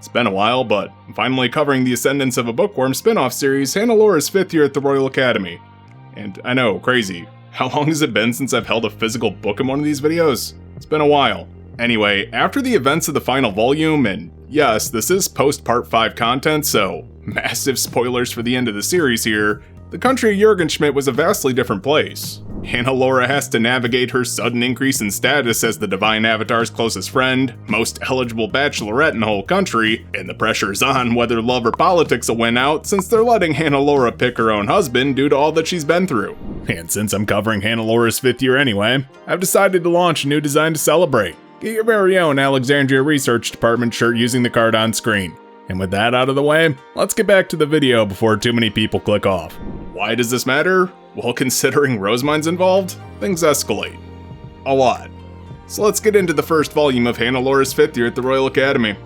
It's been a while, but I'm finally covering the Ascendance of a Bookworm spin-off series, Hannelore's 5th year at the Royal Academy. And I know, crazy. How long has it been since I've held a physical book in one of these videos? It's been a while. Anyway, after the events of the final volume, and yes, this is post-part 5 content, so massive spoilers for the end of the series here, the country of Jurgenschmidt was a vastly different place. Hannelore has to navigate her sudden increase in status as the Divine Avatar's closest friend, most eligible bachelorette in the whole country, and the pressure is on whether love or politics will win out since they're letting Hannelore pick her own husband due to all that she's been through. And since I'm covering Hannelore's 5th year anyway, I've decided to launch a new design to celebrate. Get your very own Alexandria Research Department shirt using the card on screen. And with that out of the way, let's get back to the video before too many people click off. Why does this matter? Well, considering Rosemine's involved, things escalate. A lot. So let's get into the first volume of Hannelore's 5th year at the Royal Academy.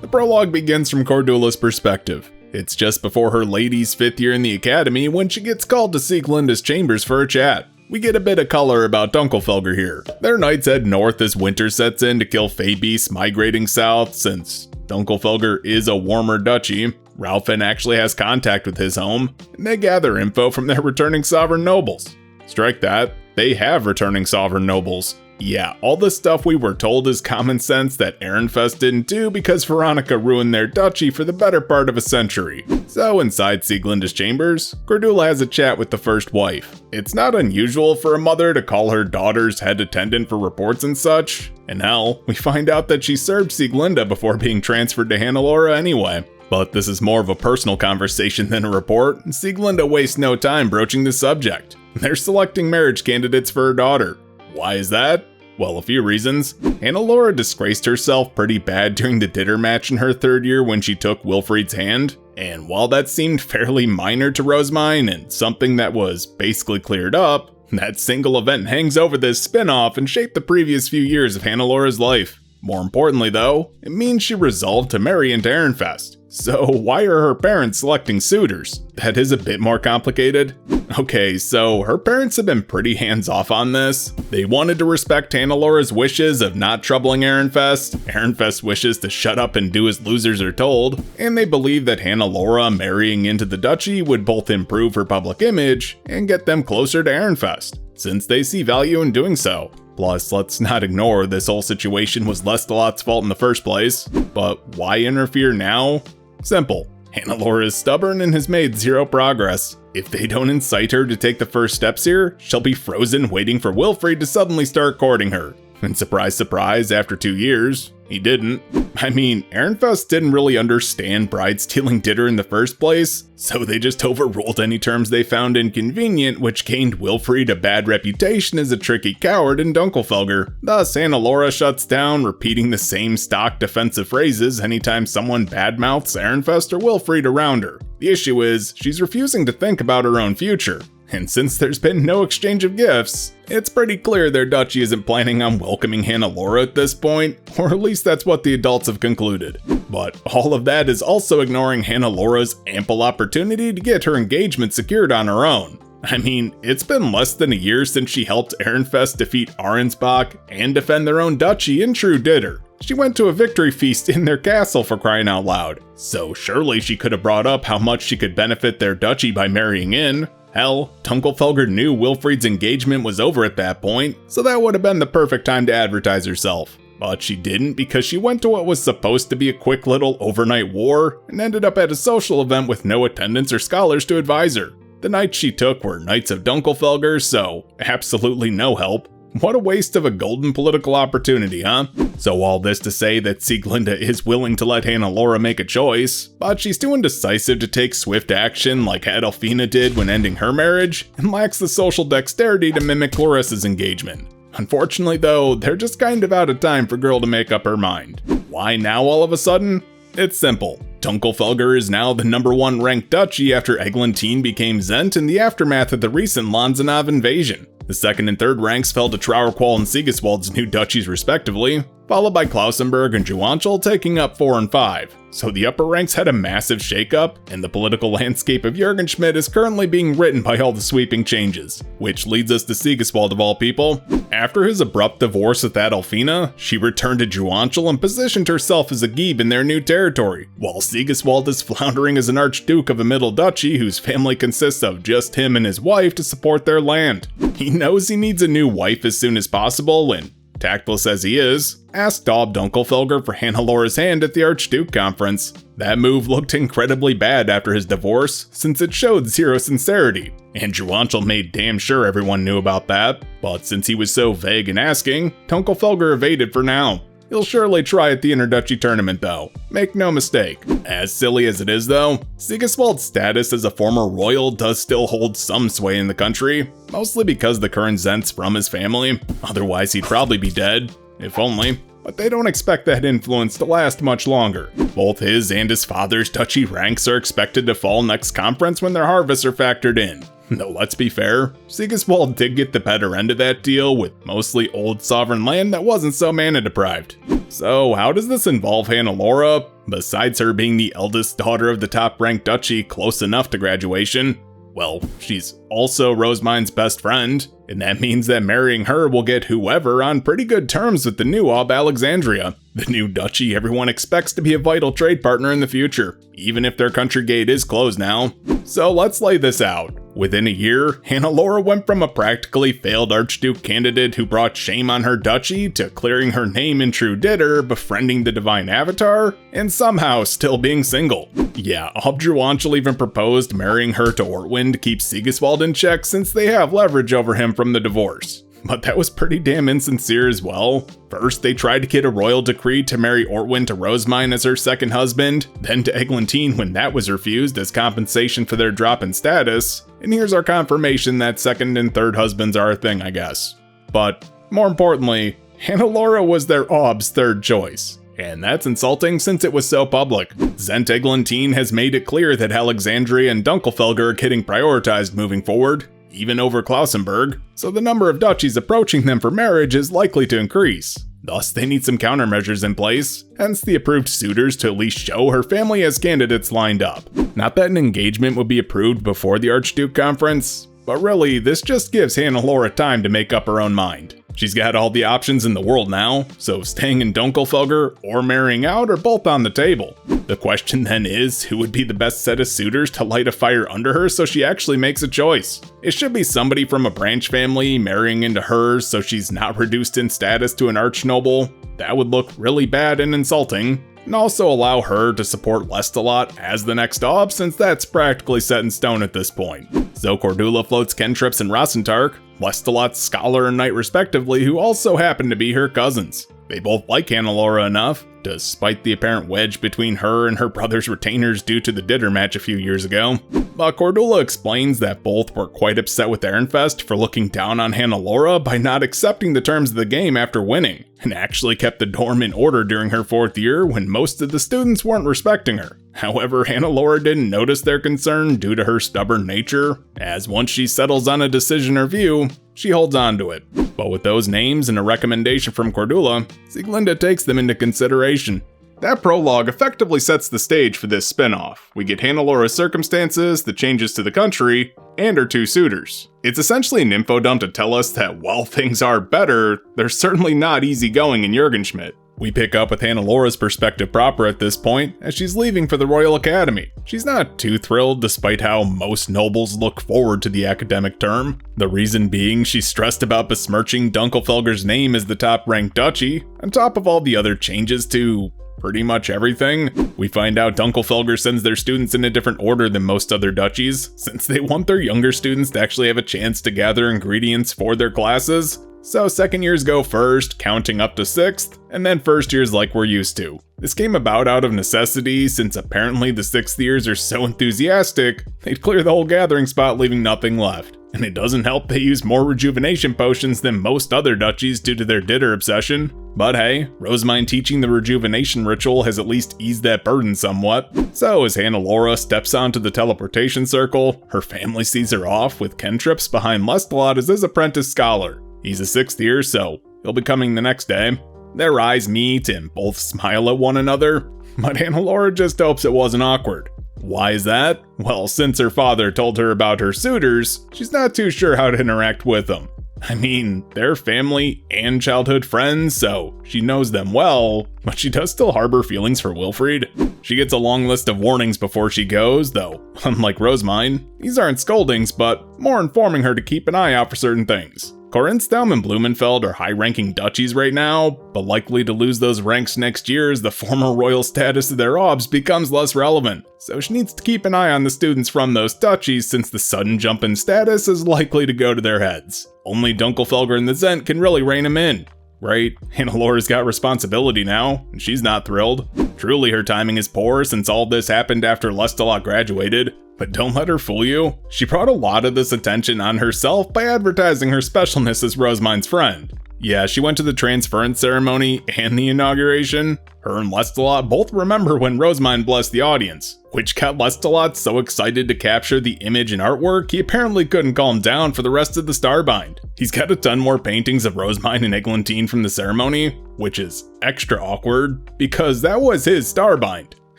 The prologue begins from Cordula's perspective. It's just before her lady's 5th year in the academy when she gets called to Sieglinda's chambers for a chat. We get a bit of color about Dunkelfelger here. Their knights head north as winter sets in to kill fey beasts migrating south, since Dunkelfelger is a warmer duchy. Ralphin actually has contact with his home, and they gather info from their returning sovereign nobles. Strike that, they have returning sovereign nobles. Yeah, all the stuff we were told is common sense that Ehrenfest didn't do because Veronica ruined their duchy for the better part of a century. So inside Sieglinda's chambers, Cordula has a chat with the first wife. It's not unusual for a mother to call her daughter's head attendant for reports and such, and hell, we find out that she served Sieglinda before being transferred to Hannelore anyway. But this is more of a personal conversation than a report, and Sieglinda wastes no time broaching the subject. They're selecting marriage candidates for her daughter. Why is that? Well, a few reasons. Hannelore disgraced herself pretty bad during the dinner match in her 3rd year when she took Wilfried's hand, and while that seemed fairly minor to Rosemine and something that was basically cleared up, that single event hangs over this spin-off and shaped the previous few years of Hannelore's life. More importantly though, it means she resolved to marry into Ehrenfest. So why are her parents selecting suitors? That is a bit more complicated. Okay, so her parents have been pretty hands-off on this. They wanted to respect Hannelore's wishes of not troubling Ehrenfest. Ehrenfest wishes to shut up and do as losers are told. And they believe that Hannelore marrying into the duchy would both improve her public image and get them closer to Ehrenfest, since they see value in doing so. Plus, let's not ignore this whole situation was Lestalot's fault in the first place. But why interfere now? Simple. Hannelore is stubborn and has made zero progress. If they don't incite her to take the first steps here, she'll be frozen waiting for Wilfried to suddenly start courting her. And surprise, surprise, after 2 years, he didn't. I mean, Ehrenfest didn't really understand bride-stealing dinner in the first place, so they just overruled any terms they found inconvenient, which gained Wilfried a bad reputation as a tricky coward in Dunkelfelger. Thus, Hannelore shuts down, repeating the same stock defensive phrases anytime someone badmouths Ehrenfest or Wilfried around her. The issue is, she's refusing to think about her own future. And since there's been no exchange of gifts, it's pretty clear their duchy isn't planning on welcoming Hannelore at this point, or at least that's what the adults have concluded. But all of that is also ignoring Hannelore's ample opportunity to get her engagement secured on her own. I mean, it's been less than a year since she helped Ehrenfest defeat Arensbach and defend their own duchy in true Ditter. She went to a victory feast in their castle, for crying out loud. So surely she could have brought up how much she could benefit their duchy by marrying in. Hell, Dunkelfelger knew Wilfried's engagement was over at that point, so that would have been the perfect time to advertise herself. But she didn't because she went to what was supposed to be a quick little overnight war and ended up at a social event with no attendants or scholars to advise her. The knights she took were Knights of Dunkelfelger, so absolutely no help. What a waste of a golden political opportunity, huh? So all this to say that Sieglinda is willing to let Hannelore make a choice, but she's too indecisive to take swift action like Adolfina did when ending her marriage, and lacks the social dexterity to mimic Clarissa's engagement. Unfortunately though, they're just kind of out of time for girl to make up her mind. Why now all of a sudden? It's simple. Dunkelfelger is now the #1 ranked duchy after Eglantine became Zent in the aftermath of the recent Lanzanov invasion. The 2nd and 3rd ranks fell to Trauerqual and Sigiswald's new duchies respectively. followed by Klausenberg and Juanchel taking up 4 and 5. So the upper ranks had a massive shakeup, and the political landscape of Jürgenschmidt is currently being written by all the sweeping changes. Which leads us to Sigiswald of all people. After his abrupt divorce with Adolfina, she returned to Juanchel and positioned herself as a Gieb in their new territory, while Sigiswald is floundering as an archduke of a middle duchy whose family consists of just him and his wife to support their land. He knows he needs a new wife as soon as possible, and tactless as he is, asked Daub Dunkelfelger for Hannelore's hand at the Archduke Conference. That move looked incredibly bad after his divorce, since it showed zero sincerity, and Juanchel made damn sure everyone knew about that, but since he was so vague in asking, Dunkelfelger evaded for now. He'll surely try at the Interduchy tournament though, make no mistake. As silly as it is though, Sigiswald's status as a former royal does still hold some sway in the country, mostly because the current Zent's from his family, otherwise he'd probably be dead, if only. But they don't expect that influence to last much longer. Both his and his father's duchy ranks are expected to fall next conference when their harvests are factored in. Though let's be fair, Sigiswald did get the better end of that deal with mostly old sovereign land that wasn't so mana deprived. So how does this involve Hannelore? Besides her being the eldest daughter of the top ranked duchy close enough to graduation, well, she's also Rosemine's best friend, and that means that marrying her will get whoever on pretty good terms with the new Ob Alexandria, the new duchy everyone expects to be a vital trade partner in the future, even if their country gate is closed now. So let's lay this out. Within a year, Hannelore went from a practically failed Archduke candidate who brought shame on her duchy to clearing her name in true Ditter, befriending the Divine Avatar, and somehow still being single. Yeah, Ob Juanchel even proposed marrying her to Ortwin to keep Sigiswald in check since they have leverage over him from the divorce. But that was pretty damn insincere as well. First, they tried to get a royal decree to marry Ortwin to Rosemine as her second husband, then to Eglantine when that was refused as compensation for their drop in status, and here's our confirmation that second and third husbands are a thing, I guess. But, more importantly, Hannelore was their Ob's third choice. And that's insulting since it was so public. Zent Eglantine has made it clear that Alexandria and Dunkelfelger are getting prioritized moving forward, even over Klausenberg, so the number of duchies approaching them for marriage is likely to increase. Thus, they need some countermeasures in place, hence the approved suitors to at least show her family has candidates lined up. Not that an engagement would be approved before the Archduke Conference, but really, this just gives Hannelore time to make up her own mind. She's got all the options in the world now, so staying in Dunkelfelger or marrying out are both on the table. The question then is, who would be the best set of suitors to light a fire under her so she actually makes a choice? It should be somebody from a branch family marrying into hers so she's not reduced in status to an archnoble. That would look really bad and insulting, and also allow her to support Lestalot as the next Ob since that's practically set in stone at this point. So Cordula floats Kentrips and Rosentark, Lestalot's scholar and knight respectively, who also happen to be her cousins. They both like Hannelore enough, despite the apparent wedge between her and her brother's retainers due to the Ditter match a few years ago. But Cordula explains that both were quite upset with Ehrenfest for looking down on Hannelore by not accepting the terms of the game after winning, and actually kept the dorm in order during her 4th year when most of the students weren't respecting her. However, Hannelore didn't notice their concern due to her stubborn nature, as once she settles on a decision or view, she holds on to it. But with those names and a recommendation from Cordula, Sieglinde takes them into consideration. That prologue effectively sets the stage for this spin-off. We get Hannelore's circumstances, the changes to the country, and her 2 suitors. It's essentially an info dump to tell us that while things are better, they're certainly not easy going in Jürgenschmidt. We pick up with Hannelore's perspective proper at this point, as she's leaving for the Royal Academy. She's not too thrilled despite how most nobles look forward to the academic term. The reason being she's stressed about besmirching Dunkelfelger's name as the top-ranked duchy, on top of all the other changes to pretty much everything. We find out Dunkelfelger sends their students in a different order than most other duchies, since they want their younger students to actually have a chance to gather ingredients for their classes. So second years go first, counting up to 6th, and then first years like we're used to. This came about out of necessity, since apparently the 6th years are so enthusiastic, they'd clear the whole gathering spot leaving nothing left. And it doesn't help they use more rejuvenation potions than most other duchies due to their Ditter obsession. But hey, Rosemine teaching the rejuvenation ritual has at least eased that burden somewhat. So as Hannelore steps onto the teleportation circle, her family sees her off with Kentrips behind Lestalot as his apprentice scholar. He's a 6th year, so he'll be coming the next day. Their eyes meet and both smile at one another, but Hannelore just hopes it wasn't awkward. Why is that? Well, since her father told her about her suitors, she's not too sure how to interact with them. I mean, they're family and childhood friends, so she knows them well, but she does still harbor feelings for Wilfried. She gets a long list of warnings before she goes, though, unlike Rosemine, these aren't scoldings, but more informing her to keep an eye out for certain things. Korinthsdaum and Blumenfeld are high-ranking duchies right now, but likely to lose those ranks next year as the former royal status of their obs becomes less relevant. So she needs to keep an eye on the students from those duchies since the sudden jump in status is likely to go to their heads. Only Dunkelfelger and the Zent can really rein him in. Right? Hannelore's got responsibility now, and she's not thrilled. Truly her timing is poor since all this happened after Lestalot graduated. But don't let her fool you. She brought a lot of this attention on herself by advertising her specialness as Rosemine's friend. Yeah, she went to the transference ceremony and the inauguration. Her and Lestalot both remember when Rosemine blessed the audience, which got Lestalot so excited to capture the image and artwork he apparently couldn't calm down for the rest of the Starbind. He's got a ton more paintings of Rosemine and Eglantine from the ceremony, which is extra awkward because that was his Starbind.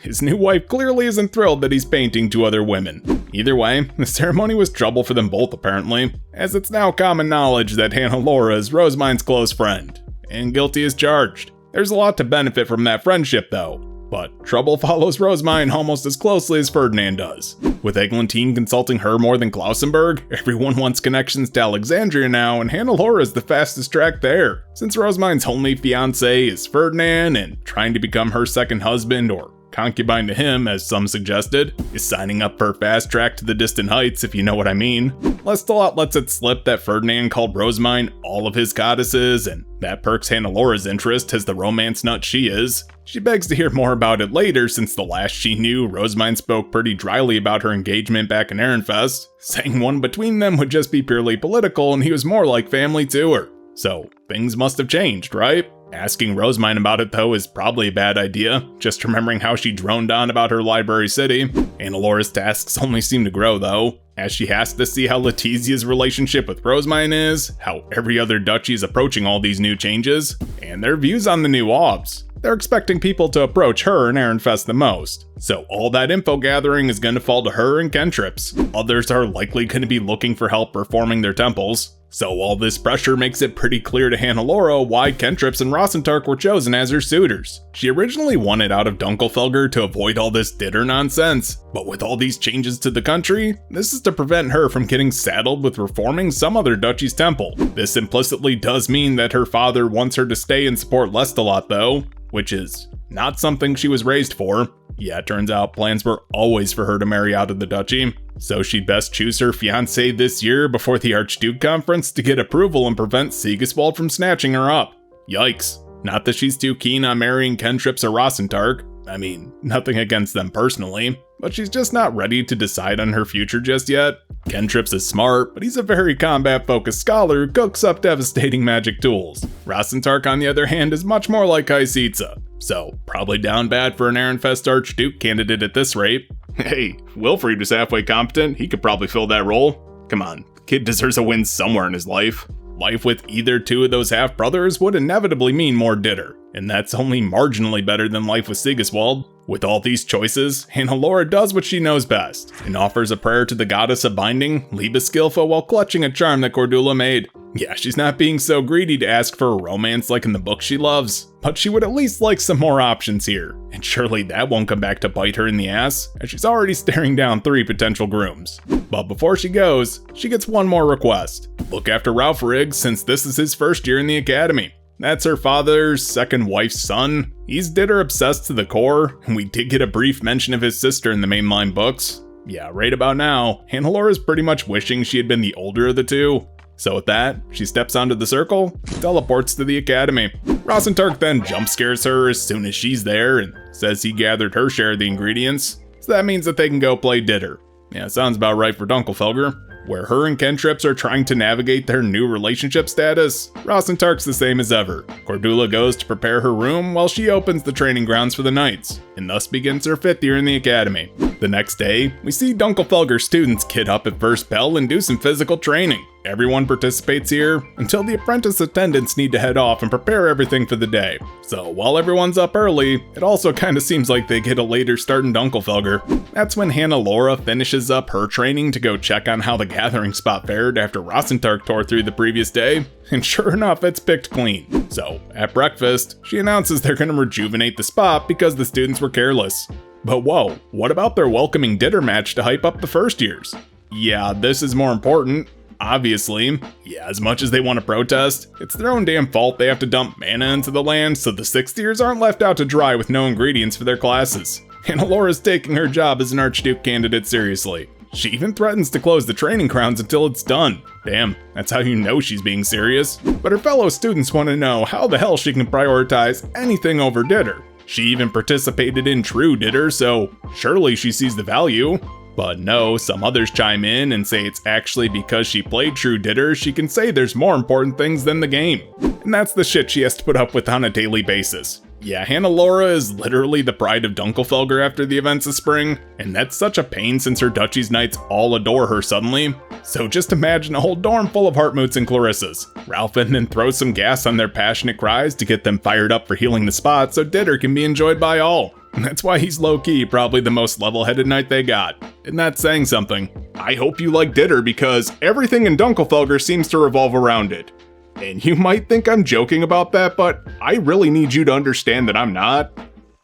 His new wife clearly isn't thrilled that he's painting two other women. Either way, the ceremony was trouble for them both apparently, as it's now common knowledge that Hannelore is Rosemine's close friend, and guilty as charged. There's a lot to benefit from that friendship though, but trouble follows Rosemine almost as closely as Ferdinand does. With Eglantine consulting her more than Klausenberg, everyone wants connections to Alexandria now, and Hannelore is the fastest track there, since Rosemine's only fiancé is Ferdinand, and trying to become her second husband, or concubine to him, as some suggested, is signing up for fast track to the distant heights, if you know what I mean. Lestalot lets it slip that Ferdinand called Rosemine all of his goddesses, and that perks Hannelore's interest as the romance nut she is. She begs to hear more about it later since the last she knew, Rosemine spoke pretty dryly about her engagement back in Ehrenfest, saying one between them would just be purely political and he was more like family to her. So things must have changed, right? Asking Rosemine about it though is probably a bad idea, just remembering how she droned on about her library city. Hannelore's tasks only seem to grow though, as she has to see how Letizia's relationship with Rosemine is, how every other duchy is approaching all these new changes, and their views on the new obs. They're expecting people to approach her and Ehrenfest the most, so all that info gathering is going to fall to her and Kentrips. Others are likely going to be looking for help reforming their temples. So all this pressure makes it pretty clear to Hannelore why Kentrips and Rosentark were chosen as her suitors. She originally wanted out of Dunkelfelger to avoid all this Ditter nonsense, but with all these changes to the country, this is to prevent her from getting saddled with reforming some other duchy's temple. This implicitly does mean that her father wants her to stay and support Lestalot though, which is not something she was raised for. Yeah, it turns out plans were always for her to marry out of the duchy, so she'd best choose her fiancé this year before the Archduke conference to get approval and prevent Sigiswald from snatching her up. Yikes. Not that she's too keen on marrying Kentrips or Rosentark. I mean, nothing against them personally, but she's just not ready to decide on her future just yet. Kentrips is smart, but he's a very combat-focused scholar who cooks up devastating magic tools. Rosentark, on the other hand, is much more like Kaisitsa, so probably down bad for an Ehrenfest Archduke candidate at this rate. Hey, Wilfried was halfway competent, he could probably fill that role. Come on, the kid deserves a win somewhere in his life. Life with either two of those half-brothers would inevitably mean more Ditter, and that's only marginally better than life with Sigiswald. With all these choices, Hannelore does what she knows best, and offers a prayer to the goddess of binding, Liebeskilfe, while clutching a charm that Cordula made. Yeah, she's not being so greedy to ask for a romance like in the book she loves, but she would at least like some more options here, and surely that won't come back to bite her in the ass, as she's already staring down 3 potential grooms. But before she goes, she gets one more request. Look after Raufrig since this is his first year in the academy. That's her father's second wife's son. He's Ditter obsessed to the core, and we did get a brief mention of his sister in the mainline books. Yeah, right about now, Hannelore is pretty much wishing she had been the older of the two. So with that, she steps onto the circle, teleports to the academy. Rosentark then jump scares her as soon as she's there and says he gathered her share of the ingredients, so that means that they can go play Ditter. Yeah, sounds about right for Dunkelfelger. Where her and Kentrips are trying to navigate their new relationship status, Rosentark's the same as ever. Cordula goes to prepare her room while she opens the training grounds for the knights, and thus begins her 5th year in the academy. The next day, we see Dunkelfelger's students get up at first bell and do some physical training. Everyone participates here until the apprentice attendants need to head off and prepare everything for the day. So while everyone's up early, it also kinda seems like they get a later start in Dunkelfelger. That's when Hannelore finishes up her training to go check on how the gathering spot fared after Rosentark tore through the previous day, and sure enough, it's picked clean. So at breakfast, she announces they're gonna rejuvenate the spot because the students were careless. But whoa, what about their welcoming dinner match to hype up the first years? Yeah, this is more important. Obviously, yeah, as much as they want to protest, it's their own damn fault they have to dump mana into the land so the 6th years aren't left out to dry with no ingredients for their classes. Hannelore is taking her job as an Archduke candidate seriously. She even threatens to close the training grounds until it's done. Damn, that's how you know she's being serious. But her fellow students want to know how the hell she can prioritize anything over Ditter. She even participated in True Ditter, so surely she sees the value. But no, some others chime in and say it's actually because she played True Ditter she can say there's more important things than the game. And that's the shit she has to put up with on a daily basis. Yeah, Hannelore is literally the pride of Dunkelfelger after the events of spring, and that's such a pain since her Duchy's Knights all adore her suddenly. So just imagine a whole dorm full of Heartmoots and Clarissas. Ralph then throws some gas on their passionate cries to get them fired up for healing the spot so Ditter can be enjoyed by all. And that's why he's low-key probably the most level-headed knight they got. And that's saying something. I hope you like Ditter because everything in Dunkelfelger seems to revolve around it. And you might think I'm joking about that, but I really need you to understand that I'm not.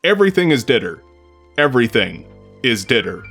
Everything is Ditter. Everything is Ditter.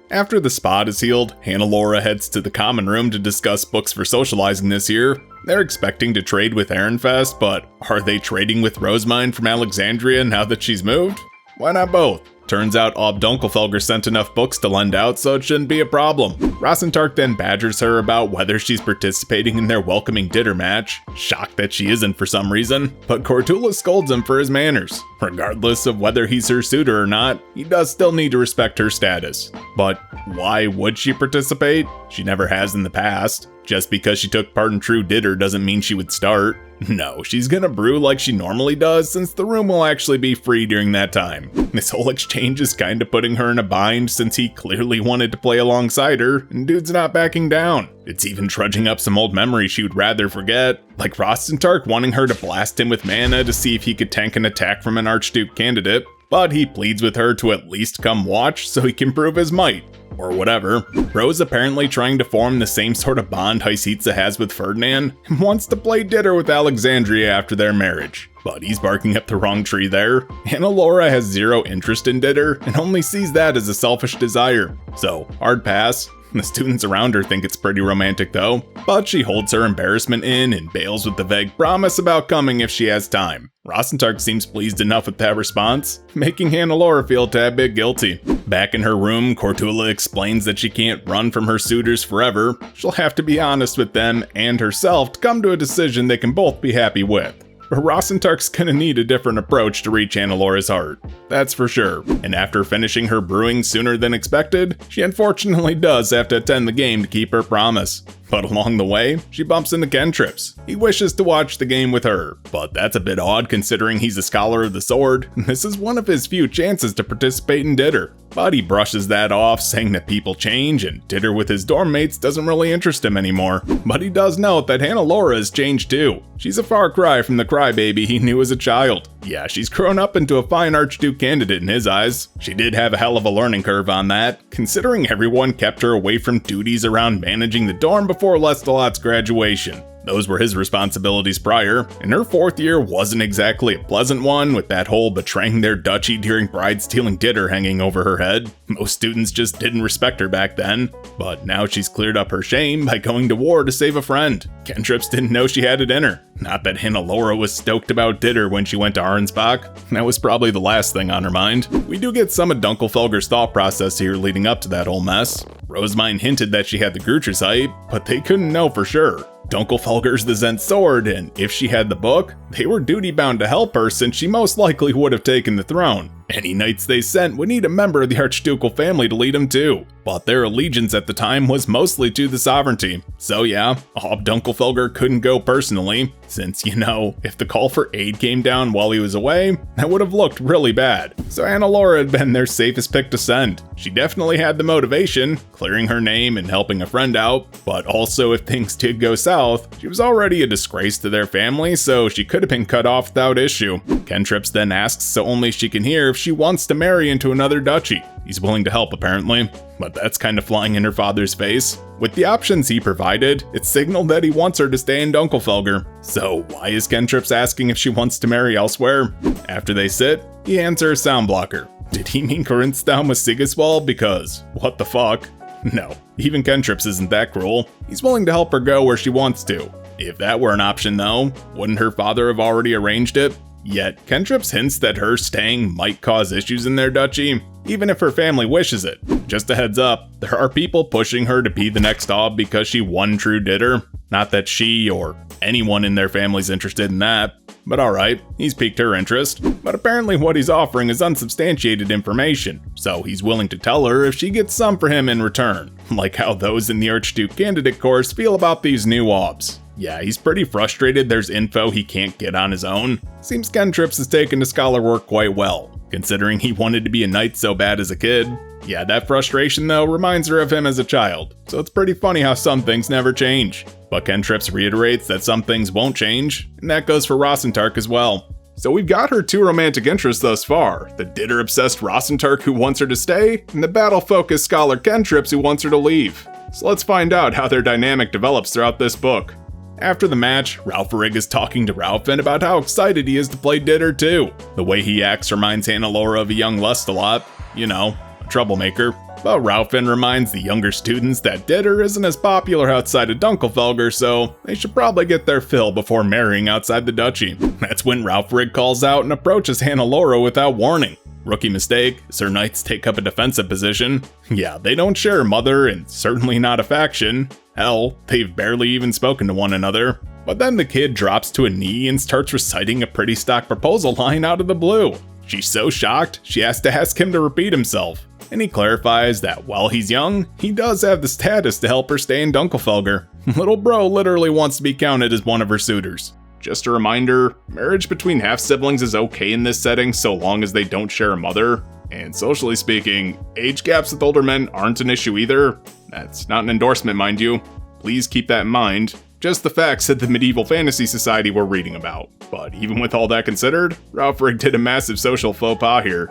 After the spot is healed, Hannelore heads to the common room to discuss books for socializing this year. They're expecting to trade with Ehrenfest, but are they trading with Rosemine from Alexandria now that she's moved? Why not both? Turns out Ob Dunkelfelger sent enough books to lend out, so it shouldn't be a problem. Rosentark then badgers her about whether she's participating in their welcoming Ditter match, shocked that she isn't for some reason, but Cortula scolds him for his manners. Regardless of whether he's her suitor or not, he does still need to respect her status. But why would she participate? She never has in the past. Just because she took part in True Ditter doesn't mean she would start. No, she's gonna brew like she normally does since the room will actually be free during that time. This whole exchange is kinda putting her in a bind since he clearly wanted to play alongside her, and dude's not backing down. It's even trudging up some old memories she would rather forget, like Rosentark wanting her to blast him with mana to see if he could tank an attack from an Archduke candidate, but he pleads with her to at least come watch so he can prove his might. Or whatever. Rose apparently trying to form the same sort of bond Hysitza has with Ferdinand, and wants to play Ditter with Alexandria after their marriage. But he's barking up the wrong tree there. Hannelore has zero interest in Ditter, and only sees that as a selfish desire. So, hard pass. The students around her think it's pretty romantic though, but she holds her embarrassment in and bails with the vague promise about coming if she has time. Rosentark seems pleased enough with that response, making Hannelore feel a tad bit guilty. Back in her room, Cortula explains that she can't run from her suitors forever. She'll have to be honest with them and herself to come to a decision they can both be happy with. But Rosentark's gonna need a different approach to reach Hannelore's heart. That's for sure. And after finishing her brewing sooner than expected, she unfortunately does have to attend the game to keep her promise. But along the way, she bumps into Kentrips. He wishes to watch the game with her, but that's a bit odd considering he's a scholar of the sword, and this is one of his few chances to participate in Ditter. But he brushes that off, saying that people change, and Ditter with his dorm mates doesn't really interest him anymore. But he does note that Hannelore has changed too. She's a far cry from the crybaby he knew as a child. Yeah, she's grown up into a fine Archduke candidate in his eyes. She did have a hell of a learning curve on that, considering everyone kept her away from duties around managing the dorm before Lestalot's graduation. Those were his responsibilities prior, and her 4th year wasn't exactly a pleasant one, with that whole betraying their duchy during bride-stealing Ditter hanging over her head. Most students just didn't respect her back then, but now she's cleared up her shame by going to war to save a friend. Kentrips didn't know she had it in her. Not that Hannelore was stoked about Ditter when she went to Arnsbach. That was probably the last thing on her mind. We do get some of Dunkelfelger's thought process here leading up to that whole mess. Rosemine hinted that she had the Grutricite, but they couldn't know for sure. Dunkelfelger's the Zent sword, and if she had the book, they were duty-bound to help her since she most likely would have taken the throne. Any knights they sent would need a member of the archducal family to lead them too, but their allegiance at the time was mostly to the sovereignty. So yeah, Ob Dunkelfelger couldn't go personally, since, if the call for aid came down while he was away, that would have looked really bad. So Hannelore had been their safest pick to send. She definitely had the motivation, clearing her name and helping a friend out, but also if things did go south, she was already a disgrace to their family, so she could have been cut off without issue. Kentrips then asks so only she can hear if she wants to marry into another duchy. He's willing to help apparently, but that's kind of flying in her father's face. With the options he provided, it signaled that he wants her to stay in Dunkelfelger. So why is Kentrips asking if she wants to marry elsewhere? After they sit, he hands her a sound blocker. Did he mean Corinthstown with Sigiswald? Because what the fuck? No, even Kentrips isn't that cruel. He's willing to help her go where she wants to. If that were an option though, wouldn't her father have already arranged it? Yet, Kentrips hints that her staying might cause issues in their duchy, even if her family wishes it. Just a heads up, there are people pushing her to be the next Ob because she one true did her. Not that she or anyone in their family's interested in that, but alright, he's piqued her interest. But apparently what he's offering is unsubstantiated information, so he's willing to tell her if she gets some for him in return. Like how those in the Archduke candidate course feel about these new Obs. Yeah, he's pretty frustrated there's info he can't get on his own. Seems Kentrips has taken to scholar work quite well, considering he wanted to be a knight so bad as a kid. Yeah, that frustration though reminds her of him as a child, so it's pretty funny how some things never change. But Kentrips reiterates that some things won't change, and that goes for Rosentark as well. So we've got her two romantic interests thus far, the Ditter-obsessed Rosentark who wants her to stay, and the battle-focused scholar Kentrips who wants her to leave. So let's find out how their dynamic develops throughout this book. After the match, Ralpharig is talking to Ralphin about how excited he is to play Ditter too. The way he acts reminds Hannelore of a young Lust a lot, a troublemaker. But Ralphin reminds the younger students that Ditter isn't as popular outside of Dunkelfelger, so they should probably get their fill before marrying outside the duchy. That's when Ralpharig calls out and approaches Hannelore without warning. Rookie mistake, as her knights take up a defensive position. Yeah, they don't share a mother and certainly not a faction. Hell, they've barely even spoken to one another. But then the kid drops to a knee and starts reciting a pretty stock proposal line out of the blue. She's so shocked, she has to ask him to repeat himself. And he clarifies that while he's young, he does have the status to help her stay in Dunkelfelger. Little bro literally wants to be counted as one of her suitors. Just a reminder, marriage between half-siblings is okay in this setting so long as they don't share a mother. And socially speaking, age gaps with older men aren't an issue either. That's not an endorsement, mind you. Please keep that in mind. Just the facts of the medieval fantasy society we're reading about. But even with all that considered, Ralpharig did a massive social faux pas here.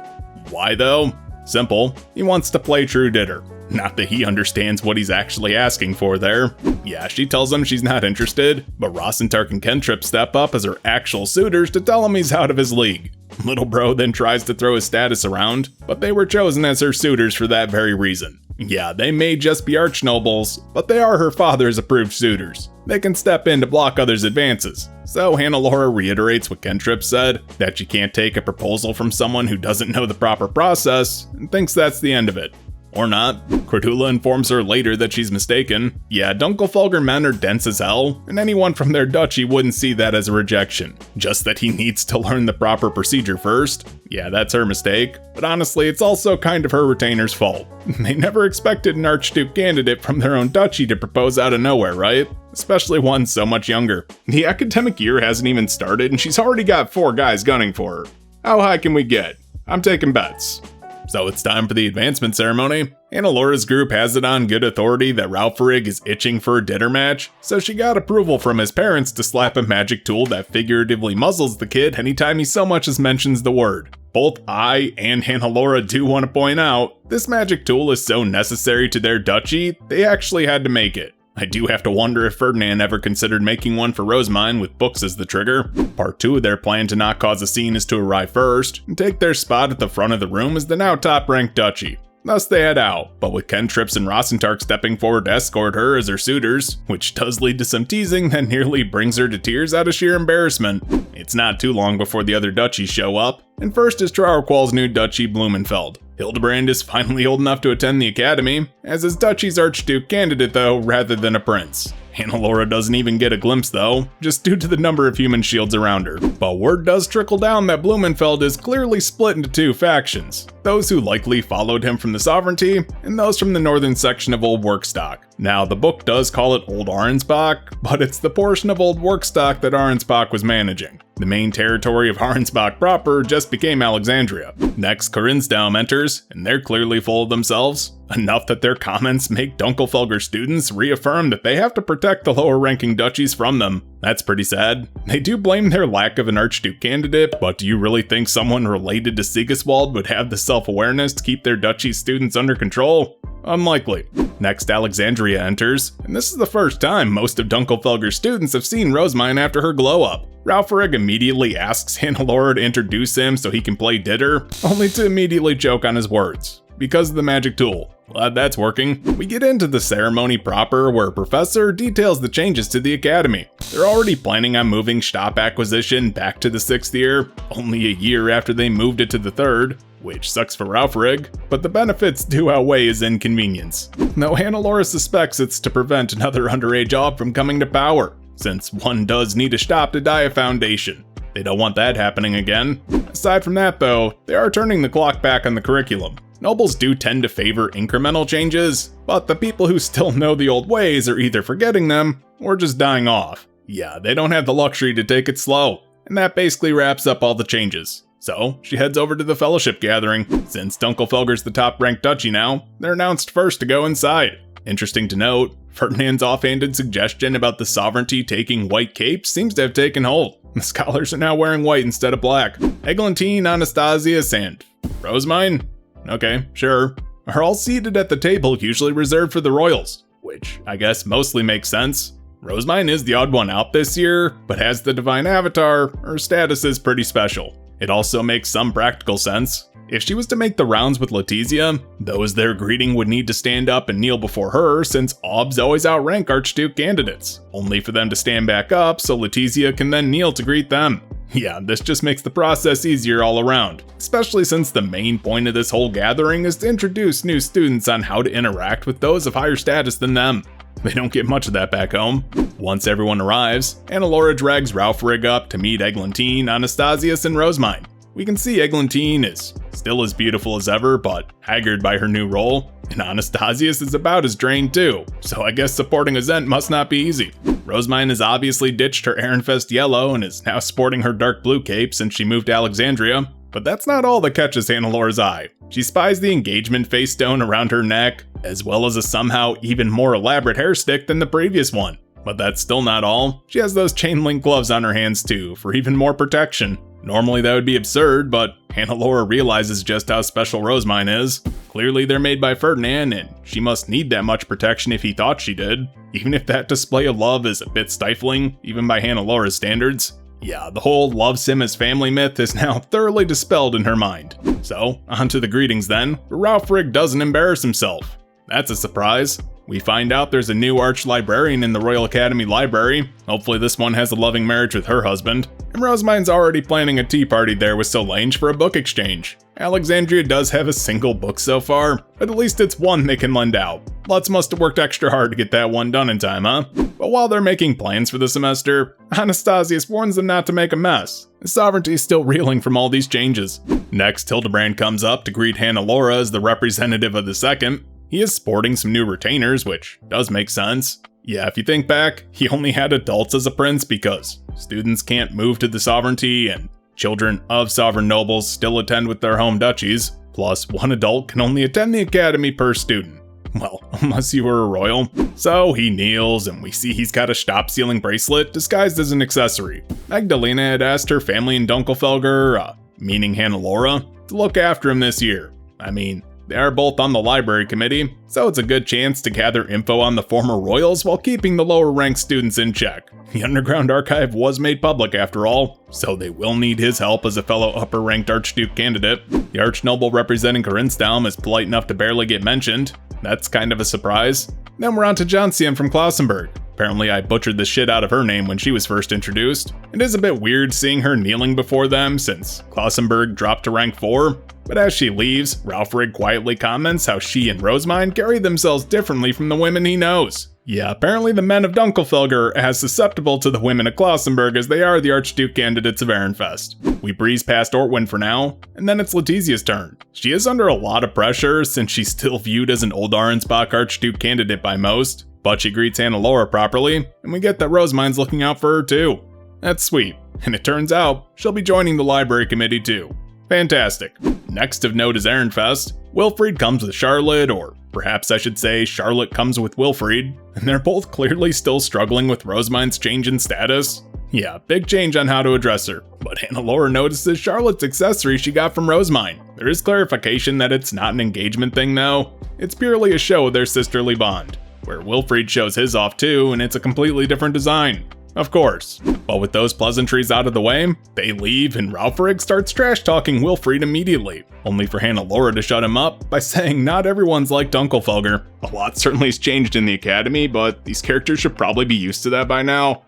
Why though? Simple, he wants to play true Ditter. Not that he understands what he's actually asking for there. Yeah, she tells him she's not interested, but Rosentark and Kentrips step up as her actual suitors to tell him he's out of his league. Little bro then tries to throw his status around, but they were chosen as her suitors for that very reason. Yeah, they may just be archnobles, but they are her father's approved suitors. They can step in to block others' advances. So Hannelore reiterates what Kentrips said, that she can't take a proposal from someone who doesn't know the proper process, and thinks that's the end of it. Or not. Cordula informs her later that she's mistaken. Yeah, Dunkelfelger men are dense as hell, and anyone from their duchy wouldn't see that as a rejection. Just that he needs to learn the proper procedure first. Yeah, that's her mistake, but honestly, it's also kind of her retainer's fault. They never expected an Archduke candidate from their own duchy to propose out of nowhere, right? Especially one so much younger. The academic year hasn't even started, and she's already got 4 guys gunning for her. How high can we get? I'm taking bets. So it's time for the advancement ceremony. Hannelore's group has it on good authority that Ralpharig is itching for a Ditter match, so she got approval from his parents to slap a magic tool that figuratively muzzles the kid anytime he so much as mentions the word. Both I and Hannelore do want to point out, this magic tool is so necessary to their duchy, they actually had to make it. I do have to wonder if Ferdinand ever considered making one for Rosamine with books as the trigger. Part 2 of their plan to not cause a scene is to arrive first, and take their spot at the front of the room as the now top-ranked duchy. Thus they head out, but with Kentrips and Rosentark stepping forward to escort her as her suitors, which does lead to some teasing that nearly brings her to tears out of sheer embarrassment. It's not too long before the other duchies show up, and first is Trauerqual's new duchy Blumenfeld. Hildebrand is finally old enough to attend the academy, as his duchy's Archduke candidate though, rather than a prince. Hannelore doesn't even get a glimpse though, just due to the number of human shields around her. But word does trickle down that Blumenfeld is clearly split into two factions. Those who likely followed him from the Sovereignty, and those from the northern section of Old Workstock. Now, the book does call it Old Arensbach, but it's the portion of Old Workstock that Arensbach was managing. The main territory of Arensbach proper just became Alexandria. Next, Karinsdaum enters, and they're clearly full of themselves. Enough that their comments make Dunkelfelger students reaffirm that they have to protect the lower-ranking duchies from them. That's pretty sad. They do blame their lack of an Archduke candidate, but do you really think someone related to Sigiswald would have the self-awareness to keep their duchy students under control? Unlikely. Next, Alexandria enters, and this is the first time most of Dunkelfelger's students have seen Rosemine after her glow-up. Ralpherig immediately asks Hannelore to introduce him so he can play Ditter, only to immediately choke on his words. Because of the magic tool. Glad that's working. We get into the ceremony proper, where Professor details the changes to the Academy. They're already planning on moving Stopp Acquisition back to the 6th year, only a year after they moved it to the 3rd, which sucks for Ralpherig, but the benefits do outweigh his inconvenience. Though Hannelore suspects it's to prevent another underage Ob from coming to power, since one does need a Stopp to die a foundation. They don't want that happening again. Aside from that though, they are turning the clock back on the curriculum. Nobles do tend to favor incremental changes, but the people who still know the old ways are either forgetting them or just dying off. Yeah, they don't have the luxury to take it slow, and that basically wraps up all the changes. So, she heads over to the Fellowship Gathering. Since Dunkelfelger's the top-ranked duchy now, they're announced first to go inside. Interesting to note, Ferdinand's offhanded suggestion about the sovereignty taking white capes seems to have taken hold. The scholars are now wearing white instead of black. Eglantine, Anastasius, and Rosemine? Okay, sure. Are all seated at the table usually reserved for the royals, which I guess mostly makes sense. Rosemine is the odd one out this year, but has the divine avatar, her status is pretty special. It also makes some practical sense. If she was to make the rounds with Letizia, those they're greeting would need to stand up and kneel before her, since Obs always outrank Archduke candidates, only for them to stand back up so Letizia can then kneel to greet them. Yeah, this just makes the process easier all around, especially since the main point of this whole gathering is to introduce new students on how to interact with those of higher status than them. They don't get much of that back home. Once everyone arrives, Hannelore drags Ralpherig up to meet Eglantine, Anastasius, and Rosemine. We can see Eglantine is still as beautiful as ever, but haggard by her new role, and Anastasius is about as drained too, so I guess supporting a Zent must not be easy. Rosemine has obviously ditched her Ehrenfest yellow and is now sporting her dark blue cape since she moved to Alexandria, but that's not all that catches Hannelore's eye. She spies the engagement face stone around her neck, as well as a somehow even more elaborate hair stick than the previous one. But that's still not all. She has those chain link gloves on her hands too, for even more protection. Normally that would be absurd, but Hannelore realizes just how special Rosemine is. Clearly they're made by Ferdinand, and she must need that much protection if he thought she did, even if that display of love is a bit stifling, even by Hannelore's standards. Yeah, the whole loves him as family myth is now thoroughly dispelled in her mind. So, on to the greetings then, but Ralpherig doesn't embarrass himself. That's a surprise. We find out there's a new arch-librarian in the Royal Academy Library. Hopefully this one has a loving marriage with her husband. And Rosemine's already planning a tea party there with Solange for a book exchange. Alexandria does have a single book so far, but at least it's one they can lend out. Lutz must have worked extra hard to get that one done in time, huh? But while they're making plans for the semester, Anastasius warns them not to make a mess. The sovereignty is still reeling from all these changes. Next, Hildebrand comes up to greet Hannelore as the representative of the second. He is sporting some new retainers, which does make sense. Yeah, if you think back, he only had adults as a prince because students can't move to the sovereignty and children of sovereign nobles still attend with their home duchies, plus one adult can only attend the academy per student. Well, unless you were a royal. So he kneels and we see he's got a stop sealing bracelet disguised as an accessory. Magdalena had asked her family in Dunkelfelger, meaning Hannelore, to look after him this year. I mean, they are both on the library committee, so it's a good chance to gather info on the former royals while keeping the lower ranked students in check. The underground archive was made public after all, so they will need his help as a fellow upper ranked archduke candidate. The archnoble representing Karinsdaum is polite enough to barely get mentioned. That's kind of a surprise. Then we're on to Jansian from Klausenberg. Apparently I butchered the shit out of her name when she was first introduced. It is a bit weird seeing her kneeling before them since Klausenberg dropped to rank 4. But as she leaves, Ralpherig quietly comments how she and Rosemine carry themselves differently from the women he knows. Yeah, apparently the men of Dunkelfelger are as susceptible to the women of Klausenberg as they are the Archduke candidates of Ehrenfest. We breeze past Ortwin for now, and then it's Letizia's turn. She is under a lot of pressure since she's still viewed as an old Arensbach Archduke candidate by most, but she greets Hannelore properly, and we get that Rosemine's looking out for her too. That's sweet, and it turns out she'll be joining the library committee too. Fantastic. Next of note is Ehrenfest. Wilfried comes with Charlotte, or perhaps I should say Charlotte comes with Wilfried, and they're both clearly still struggling with Rosemine's change in status. Yeah, big change on how to address her, but Hannelore notices Charlotte's accessory she got from Rosemine. There is clarification that it's not an engagement thing though, it's purely a show of their sisterly bond, where Wilfried shows his off too, and it's a completely different design. Of course. But with those pleasantries out of the way, they leave and Ralpharig starts trash-talking Wilfried immediately, only for Hannelore to shut him up by saying not everyone's like Dunkelfelger. A lot certainly has changed in the academy, but these characters should probably be used to that by now.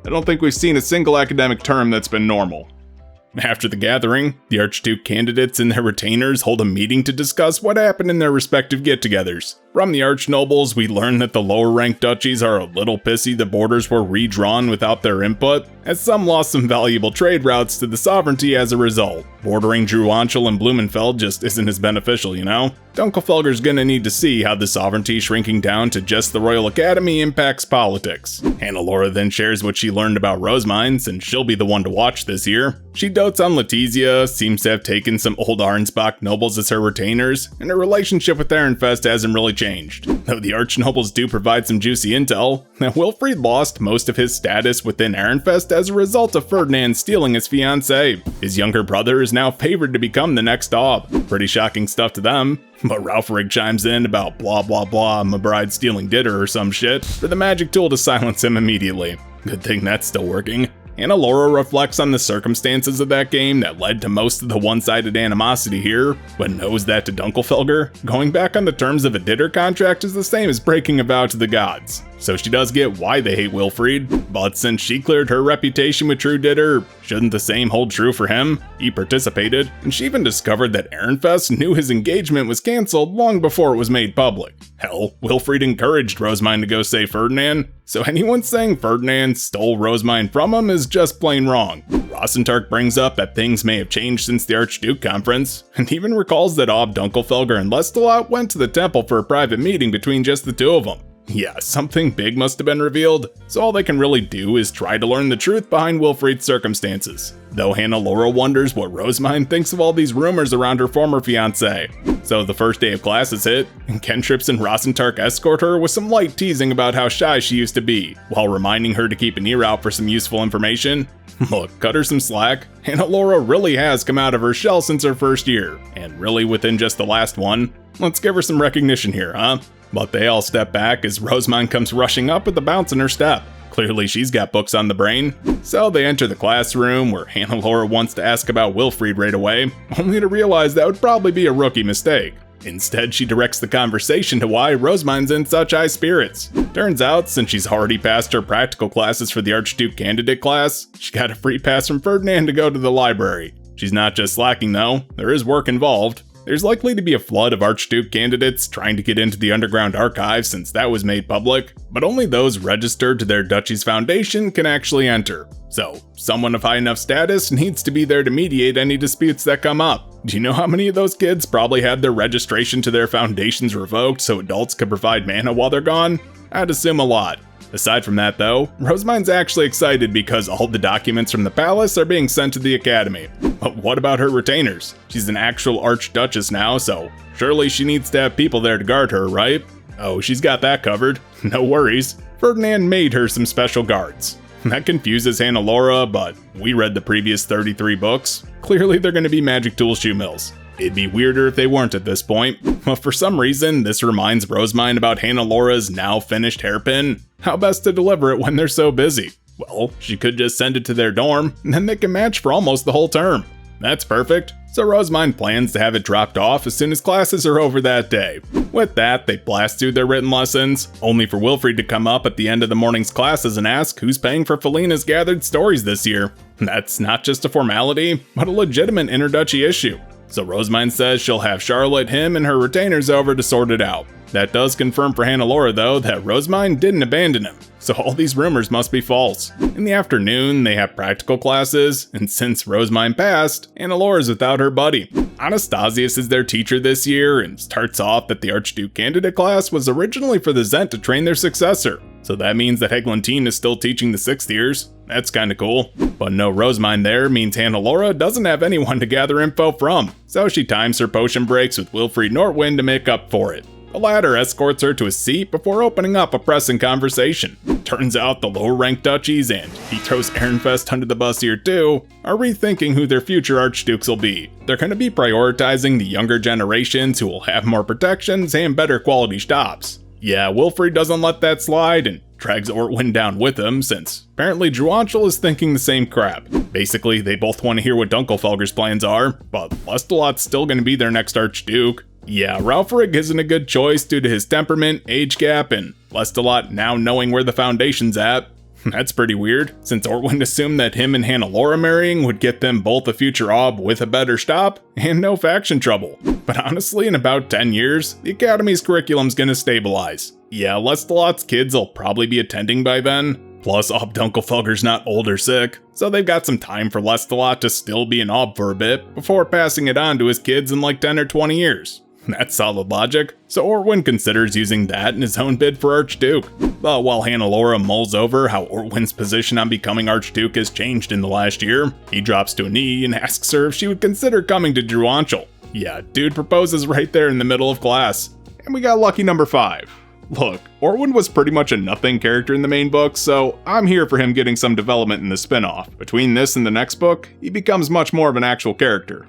I don't think we've seen a single academic term that's been normal. After the gathering, the Archduke candidates and their retainers hold a meeting to discuss what happened in their respective get-togethers. From the Archnobles, we learn that the lower-ranked duchies are a little pissy the borders were redrawn without their input, as some lost some valuable trade routes to the sovereignty as a result. Bordering Druanchel and Blumenfeld just isn't as beneficial, you know? Dunkelfelger's gonna need to see how the sovereignty shrinking down to just the Royal Academy impacts politics. Hannelore then shares what she learned about Rosemine, since she'll be the one to watch this year. She dotes on Letizia, seems to have taken some old Arensbach nobles as her retainers, and her relationship with Ehrenfest hasn't really changed. Though the Archnobles do provide some juicy intel, that Wilfried lost most of his status within Ehrenfest as a result of Ferdinand stealing his fiancée. His younger brother is now favored to become the next Daub. Pretty shocking stuff to them. But Ralpharig chimes in about blah blah blah, my bride stealing Ditter or some shit, for the magic tool to silence him immediately. Good thing that's still working. Hannelore reflects on the circumstances of that game that led to most of the one-sided animosity here, but knows that to Dunkelfelger, going back on the terms of a Ditter contract is the same as breaking a vow to the gods. So she does get why they hate Wilfried, but since she cleared her reputation with True Ditter, shouldn't the same hold true for him? He participated, and she even discovered that Ehrenfest knew his engagement was cancelled long before it was made public. Hell, Wilfried encouraged Rosemine to go save Ferdinand, so anyone saying Ferdinand stole Rosemine from him is just plain wrong. Rosentark brings up that things may have changed since the Archduke conference, and even recalls that Ob Dunkelfelger and Lestalot went to the temple for a private meeting between just the two of them. Yeah, something big must have been revealed, so all they can really do is try to learn the truth behind Wilfried's circumstances. Though Hannelore wonders what Rosemine thinks of all these rumors around her former fiancé. So the first day of classes hit, and Kentrips and Rosentark escort her with some light teasing about how shy she used to be, while reminding her to keep an ear out for some useful information. Look, cut her some slack. Hannelore really has come out of her shell since her first year, and really within just the last one. Let's give her some recognition here, huh? But they all step back as Rosemine comes rushing up with a bounce in her step. Clearly she's got books on the brain. So they enter the classroom where Hannelore wants to ask about Wilfried right away, only to realize that would probably be a rookie mistake. Instead, she directs the conversation to why Rosemine's in such high spirits. Turns out, since she's already passed her practical classes for the Archduke candidate class, she got a free pass from Ferdinand to go to the library. She's not just slacking though, there is work involved. There's likely to be a flood of Archduke candidates trying to get into the underground archive since that was made public, but only those registered to their duchy's foundation can actually enter. So, someone of high enough status needs to be there to mediate any disputes that come up. Do you know how many of those kids probably had their registration to their foundations revoked so adults could provide mana while they're gone? I'd assume a lot. Aside from that though, Rosemine's actually excited because all the documents from the palace are being sent to the academy. But what about her retainers? She's an actual archduchess now, so surely she needs to have people there to guard her, right? Oh, she's got that covered. No worries. Ferdinand made her some special guards. That confuses Hannelore, but we read the previous 33 books. Clearly they're going to be magic tool shoe mills. It'd be weirder if they weren't at this point, but for some reason this reminds Rosemine about Hannelore's now finished hairpin. How best to deliver it when they're so busy? Well, she could just send it to their dorm, and then they can match for almost the whole term. That's perfect. So Rosemine plans to have it dropped off as soon as classes are over that day. With that, they blast through their written lessons, only for Wilfried to come up at the end of the morning's classes and ask who's paying for Felina's gathered stories this year. That's not just a formality, but a legitimate interduchy issue. so Rosemind says she'll have Charlotte, him, and her retainers over to sort it out. That does confirm for Hannelore though that Rosemind didn't abandon him, so all these rumors must be false. In the afternoon, they have practical classes, and since Rosemind passed, Hannelore is without her buddy. Anastasius is their teacher this year, and starts off that the Archduke candidate class was originally for the Zent to train their successor. So that means that Eglantine is still teaching the 6th years. That's kinda cool. But no Rosemind there means Hannelore doesn't have anyone to gather info from, so she times her potion breaks with Wilfried Nortwind to make up for it. The latter escorts her to a seat before opening up a pressing conversation. Turns out the lower-ranked duchies, and he throws Ehrenfest under the bus here too, are rethinking who their future archdukes will be. They're going to be prioritizing the younger generations who will have more protections and better quality stops. Yeah, Wilfried doesn't let that slide and drags Ortwin down with him, since apparently Joanchel is thinking the same crap. Basically, they both want to hear what Dunkelfelger's plans are, but Lestalot's still going to be their next archduke. Yeah, Ralfrig isn't a good choice due to his temperament, age gap, and Lestalot now knowing where the foundation's at. That's pretty weird, since Ortwin assumed that him and Hannelore marrying would get them both a future ob with a better stop and no faction trouble. But honestly, in about 10 years, the Academy's curriculum's gonna stabilize. Yeah, Lestalot's kids will probably be attending by then. Plus, Ob Dunkelfelger's not old or sick, so they've got some time for Lestalot to still be an ob for a bit before passing it on to his kids in like 10 or 20 years. That's solid logic, so Ortwin considers using that in his own bid for Archduke. But while Hannelore mulls over how Ortwin's position on becoming Archduke has changed in the last year, he drops to a knee and asks her if she would consider coming to Druanchel. Yeah, dude proposes right there in the middle of class. And we got lucky number 5. Look, Ortwin was pretty much a nothing character in the main book, so I'm here for him getting some development in the spin-off. Between this and the next book, he becomes much more of an actual character.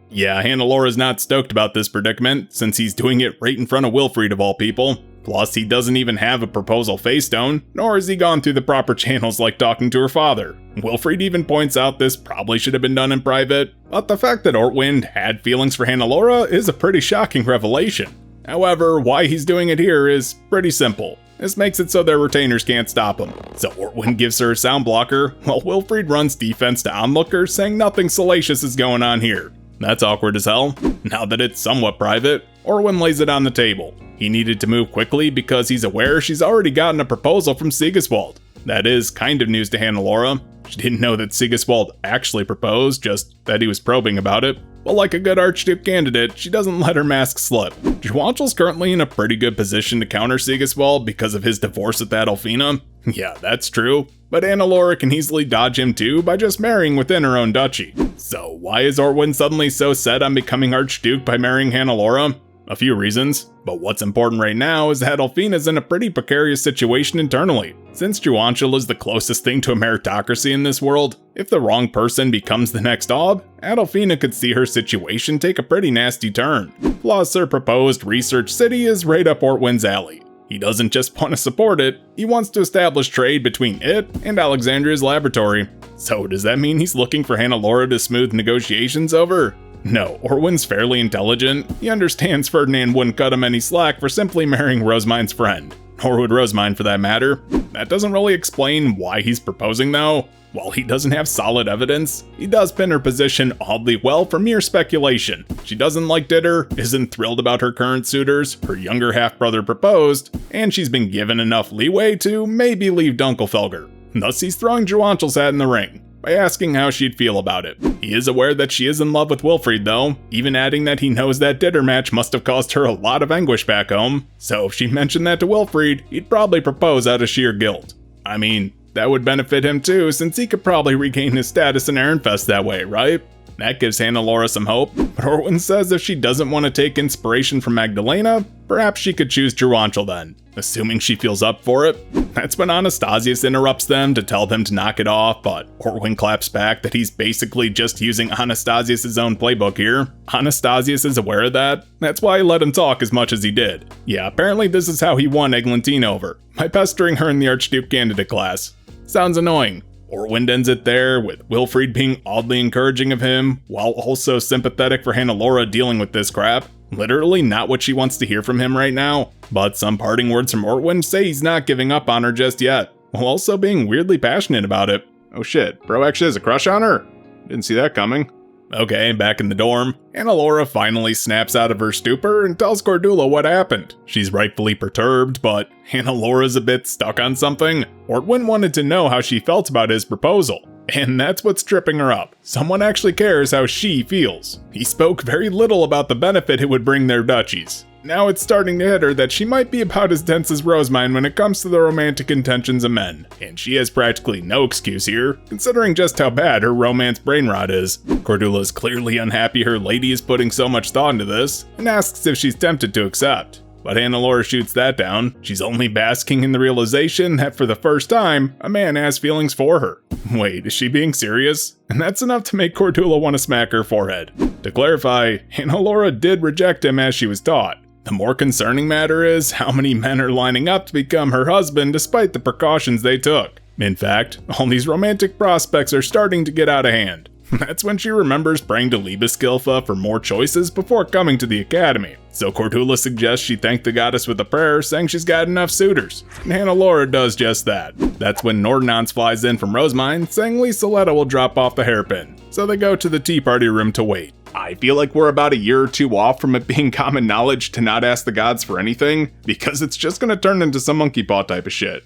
Yeah, Hannelore is not stoked about this predicament, since he's doing it right in front of Wilfried of all people. Plus, he doesn't even have a proposal face stone, nor has he gone through the proper channels like talking to her father. Wilfried even points out this probably should have been done in private, but the fact that Ortwind had feelings for Hannelore is a pretty shocking revelation. However, why he's doing it here is pretty simple. This makes it so their retainers can't stop him. So Ortwin gives her a sound blocker, while Wilfried runs defense to onlookers, saying nothing salacious is going on here. That's awkward as hell. Now that it's somewhat private, Ortwin lays it on the table. He needed to move quickly because he's aware she's already gotten a proposal from Sigiswald. That is kind of news to Hannelore. She didn't know that Sigiswald actually proposed, just that he was probing about it. But like a good Archduke candidate, she doesn't let her mask slip. Joanchel's currently in a pretty good position to counter Sigiswald because of his divorce with Adolfina. Yeah, that's true. But Hannelore can easily dodge him too by just marrying within her own duchy. So why is Ortwin suddenly so set on becoming Archduke by marrying Hannelore? A few reasons, but what's important right now is that Adolfina's in a pretty precarious situation internally. Since Joanchel is the closest thing to a meritocracy in this world, if the wrong person becomes the next ob, Adolfina could see her situation take a pretty nasty turn. Plus, her proposed research city is right up Ortwin's alley. He doesn't just want to support it, he wants to establish trade between it and Alexandria's laboratory. So does that mean he's looking for Hannelore to smooth negotiations over? No, Ortwin's fairly intelligent. He understands Ferdinand wouldn't cut him any slack for simply marrying Rosamind's friend. Nor would Rosamind for that matter. That doesn't really explain why he's proposing though. While he doesn't have solid evidence, he does pin her position oddly well for mere speculation. She doesn't like Ditter, isn't thrilled about her current suitors, her younger half-brother proposed, and she's been given enough leeway to maybe leave Dunkelfelger. Thus he's throwing Joanchel's hat in the ring by asking how she'd feel about it. He is aware that she is in love with Wilfried though, even adding that he knows that Ditter match must have caused her a lot of anguish back home, so if she mentioned that to Wilfried, he'd probably propose out of sheer guilt. I mean, that would benefit him too, since he could probably regain his status in Ehrenfest that way, right? That gives Hannelore some hope, but Ortwin says if she doesn't want to take inspiration from Magdalena, perhaps she could choose Joanchel then, assuming she feels up for it. That's when Anastasius interrupts them to tell them to knock it off, but Ortwin claps back that he's basically just using Anastasius' own playbook here. Anastasius is aware of that, that's why he let him talk as much as he did. Yeah, apparently this is how he won Eglantine over, by pestering her in the Archduke candidate class. Sounds annoying. Ortwin ends it there, with Wilfried being oddly encouraging of him, while also sympathetic for Hannelore dealing with this crap. Literally not what she wants to hear from him right now, but some parting words from Ortwin say he's not giving up on her just yet, while also being weirdly passionate about it. Oh shit, bro actually has a crush on her? Didn't see that coming. Okay, back in the dorm, Hannelore finally snaps out of her stupor and tells Cordula what happened. She's rightfully perturbed, but Hannelore's a bit stuck on something. Ortwin wanted to know how she felt about his proposal. And that's what's tripping her up. Someone actually cares how she feels. He spoke very little about the benefit it would bring their duchies. Now it's starting to hit her that she might be about as dense as Rosemine when it comes to the romantic intentions of men. And she has practically no excuse here, considering just how bad her romance brain rot is. Cordula's clearly unhappy her lady is putting so much thought into this, and asks if she's tempted to accept. But Hannelore shoots that down. She's only basking in the realization that for the first time, a man has feelings for her. Wait, is she being serious? And that's enough to make Cordula want to smack her forehead. To clarify, Hannelore did reject him as she was taught. The more concerning matter is how many men are lining up to become her husband despite the precautions they took. In fact, all these romantic prospects are starting to get out of hand. That's when she remembers praying to Liebeskilfe for more choices before coming to the academy. So Cordula suggests she thank the goddess with a prayer, saying she's got enough suitors. And Hannelore does just that. That's when Nordnance flies in from Rosemine, saying Lieseletta will drop off the hairpin. So they go to the tea party room to wait. I feel like we're about a year or two off from it being common knowledge to not ask the gods for anything, because it's just gonna turn into some monkey paw type of shit.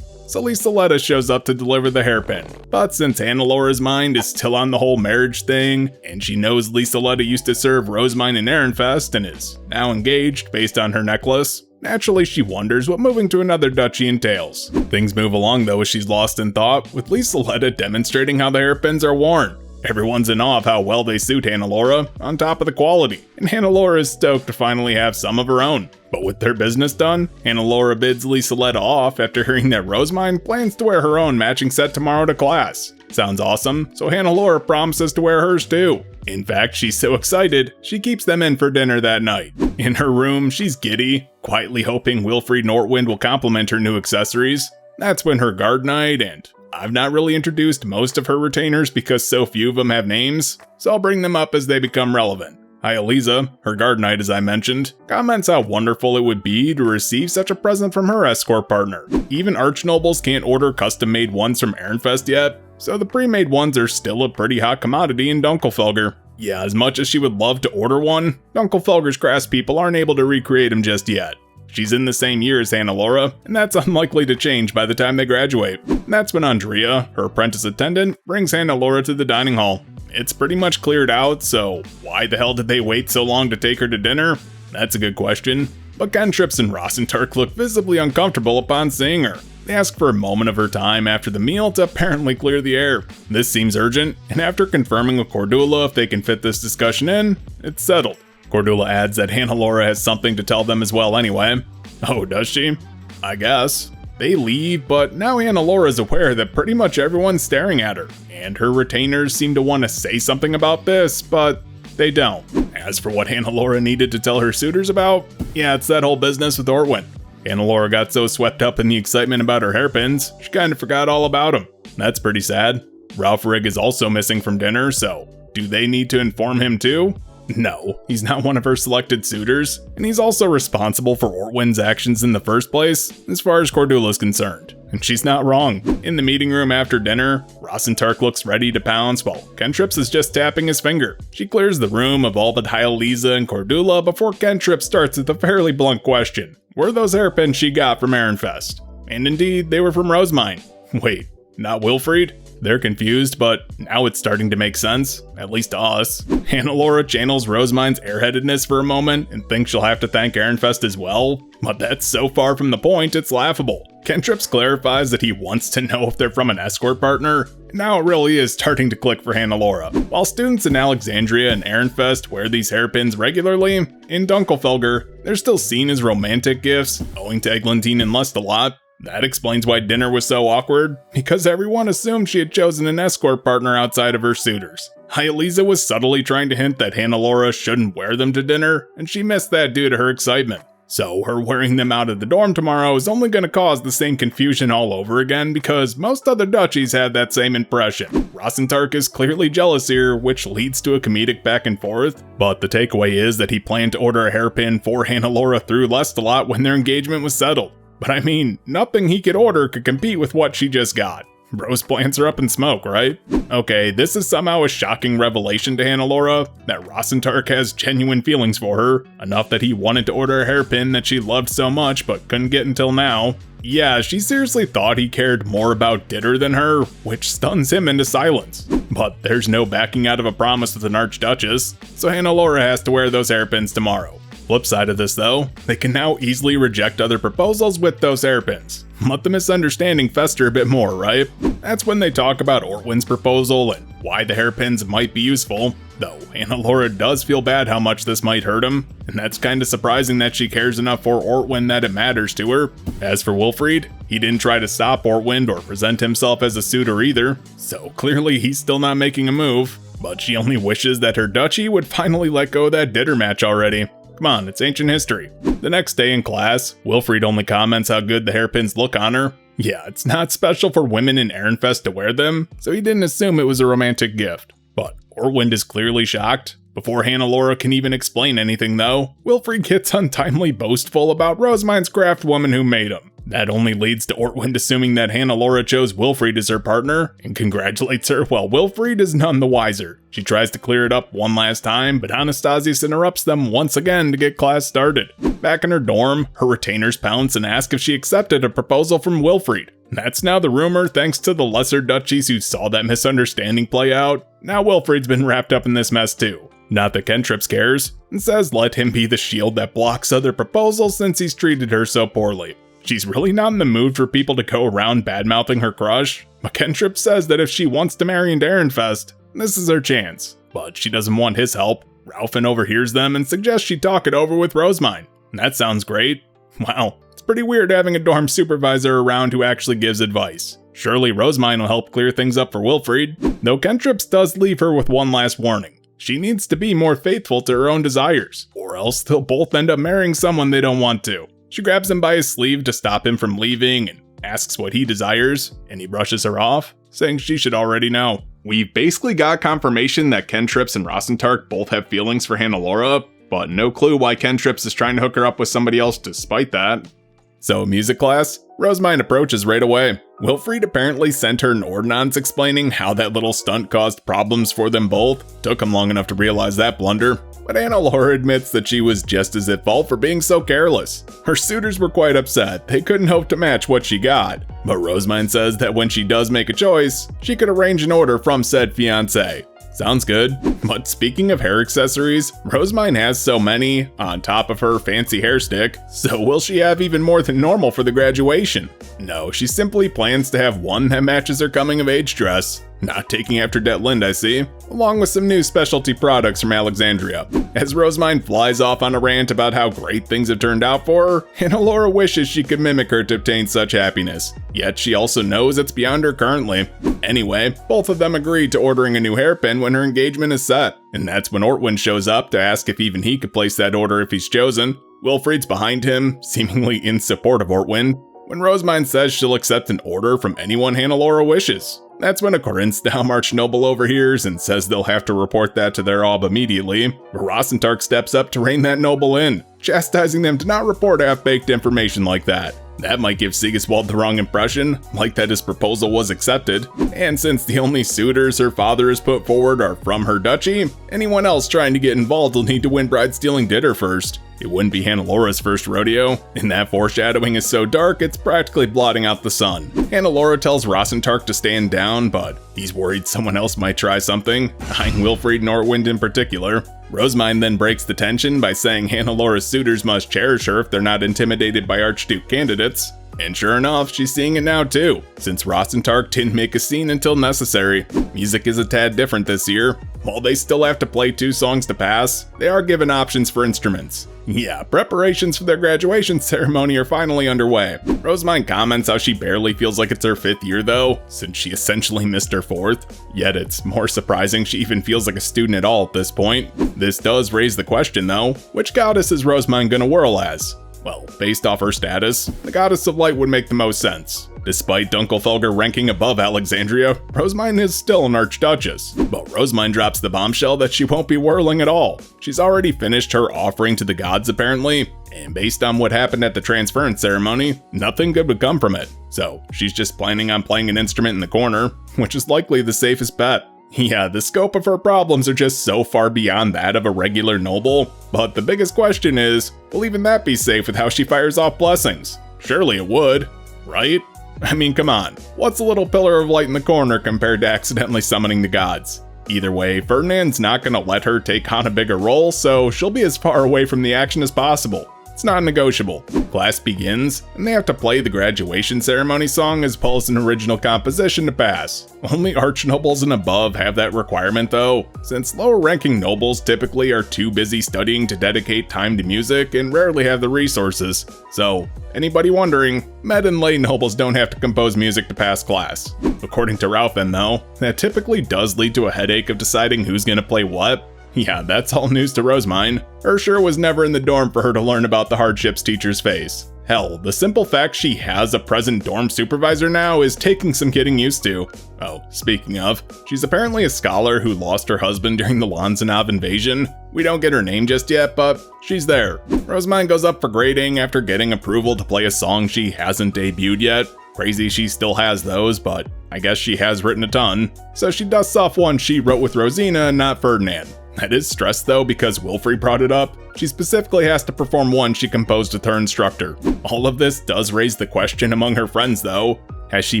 So Lieseletta shows up to deliver the hairpin. But since Hannelore's mind is still on the whole marriage thing, and she knows Lieseletta used to serve Rosemine in Ehrenfest and is now engaged based on her necklace, naturally she wonders what moving to another duchy entails. Things move along though as she's lost in thought, with Lieseletta demonstrating how the hairpins are worn. Everyone's in awe of how well they suit Hannelore, on top of the quality, and Hannelore is stoked to finally have some of her own. But with their business done, Hannelore bids Lieseletta off after hearing that Rosemine plans to wear her own matching set tomorrow to class. Sounds awesome, so Hannelore promises to wear hers too. In fact, she's so excited, she keeps them in for dinner that night. In her room, she's giddy, quietly hoping Wilfried Nortwind will compliment her new accessories. That's when her guard knight and I've not really introduced most of her retainers because so few of them have names, so I'll bring them up as they become relevant. Hyaliza, her guard knight as I mentioned, comments how wonderful it would be to receive such a present from her escort partner. Even archnobles can't order custom-made ones from Ehrenfest yet, so the pre-made ones are still a pretty hot commodity in Dunkelfelger. Yeah, as much as she would love to order one, Dunkelfelger's craftspeople aren't able to recreate them just yet. She's in the same year as Hannelore, and that's unlikely to change by the time they graduate. That's when Andrea, her apprentice attendant, brings Hannelore to the dining hall. It's pretty much cleared out, so why the hell did they wait so long to take her to dinner? That's a good question. But Kentrips and Rosenturk look visibly uncomfortable upon seeing her. They ask for a moment of her time after the meal to apparently clear the air. This seems urgent, and after confirming with Cordula if they can fit this discussion in, it's settled. Cordula adds that Hannelore has something to tell them as well anyway. Oh, does she? I guess. They leave, but now Hannelore is aware that pretty much everyone's staring at her, and her retainers seem to want to say something about this, but they don't. As for what Hannelore needed to tell her suitors about, yeah, it's that whole business with Ortwin. Hannelore got so swept up in the excitement about her hairpins, she kinda forgot all about him. That's pretty sad. Ralfrig is also missing from dinner, so do they need to inform him too? No, he's not one of her selected suitors, and he's also responsible for Ortwin's actions in the first place, as far as Cordula's concerned. And she's not wrong. In the meeting room after dinner, Rosenturk looks ready to pounce while Kentrips is just tapping his finger. She clears the room of all but Hyaliza and Cordula before Kentrips starts with a fairly blunt question. Were those hairpins she got from Ehrenfest? And indeed, they were from Rosemine. Wait, not Wilfried? They're confused, but now it's starting to make sense, at least to us. Hannelore channels Rosemine's airheadedness for a moment and thinks she'll have to thank Ehrenfest as well, but that's so far from the point it's laughable. Kentrips clarifies that he wants to know if they're from an escort partner, and now it really is starting to click for Hannelore. While students in Alexandria and Ehrenfest wear these hairpins regularly, in Dunkelfelger, they're still seen as romantic gifts, owing to Eglantine and Lestalot. That explains why dinner was so awkward, because everyone assumed she had chosen an escort partner outside of her suitors. Hyaliza was subtly trying to hint that Hannelore shouldn't wear them to dinner, and she missed that due to her excitement. So her wearing them out of the dorm tomorrow is only going to cause the same confusion all over again because most other duchies had that same impression. Rosenturk is clearly jealous here, which leads to a comedic back and forth, but the takeaway is that he planned to order a hairpin for Hannelore through Lestalot when their engagement was settled. But I mean, nothing he could order could compete with what she just got. Rose plants are up in smoke, right? Okay, this is somehow a shocking revelation to Hannelore, that Rosentark has genuine feelings for her, enough that he wanted to order a hairpin that she loved so much but couldn't get until now. Yeah, she seriously thought he cared more about Ditter than her, which stuns him into silence. But there's no backing out of a promise with an Archduchess, so Hannelore has to wear those hairpins tomorrow. Flip side of this though, they can now easily reject other proposals with those hairpins. Let the misunderstanding fester a bit more, right? That's when they talk about Ortwin's proposal and why the hairpins might be useful, though Hannelore does feel bad how much this might hurt him, and that's kinda surprising that she cares enough for Ortwin that it matters to her. As for Wilfried, he didn't try to stop Ortwin or present himself as a suitor either, so clearly he's still not making a move, but she only wishes that her duchy would finally let go of that Ditter match already. Come on, it's ancient history. The next day in class, Wilfried only comments how good the hairpins look on her. Yeah, it's not special for women in Ehrenfest to wear them, so he didn't assume it was a romantic gift. But Ortwin is clearly shocked. Before Hannelore can even explain anything though, Wilfried gets untimely boastful about Rosemine's craft woman who made him. That only leads to Ortwin assuming that Hannelore chose Wilfried as her partner, and congratulates her while Wilfried is none the wiser. She tries to clear it up one last time, but Anastasius interrupts them once again to get class started. Back in her dorm, her retainers pounce and ask if she accepted a proposal from Wilfried. That's now the rumor thanks to the lesser duchies who saw that misunderstanding play out. Now Wilfried's been wrapped up in this mess too. Not that Kentrips cares, and says let him be the shield that blocks other proposals since he's treated her so poorly. She's really not in the mood for people to go around bad-mouthing her crush, but Kentrips says that if she wants to marry into Ehrenfest, this is her chance. But she doesn't want his help. Ralphin overhears them and suggests she talk it over with Rosemine. That sounds great. Wow, it's pretty weird having a dorm supervisor around who actually gives advice. Surely Rosemine will help clear things up for Wilfried, though Kentrips does leave her with one last warning. She needs to be more faithful to her own desires, or else they'll both end up marrying someone they don't want to. She grabs him by his sleeve to stop him from leaving and asks what he desires, and he brushes her off, saying she should already know. We've basically got confirmation that Kentrips and Rosentark both have feelings for Hannelore, but no clue why Kentrips is trying to hook her up with somebody else despite that. So, music class? Rosemine approaches right away. Wilfried apparently sent her an ordinance explaining how that little stunt caused problems for them both. Took him long enough to realize that blunder. But Hannelore admits that she was just as at fault for being so careless. Her suitors were quite upset, they couldn't hope to match what she got. But Rosemine says that when she does make a choice, she could arrange an order from said fiancé. Sounds good. But speaking of hair accessories, Rosemine has so many, on top of her fancy hair stick, so will she have even more than normal for the graduation? No, she simply plans to have one that matches her coming of age dress. Not taking after Detlind, I see, along with some new specialty products from Alexandria. As Rosemine flies off on a rant about how great things have turned out for her, Hannelore wishes she could mimic her to obtain such happiness. Yet she also knows it's beyond her currently. Anyway, both of them agree to ordering a new hairpin when her engagement is set, and that's when Ortwin shows up to ask if even he could place that order if he's chosen. Wilfried's behind him, seemingly in support of Ortwin, when Rosemine says she'll accept an order from anyone Hannelore wishes. That's when a Corinth-style March noble overhears and says they'll have to report that to their Ob immediately. Rosentark steps up to rein that noble in, chastising them to not report half-baked information like that. That might give Sigiswald the wrong impression, like that his proposal was accepted. And since the only suitors her father has put forward are from her duchy, anyone else trying to get involved will need to win bride-stealing Ditter first. It wouldn't be Hannelore's first rodeo, and that foreshadowing is so dark it's practically blotting out the sun. Hannelore tells Rosentark to stand down, but he's worried someone else might try something, eyeing Wilfried and Ortwin in particular. Rosemine then breaks the tension by saying Hannelore's suitors must cherish her if they're not intimidated by Archduke candidates. And sure enough, she's seeing it now too, since Rosentark didn't make a scene until necessary. Music is a tad different this year. While they still have to play 2 songs to pass, they are given options for instruments. Yeah, preparations for their graduation ceremony are finally underway. Rosemine comments how she barely feels like it's her 5th year though, since she essentially missed her 4th. Yet it's more surprising she even feels like a student at all at this point. This does raise the question though, which goddess is Rosemine gonna whirl as? Well, based off her status, the Goddess of Light would make the most sense. Despite Dunkelfelger ranking above Alexandria, Rosemine is still an Archduchess. But Rosemine drops the bombshell that she won't be whirling at all. She's already finished her offering to the gods apparently, and based on what happened at the transference ceremony, nothing good would come from it. So she's just planning on playing an instrument in the corner, which is likely the safest bet. Yeah, the scope of her problems are just so far beyond that of a regular noble, but the biggest question is, will even that be safe with how she fires off blessings? Surely it would, right? I mean, come on, what's a little pillar of light in the corner compared to accidentally summoning the gods? Either way, Ferdinand's not gonna let her take on a bigger role, so she'll be as far away from the action as possible. It's not negotiable. Class begins, and they have to play the graduation ceremony song as well as an original composition to pass. Only archnobles and above have that requirement though, since lower ranking nobles typically are too busy studying to dedicate time to music and rarely have the resources. So, anybody wondering, med and lay nobles don't have to compose music to pass class. According to Ralphin though, that typically does lead to a headache of deciding who's gonna play what. Yeah, that's all news to Rosemine. Ursher was never in the dorm for her to learn about the hardships teachers face. Hell, the simple fact she has a present dorm supervisor now is taking some getting used to. Oh, speaking of, she's apparently a scholar who lost her husband during the Lanzanov invasion. We don't get her name just yet, but she's there. Rosemine goes up for grading after getting approval to play a song she hasn't debuted yet. Crazy she still has those, but I guess she has written a ton. So she dusts off one she wrote with Rosina and not Ferdinand. That is stressed though because Wilfried brought it up. She specifically has to perform one she composed with her instructor. All of this does raise the question among her friends though. Has she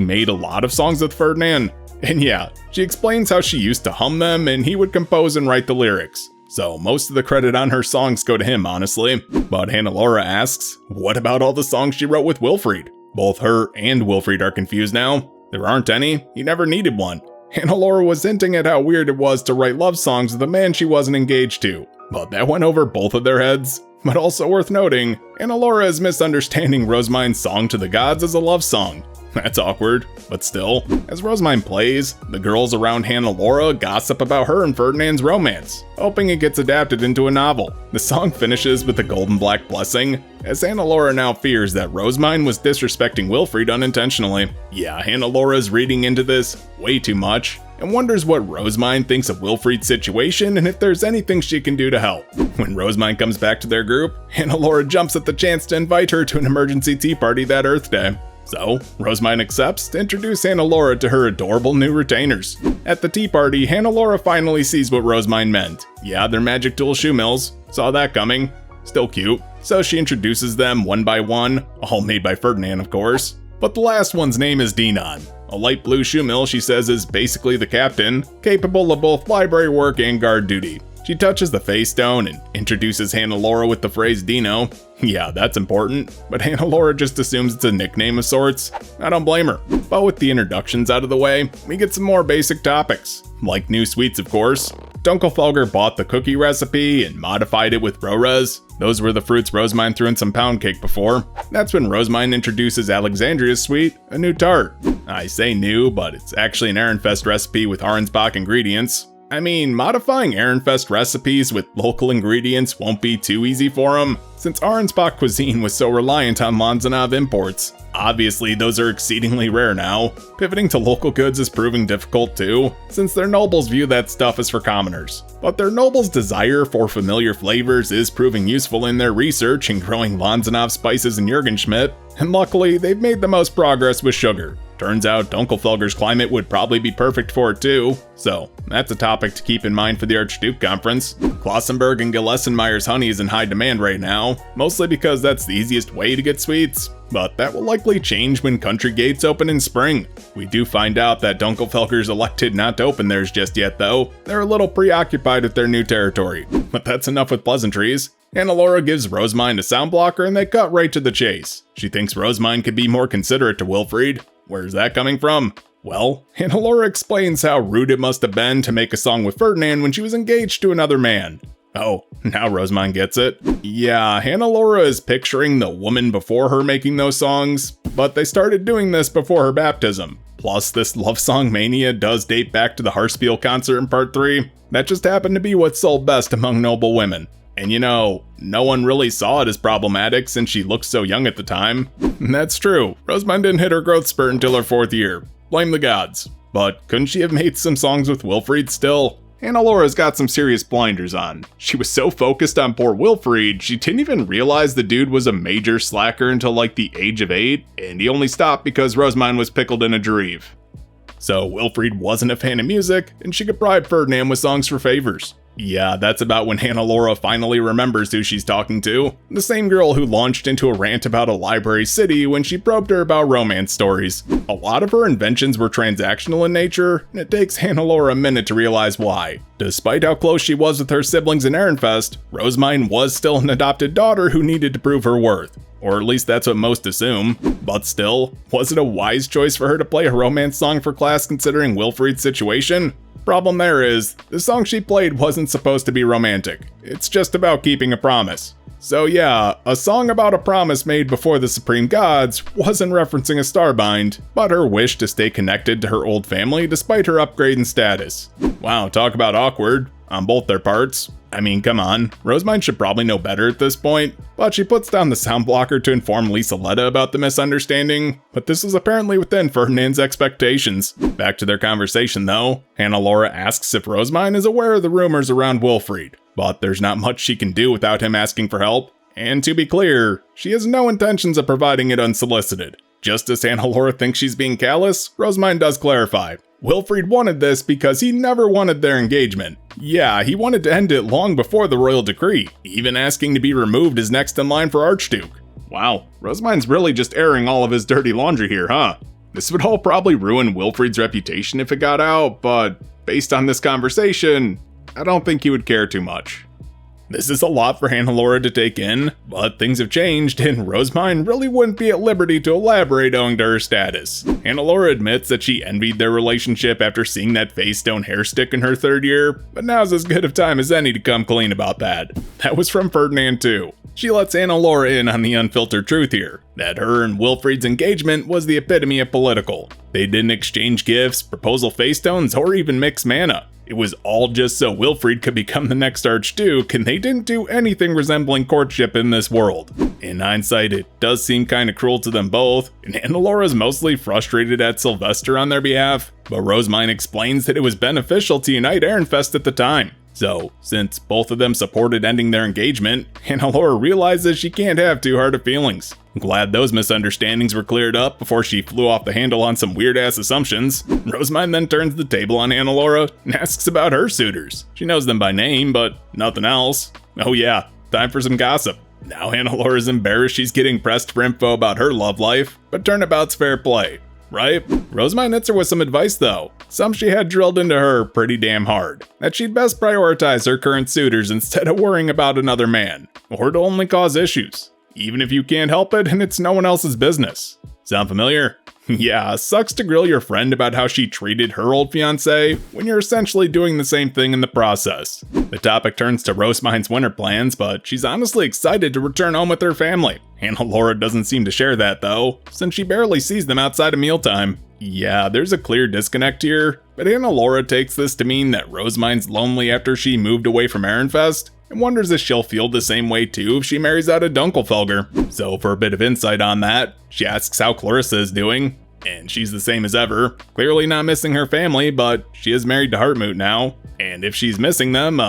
made a lot of songs with Ferdinand? And yeah, she explains how she used to hum them and he would compose and write the lyrics. So most of the credit on her songs go to him honestly. But Hannelore asks, what about all the songs she wrote with Wilfried? Both her and Wilfried are confused now. There aren't any, he never needed one. Hannelore was hinting at how weird it was to write love songs with a man she wasn't engaged to, but that went over both of their heads. But also worth noting, Hannelore is misunderstanding Rosemine's song to the gods as a love song. That's awkward, but still. As Rosemine plays, the girls around Hannelore gossip about her and Ferdinand's romance, hoping it gets adapted into a novel. The song finishes with a golden black blessing, as Hannelore now fears that Rosemine was disrespecting Wilfried unintentionally. Yeah, Hannelore is reading into this way too much, and wonders what Rosemine thinks of Wilfried's situation and if there's anything she can do to help. When Rosemine comes back to their group, Hannelore jumps at the chance to invite her to an emergency tea party that Earth Day. So, Rosemine accepts to introduce Hannelore to her adorable new retainers. At the tea party, Hannelore finally sees what Rosemine meant. Yeah, they're magic tool shoe mills. Saw that coming. Still cute. So she introduces them one by one, all made by Ferdinand of course. But the last one's name is Dinon. A light blue shoe mill she says is basically the captain, capable of both library work and guard duty. She touches the face stone and introduces Hannelore with the phrase Dino. Yeah, that's important, but Hannelore just assumes it's a nickname of sorts. I don't blame her. But with the introductions out of the way, we get some more basic topics. Like new sweets, of course. Dunkelfelger bought the cookie recipe and modified it with Rores. Those were the fruits Rosemine threw in some pound cake before. That's when Rosemine introduces Alexandria's sweet, a new tart. I say new, but it's actually an Ehrenfest recipe with Arnsbach ingredients. I mean, modifying Ehrenfest recipes with local ingredients won't be too easy for them, since Arnsbach cuisine was so reliant on Lanzanov imports. Obviously, those are exceedingly rare now. Pivoting to local goods is proving difficult too, since their nobles view that stuff as for commoners. But their nobles' desire for familiar flavors is proving useful in their research in growing Lanzanov spices in Jürgenschmidt, and luckily, they've made the most progress with sugar. Turns out Dunkelfelger's climate would probably be perfect for it too, so that's a topic to keep in mind for the Archduke Conference. Klausenberg and Gelessenmeyer's honey is in high demand right now, mostly because that's the easiest way to get sweets. But that will likely change when country gates open in spring. We do find out that Dunkelfelger's elected not to open theirs just yet though. They're a little preoccupied with their new territory. But that's enough with pleasantries. Hannelore gives Rosemine a sound blocker and they cut right to the chase. She thinks Rosemine could be more considerate to Wilfried. Where's that coming from? Well, Hannelore explains how rude it must have been to make a song with Ferdinand when she was engaged to another man. Oh, now Rosemine gets it. Yeah, Hannelore is picturing the woman before her making those songs, but they started doing this before her baptism. Plus, this love song mania does date back to the Harspiel concert in part 3. That just happened to be what sold best among noble women. And you know, no one really saw it as problematic since she looked so young at the time. And that's true, Rosemine didn't hit her growth spurt until her 4th year. Blame the gods. But couldn't she have made some songs with Wilfried still? Hannelore got some serious blinders on. She was so focused on poor Wilfried, she didn't even realize the dude was a major slacker until like the age of 8, and he only stopped because Rosemine was pickled in a Dreeve. So Wilfried wasn't a fan of music, and she could bribe Ferdinand with songs for favors. Yeah, that's about when Hannelore finally remembers who she's talking to. The same girl who launched into a rant about a library city when she probed her about romance stories. A lot of her inventions were transactional in nature, and it takes Hannelore a minute to realize why. Despite how close she was with her siblings in Ehrenfest, Rosemine was still an adopted daughter who needed to prove her worth. Or at least that's what most assume. But still, was it a wise choice for her to play a romance song for class considering Wilfried's situation? Problem there is, the song she played wasn't supposed to be romantic. It's just about keeping a promise. So yeah, a song about a promise made before the supreme gods wasn't referencing a starbind, but her wish to stay connected to her old family despite her upgrade in status. Wow, talk about awkward, on both their parts. I mean, come on, Rosemine should probably know better at this point, but she puts down the sound blocker to inform Lisa Letta about the misunderstanding, but this was apparently within Ferdinand's expectations. Back to their conversation though, Hannelore asks if Rosemine is aware of the rumors around Wilfried, but there's not much she can do without him asking for help, and to be clear, she has no intentions of providing it unsolicited. Just as Hannelore thinks she's being callous, Rosemine does clarify. Wilfried wanted this because he never wanted their engagement. Yeah, he wanted to end it long before the royal decree, even asking to be removed as next in line for Archduke. Wow, Rosemine's really just airing all of his dirty laundry here, huh? This would all probably ruin Wilfried's reputation if it got out, but based on this conversation, I don't think he would care too much. This is a lot for Hannelore to take in, but things have changed and Rosemine really wouldn't be at liberty to elaborate owing to her status. Hannelore admits that she envied their relationship after seeing that face stone hair stick in her 3rd year, but now's as good of time as any to come clean about that. That was from Ferdinand too. She lets Hannelore in on the unfiltered truth here, that her and Wilfried's engagement was the epitome of political. They didn't exchange gifts, proposal face stones, or even mix mana. It was all just so Wilfried could become the next Archduke, and they didn't do anything resembling courtship in this world. In hindsight, it does seem kinda cruel to them both, and Hannelore is mostly frustrated at Sylvester on their behalf, but Rosemine explains that it was beneficial to unite Ehrenfest at the time. So, since both of them supported ending their engagement, Hannelore realizes she can't have too hard of feelings. I'm glad those misunderstandings were cleared up before she flew off the handle on some weird-ass assumptions. Rosemine then turns the table on Hannelore and asks about her suitors. She knows them by name, but nothing else. Oh yeah, time for some gossip. Now Hannelore is embarrassed she's getting pressed for info about her love life, but turnabout's fair play, right? Rosemine hits her with some advice though, some she had drilled into her pretty damn hard, that she'd best prioritize her current suitors instead of worrying about another man, or it'll only cause issues. Even if you can't help it and it's no one else's business. Sound familiar? Yeah, sucks to grill your friend about how she treated her old fiancé when you're essentially doing the same thing in the process. The topic turns to Rosemine's winter plans, but she's honestly excited to return home with her family. Hannelore doesn't seem to share that though, since she barely sees them outside of mealtime. Yeah, there's a clear disconnect here, but Hannelore takes this to mean that Rosemine's lonely after she moved away from Ehrenfest, and wonders if she'll feel the same way too if she marries out of Dunkelfelger. So for a bit of insight on that, she asks how Clarissa is doing, and she's the same as ever, clearly not missing her family, but she is married to Hartmut now, and if she's missing them,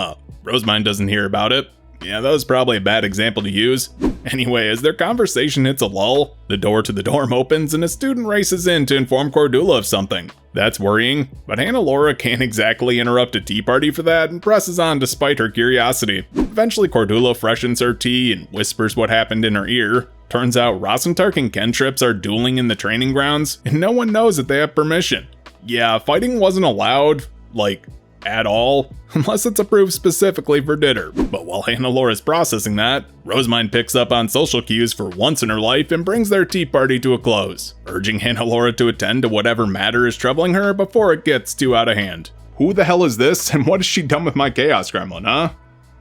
Rosemine doesn't hear about it. Yeah, that was probably a bad example to use. Anyway, as their conversation hits a lull, the door to the dorm opens and a student races in to inform Cordula of something. That's worrying, but Hannelore can't exactly interrupt a tea party for that and presses on despite her curiosity. Eventually Cordula freshens her tea and whispers what happened in her ear. Turns out Rosentark and Kentrips are dueling in the training grounds, and no one knows that they have permission. Yeah, fighting wasn't allowed, at all, unless it's approved specifically for dinner. But while Hannelore is processing that, Rosemine picks up on social cues for once in her life and brings their tea party to a close, urging Hannelore to attend to whatever matter is troubling her before it gets too out of hand. Who the hell is this, and what has she done with my Chaos Gremlin, huh?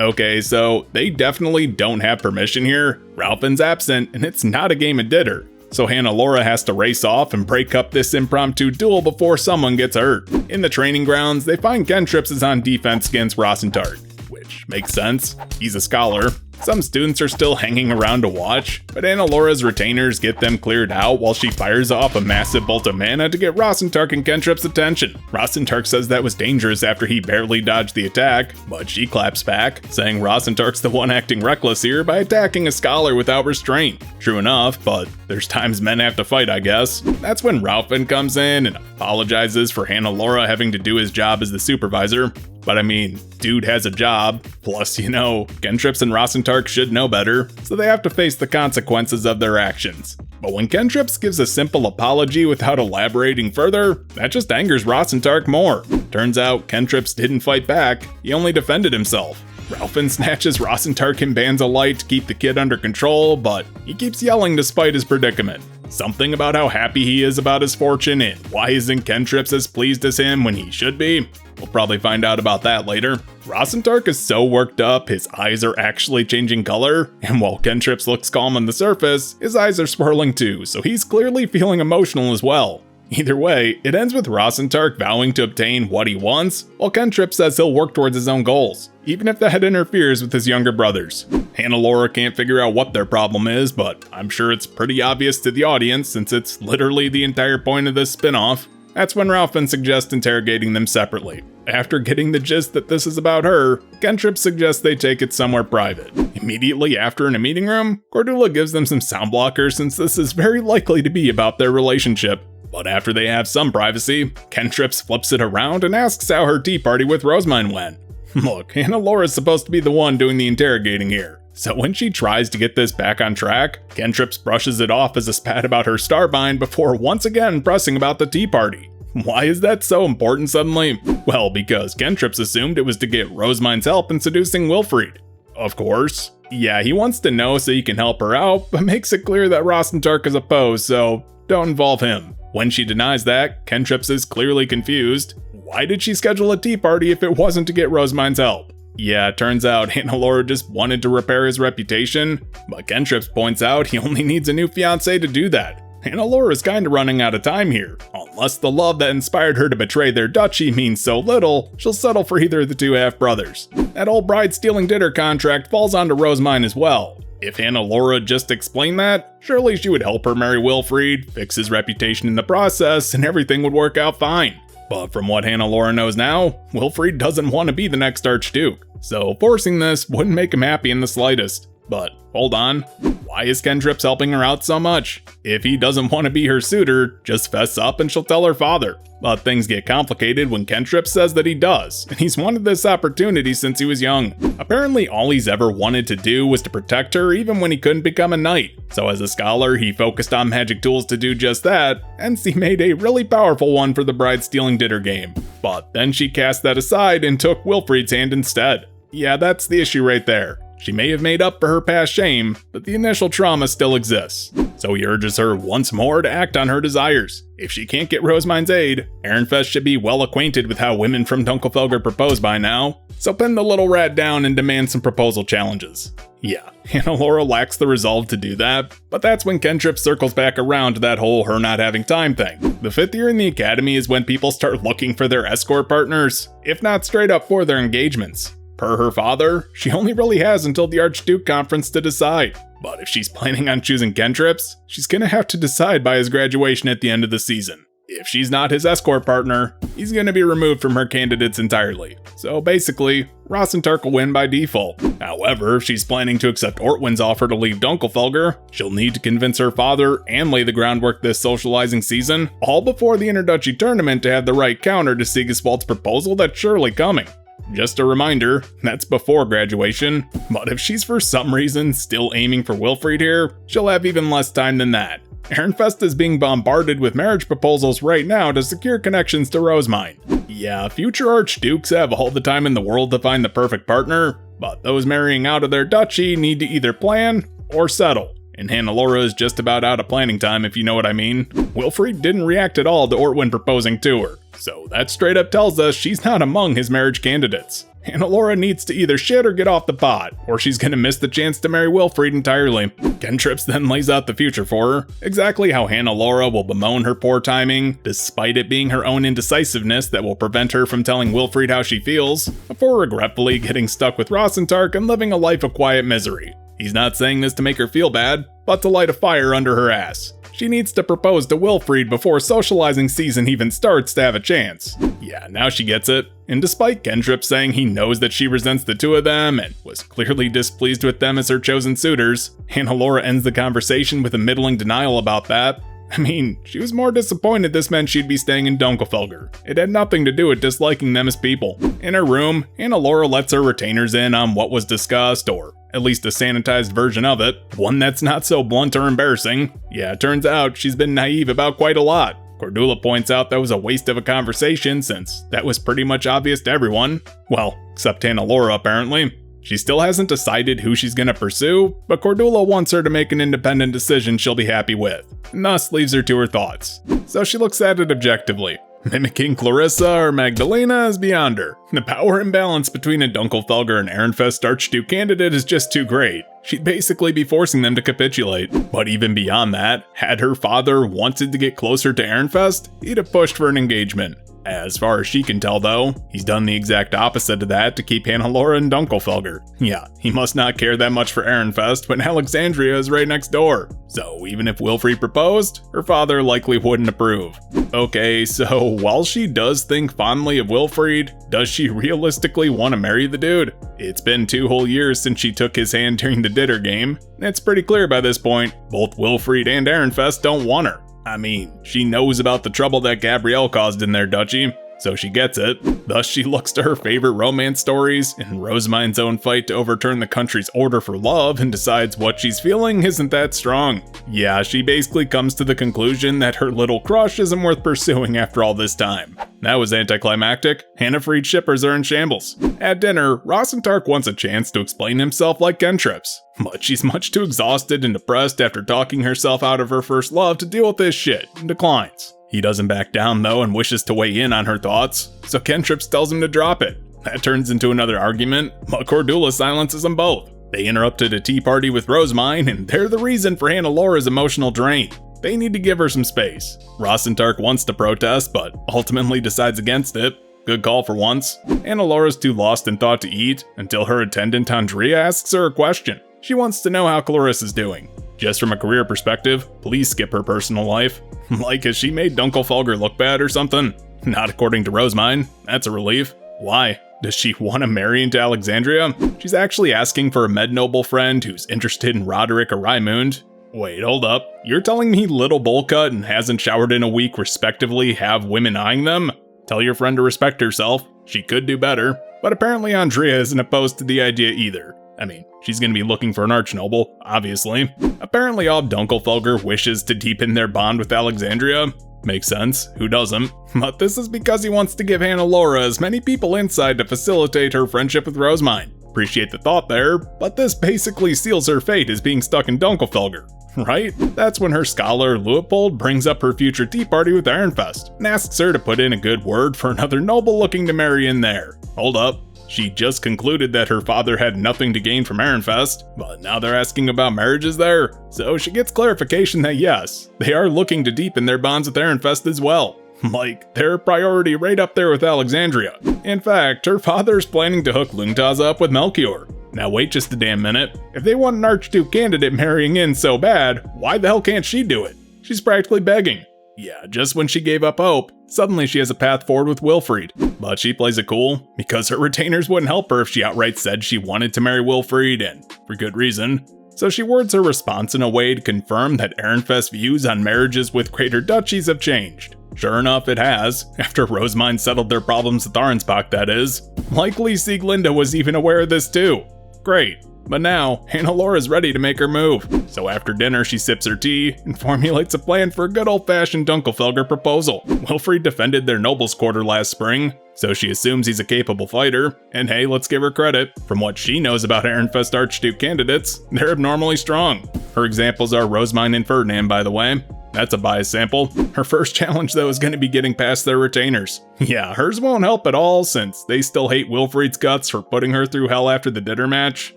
Okay, so they definitely don't have permission here. Ralphin's absent, and it's not a game of dinner. So Hannelore has to race off and break up this impromptu duel before someone gets hurt. In the training grounds, they find Kentrips is on defense against Rosentark, which makes sense. He's a scholar. Some students are still hanging around to watch, but Hannelores' retainers get them cleared out while she fires off a massive bolt of mana to get Rosentark and Kentrip's attention. Rosentark says that was dangerous after he barely dodged the attack, but she claps back, saying Rosentark's the one acting reckless here by attacking a scholar without restraint. True enough, but there's times men have to fight, I guess. That's when Ralphin comes in and apologizes for Hannelore having to do his job as the supervisor. But I mean, dude has a job, plus Kentrips and Rosentark should know better, so they have to face the consequences of their actions. But when Kentrips gives a simple apology without elaborating further, that just angers Rosentark more. Turns out Kentrips didn't fight back, he only defended himself. Ralphin snatches Rosentark and bans a light to keep the kid under control, but he keeps yelling despite his predicament. Something about how happy he is about his fortune and why isn't Kentrips as pleased as him when he should be? We'll probably find out about that later. Rosentark is so worked up, his eyes are actually changing color, and while Kentrips looks calm on the surface, his eyes are swirling too, so he's clearly feeling emotional as well. Either way, it ends with Rosentark vowing to obtain what he wants, while Kentrips says he'll work towards his own goals, even if that interferes with his younger brothers. Hannelore can't figure out what their problem is, but I'm sure it's pretty obvious to the audience since it's literally the entire point of this spin-off. That's when Ralphin suggests interrogating them separately. After getting the gist that this is about her, Kentrip suggests they take it somewhere private. Immediately after in a meeting room, Cordula gives them some sound blockers since this is very likely to be about their relationship. But after they have some privacy, Kentrips flips it around and asks how her tea party with Rosemine went. Look, Hannelore is supposed to be the one doing the interrogating here. So when she tries to get this back on track, Kentrips brushes it off as a spat about her starbind before once again pressing about the tea party. Why is that so important suddenly? Well, because Kentrips assumed it was to get Rosemine's help in seducing Wilfried. Of course. Yeah, he wants to know so he can help her out, but makes it clear that Rosentark is opposed, so don't involve him. When she denies that, Kentrips is clearly confused. Why did she schedule a tea party if it wasn't to get Rosemine's help? Yeah, it turns out Hannelore just wanted to repair his reputation, but Kentrips points out he only needs a new fiancé to do that. Hannelore is kinda running out of time here. Unless the love that inspired her to betray their duchy means so little, she'll settle for either of the two half-brothers. That old bride-stealing dinner contract falls onto Rosemine as well. If Hannelore just explained that, surely she would help her marry Wilfried, fix his reputation in the process, and everything would work out fine. But from what Hannelore knows now, Wilfried doesn't want to be the next Archduke, so forcing this wouldn't make him happy in the slightest. But hold on, why is Kentrips helping her out so much? If he doesn't want to be her suitor, just fess up and she'll tell her father. But things get complicated when Kentrips says that he does, and he's wanted this opportunity since he was young. Apparently all he's ever wanted to do was to protect her even when he couldn't become a knight. So as a scholar, he focused on magic tools to do just that, hence he made a really powerful one for the bride-stealing dinner game. But then she cast that aside and took Wilfried's hand instead. Yeah, that's the issue right there. She may have made up for her past shame, but the initial trauma still exists. So he urges her once more to act on her desires. If she can't get Rosemine's aid, Ehrenfest should be well acquainted with how women from Dunkelfelger propose by now, so pin the little rat down and demand some proposal challenges. Yeah, Hannelore lacks the resolve to do that, but that's when Kentrip circles back around to that whole her not having time thing. The 5th year in the academy is when people start looking for their escort partners, if not straight up for their engagements. Per her father, she only really has until the Archduke conference to decide. But if she's planning on choosing Kentrips, she's gonna have to decide by his graduation at the end of the season. If she's not his escort partner, he's gonna be removed from her candidates entirely. So basically, Rosentark will win by default. However, if she's planning to accept Ortwin's offer to leave Dunkelfelger, she'll need to convince her father and lay the groundwork this socializing season, all before the Interduchy tournament to have the right counter to Sigiswald's proposal that's surely coming. Just a reminder, that's before graduation, but if she's for some reason still aiming for Wilfried here, she'll have even less time than that. Ehrenfest is being bombarded with marriage proposals right now to secure connections to Rosemine. Yeah, future archdukes have all the time in the world to find the perfect partner, but those marrying out of their duchy need to either plan or settle. And Hannelore is just about out of planning time, if you know what I mean. Wilfried didn't react at all to Ortwin proposing to her, so that straight up tells us she's not among his marriage candidates. Hannelore needs to either shit or get off the pot, or she's gonna miss the chance to marry Wilfried entirely. Kentrips then lays out the future for her, exactly how Hannelore will bemoan her poor timing, despite it being her own indecisiveness that will prevent her from telling Wilfried how she feels, before regretfully getting stuck with Rosentark and living a life of quiet misery. He's not saying this to make her feel bad, but to light a fire under her ass. She needs to propose to Wilfried before socializing season even starts to have a chance. Yeah, now she gets it. And despite Kentrip saying he knows that she resents the two of them and was clearly displeased with them as her chosen suitors, Hannelore ends the conversation with a middling denial about that. I mean, she was more disappointed this meant she'd be staying in Dunkelfelger. It had nothing to do with disliking them as people. In her room, Hannelore lets her retainers in on what was discussed, or at least a sanitized version of it, one that's not so blunt or embarrassing. Yeah, it turns out she's been naive about quite a lot. Cordula points out that was a waste of a conversation since that was pretty much obvious to everyone. Well, except Hannelore apparently. She still hasn't decided who she's gonna pursue, but Cordula wants her to make an independent decision she'll be happy with, and thus leaves her to her thoughts. So she looks at it objectively. Mimicking Clarissa or Magdalena is beyond her. The power imbalance between a Dunkelfelger and Ehrenfest Archduke candidate is just too great. She'd basically be forcing them to capitulate. But even beyond that, had her father wanted to get closer to Ehrenfest, he'd have pushed for an engagement. As far as she can tell though, he's done the exact opposite of that to keep Hannelore in Dunkelfelger. Yeah, he must not care that much for Ehrenfest when Alexandria is right next door. So even if Wilfried proposed, her father likely wouldn't approve. Okay, so while she does think fondly of Wilfried, does she realistically want to marry the dude? It's been 2 whole years since she took his hand during the Ditter game. It's pretty clear by this point, both Wilfried and Ehrenfest don't want her. I mean, she knows about the trouble that Gabrielle caused in their duchy, so she gets it. Thus she looks to her favorite romance stories and Rosemine's own fight to overturn the country's order for love and decides what she's feeling isn't that strong. Yeah, she basically comes to the conclusion that her little crush isn't worth pursuing after all this time. That was anticlimactic. Hannafried shippers are in shambles. At dinner, Rosentark wants a chance to explain himself like Kentrips, but she's much too exhausted and depressed after talking herself out of her first love to deal with this shit and declines. He doesn't back down though and wishes to weigh in on her thoughts, so Kentrips tells him to drop it. That turns into another argument, but Cordula silences them both. They interrupted a tea party with Rosemine, and they're the reason for Hannelore's emotional drain. They need to give her some space. Rosentark wants to protest, but ultimately decides against it. Good call for once. Hannelore's too lost in thought to eat, until her attendant Andrea asks her a question. She wants to know how Clarissa's doing. Just from a career perspective, please skip her personal life. Like, has she made Dunkelfelger look bad or something? Not according to Rosemine. That's a relief. Why? Does she want to marry into Alexandria? She's actually asking for a med-noble friend who's interested in Roderick or Raimund. Wait, hold up. You're telling me Little Bullcut and hasn't showered in a week respectively have women eyeing them? Tell your friend to respect herself. She could do better. But apparently Andrea isn't opposed to the idea either. I mean, she's gonna be looking for an archnoble, obviously. Apparently all Dunkelfelger wishes to deepen their bond with Alexandria. Makes sense, who doesn't? But this is because he wants to give Hannelore as many people inside to facilitate her friendship with Rosemine. Appreciate the thought there, but this basically seals her fate as being stuck in Dunkelfelger, right? That's when her scholar Leopold brings up her future tea party with Ehrenfest and asks her to put in a good word for another noble looking to marry in there. Hold up. She just concluded that her father had nothing to gain from Ehrenfest, but now they're asking about marriages there. So she gets clarification that yes, they are looking to deepen their bonds with Ehrenfest as well. Like, their priority right up there with Alexandria. In fact, her father's planning to hook Lungtaz up with Melchior. Now wait just a damn minute. If they want an Archduke candidate marrying in so bad, why the hell can't she do it? She's practically begging. Yeah, just when she gave up hope, suddenly she has a path forward with Wilfried. But she plays it cool, because her retainers wouldn't help her if she outright said she wanted to marry Wilfried, and for good reason. So she words her response in a way to confirm that Ehrenfest's views on marriages with greater duchies have changed. Sure enough, it has, after Rosemine settled their problems with Arnsbach, that is. Likely Sieglinde was even aware of this too. Great. But now, Hannelore is ready to make her move. So after dinner, she sips her tea and formulates a plan for a good old-fashioned Dunkelfelger proposal. Wilfried defended their nobles' quarter last spring, so she assumes he's a capable fighter. And hey, let's give her credit. From what she knows about Ehrenfest Archduke candidates, they're abnormally strong. Her examples are Rosemine and Ferdinand, by the way. That's a bias sample. Her first challenge though is going to be getting past their retainers. Yeah, hers won't help at all since they still hate Wilfried's guts for putting her through hell after the dinner match,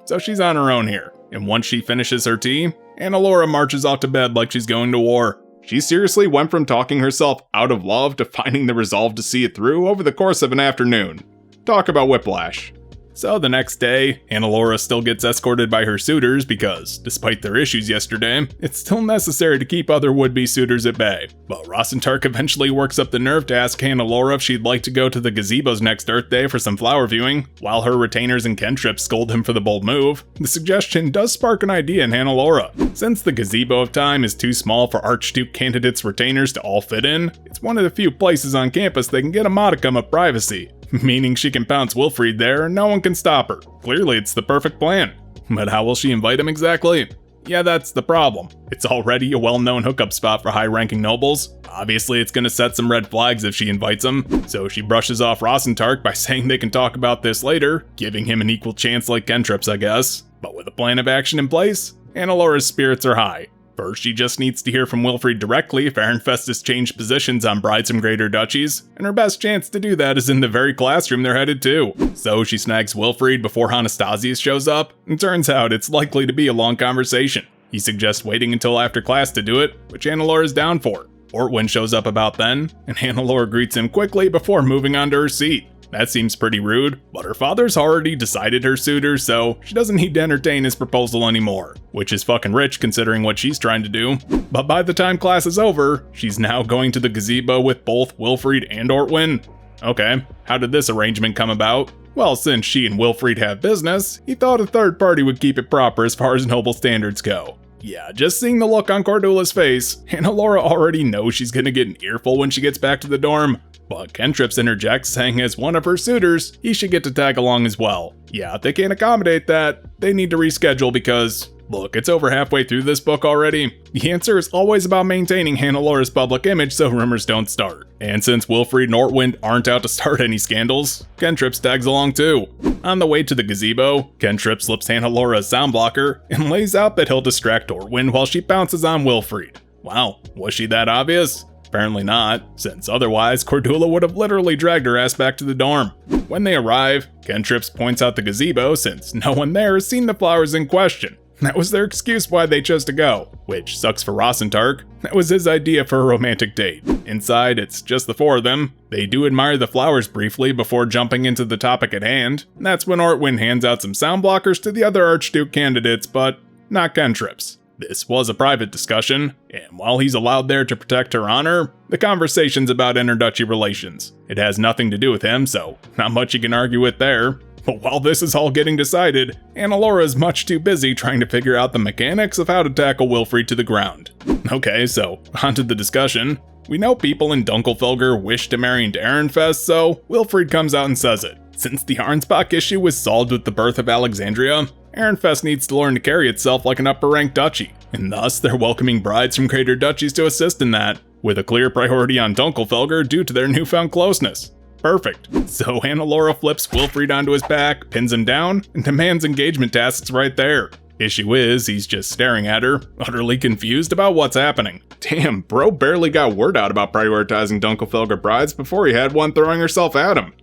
so she's on her own here. And once she finishes her tea, Hannelore marches off to bed like she's going to war. She seriously went from talking herself out of love to finding the resolve to see it through over the course of an afternoon. Talk about whiplash. So the next day, Hannelore still gets escorted by her suitors because, despite their issues yesterday, it's still necessary to keep other would-be suitors at bay. But Rosentark eventually works up the nerve to ask Hannelore if she'd like to go to the gazebo's next Earth Day for some flower viewing, while her retainers and cantrips scold him for the bold move. The suggestion does spark an idea in Hannelore. Since the gazebo of time is too small for Archduke candidates' retainers to all fit in, it's one of the few places on campus they can get a modicum of privacy. Meaning she can pounce Wilfried there and no one can stop her. Clearly it's the perfect plan. But how will she invite him exactly? Yeah, that's the problem. It's already a well-known hookup spot for high-ranking nobles. Obviously it's gonna set some red flags if she invites him, so she brushes off Rosentark by saying they can talk about this later, giving him an equal chance like cantrips, I guess. But with a plan of action in place, Hannelore's spirits are high. First, she just needs to hear from Wilfried directly if Ehrenfest has changed positions on brides from greater duchies, and her best chance to do that is in the very classroom they're headed to. So she snags Wilfried before Anastasius shows up, and turns out it's likely to be a long conversation. He suggests waiting until after class to do it, which Hannelore is down for. Ortwin shows up about then, and Hannelore greets him quickly before moving on to her seat. That seems pretty rude, but her father's already decided her suitor, so she doesn't need to entertain his proposal anymore, which is fucking rich considering what she's trying to do. But by the time class is over, she's now going to the gazebo with both Wilfried and Ortwin. Okay, how did this arrangement come about? Well, since she and Wilfried have business, he thought a third party would keep it proper as far as noble standards go. Yeah, just seeing the look on Cordula's face, Hannelore already knows she's gonna get an earful when she gets back to the dorm. But Kentrips interjects, saying as one of her suitors, he should get to tag along as well. Yeah, if they can't accommodate that, they need to reschedule because, look, it's over halfway through this book already. The answer is always about maintaining Hannelore's public image so rumors don't start. And since Wilfried and Ortwin aren't out to start any scandals, Kentrips tags along too. On the way to the gazebo, Kentrips slips Hannelore a sound blocker and lays out that he'll distract Ortwin while she bounces on Wilfried. Wow, was she that obvious? Apparently not, since otherwise Cordula would have literally dragged her ass back to the dorm. When they arrive, Kentrips points out the gazebo since no one there has seen the flowers in question. That was their excuse why they chose to go, which sucks for Rosentark. That was his idea for a romantic date. Inside, it's just the four of them. They do admire the flowers briefly before jumping into the topic at hand. That's when Ortwin hands out some sound blockers to the other Archduke candidates, but not Kentrips. This was a private discussion, and while he's allowed there to protect her honor, the conversation's about interduchy relations. It has nothing to do with him, so not much you can argue with there. But while this is all getting decided, Hannelore is much too busy trying to figure out the mechanics of how to tackle Wilfried to the ground. Okay, so onto the discussion. We know people in Dunkelfelger wish to marry into Ehrenfest, so Wilfried comes out and says it. Since the Arnsbach issue was solved with the birth of Alexandria, Ehrenfest needs to learn to carry itself like an upper-ranked duchy, and thus they're welcoming brides from greater duchies to assist in that, with a clear priority on Dunkelfelger due to their newfound closeness. Perfect. So Hannelore flips Wilfried onto his back, pins him down, and demands engagement tasks right there. Issue is, he's just staring at her, utterly confused about what's happening. Damn, bro barely got word out about prioritizing Dunkelfelger brides before he had one throwing herself at him.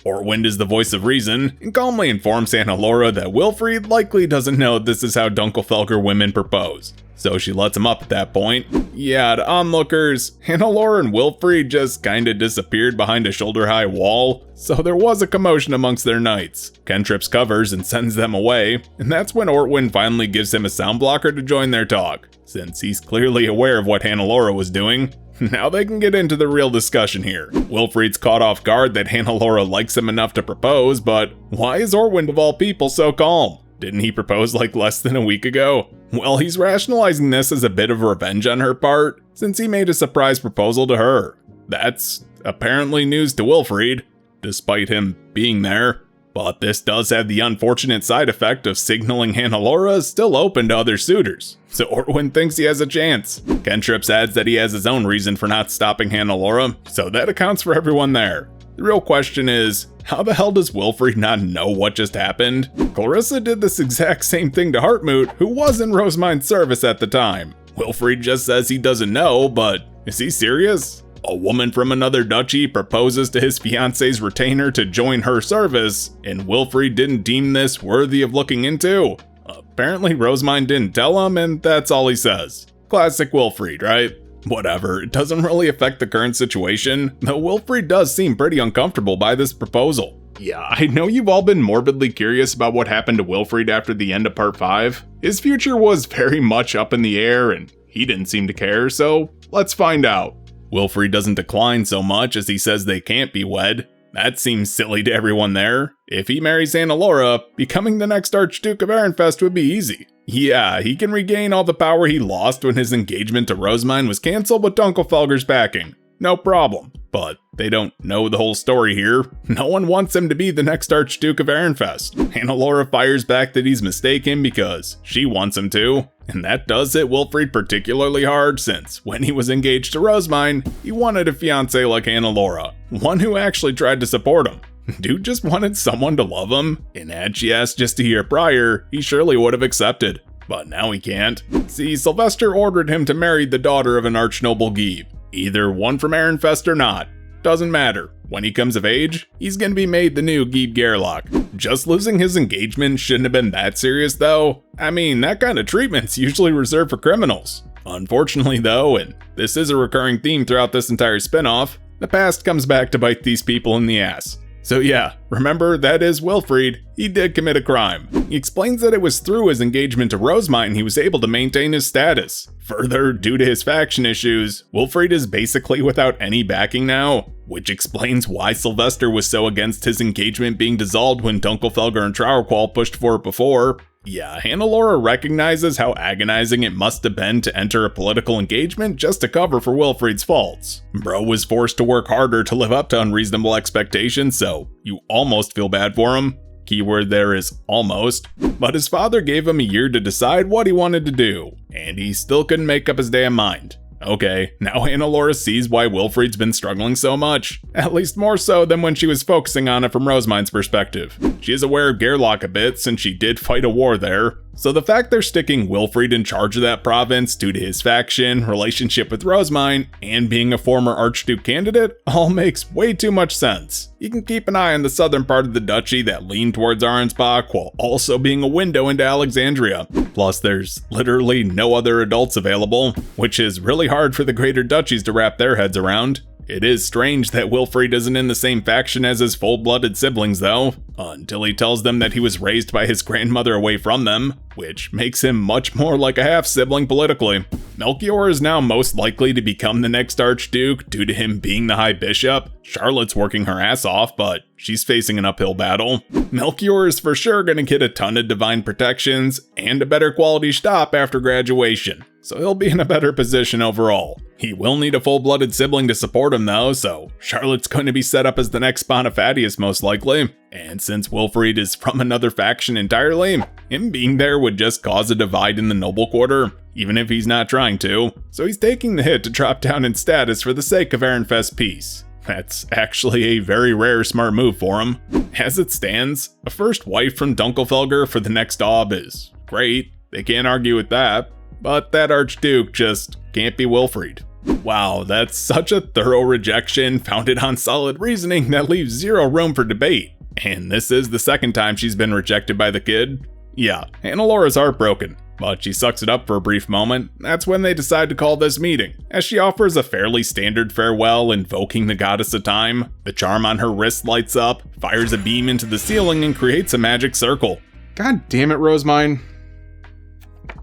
Ortwin is the voice of reason, and calmly informs Hannelore that Wilfried likely doesn't know this is how Dunkelfelger women propose. So she lets him up at that point. Yeah, to onlookers, Hannelore and Wilfried just kinda disappeared behind a shoulder-high wall, so there was a commotion amongst their knights. Kentrips covers and sends them away, and that's when Ortwin finally gives him a sound blocker to join their talk. Since he's clearly aware of what Hannelore was doing, now they can get into the real discussion here. Wilfried's caught off guard that Hannelore likes him enough to propose, but why is Ortwin of all people so calm? Didn't he propose like less than a week ago? Well, he's rationalizing this as a bit of revenge on her part, since he made a surprise proposal to her. That's apparently news to Wilfried, despite him being there. But this does have the unfortunate side effect of signaling Hannelore is still open to other suitors, so Ortwin thinks he has a chance. Kentrips adds that he has his own reason for not stopping Hannelore, so that accounts for everyone there. The real question is, how the hell does Wilfried not know what just happened? Clarissa did this exact same thing to Hartmut, who was in Rosemind's service at the time. Wilfried just says he doesn't know, but is he serious? A woman from another duchy proposes to his fiance's retainer to join her service, and Wilfried didn't deem this worthy of looking into? Apparently Rosemine didn't tell him, and that's all he says. Classic Wilfried, right? Whatever, it doesn't really affect the current situation, though Wilfried does seem pretty uncomfortable by this proposal. Yeah, I know you've all been morbidly curious about what happened to Wilfried after the end of part 5. His future was very much up in the air, and he didn't seem to care, so let's find out. Wilfried doesn't decline so much as he says they can't be wed. That seems silly to everyone there. If he marries Hannelore, becoming the next Archduke of Ehrenfest would be easy. Yeah, he can regain all the power he lost when his engagement to Rosemine was cancelled with Dunkelfelger's backing. No problem. But they don't know the whole story here. No one wants him to be the next Archduke of Ehrenfest. Hannelore fires back that he's mistaken because she wants him to. And that does hit Wilfried particularly hard since, when he was engaged to Rosemine, he wanted a fiancé like Hannelore, one who actually tried to support him. Dude just wanted someone to love him, and had she asked just a year prior, he surely would have accepted. But now he can't. See, Sylvester ordered him to marry the daughter of an archnoble Gieb. Either one from Ehrenfest or not. Doesn't matter. When he comes of age, he's gonna be made the new Gieb Gerlach. Just losing his engagement shouldn't have been that serious though. I mean, that kind of treatment's usually reserved for criminals. Unfortunately though, and this is a recurring theme throughout this entire spin-off, the past comes back to bite these people in the ass. So yeah, remember, that is Wilfried. He did commit a crime. He explains that it was through his engagement to Rosemine he was able to maintain his status. Further, due to his faction issues, Wilfried is basically without any backing now, which explains why Sylvester was so against his engagement being dissolved when Dunkelfelger and Trauerqual pushed for it before. Yeah, Hannelore recognizes how agonizing it must have been to enter a political engagement just to cover for Wilfried's faults. Bro was forced to work harder to live up to unreasonable expectations, so you almost feel bad for him. Keyword there is almost. But his father gave him a year to decide what he wanted to do, and he still couldn't make up his damn mind. Okay, now Hannelore sees why Wilfried's been struggling so much, at least more so than when she was focusing on it from Rosemine's perspective. She is aware of Gerlach a bit since she did fight a war there, so the fact they're sticking Wilfried in charge of that province due to his faction, relationship with Rosemine, and being a former Archduke candidate all makes way too much sense. You can keep an eye on the southern part of the duchy that leaned towards Arnsbach while also being a window into Alexandria. Plus there's literally no other adults available, which is really hard for the greater duchies to wrap their heads around. It is strange that Wilfried isn't in the same faction as his full-blooded siblings though, until he tells them that he was raised by his grandmother away from them, which makes him much more like a half-sibling politically. Melchior is now most likely to become the next Archduke due to him being the High Bishop. Charlotte's working her ass off, but she's facing an uphill battle. Melchior is for sure gonna get a ton of divine protections and a better quality stop after graduation, so he'll be in a better position overall. He will need a full-blooded sibling to support him though, so Charlotte's going to be set up as the next Bonifatius most likely. And since Wilfried is from another faction entirely, him being there would just cause a divide in the noble quarter, even if he's not trying to. So he's taking the hit to drop down in status for the sake of Ehrenfest peace. That's actually a very rare smart move for him. As it stands, a first wife from Dunkelfelger for the next Aub is great, they can't argue with that. But that Archduke just can't be Wilfried. Wow, that's such a thorough rejection founded on solid reasoning that leaves zero room for debate. And this is the second time she's been rejected by the kid. Yeah, Hannelore is heartbroken, but she sucks it up for a brief moment. That's when they decide to call this meeting, as she offers a fairly standard farewell invoking the goddess of time. The charm on her wrist lights up, fires a beam into the ceiling, and creates a magic circle. God damn it, Rosemine.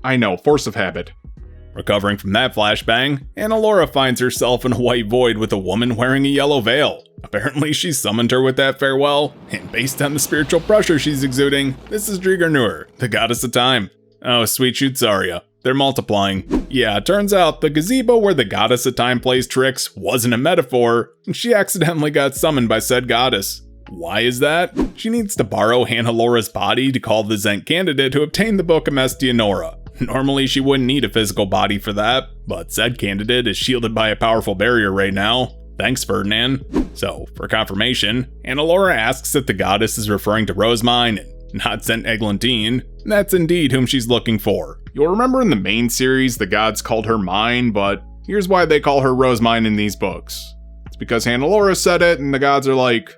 I know, force of habit. Recovering from that flashbang, Hannelore finds herself in a white void with a woman wearing a yellow veil. Apparently she summoned her with that farewell, and based on the spiritual pressure she's exuding, this is Drigarnur, the goddess of time. Oh, sweet shoots Zarya. They're multiplying. Yeah, it turns out the gazebo where the goddess of time plays tricks wasn't a metaphor, and she accidentally got summoned by said goddess. Why is that? She needs to borrow Hannelore's body to call the Zent candidate to obtain the Book of Mestianora. Normally she wouldn't need a physical body for that, but said candidate is shielded by a powerful barrier right now. Thanks, Ferdinand. So, for confirmation, Hannelore asks if the goddess is referring to Rosemine and not St. Eglantine. And that's indeed whom she's looking for. You'll remember in the main series, the gods called her Mine, but here's why they call her Rosemine in these books. It's because Hannelore said it, and the gods are like,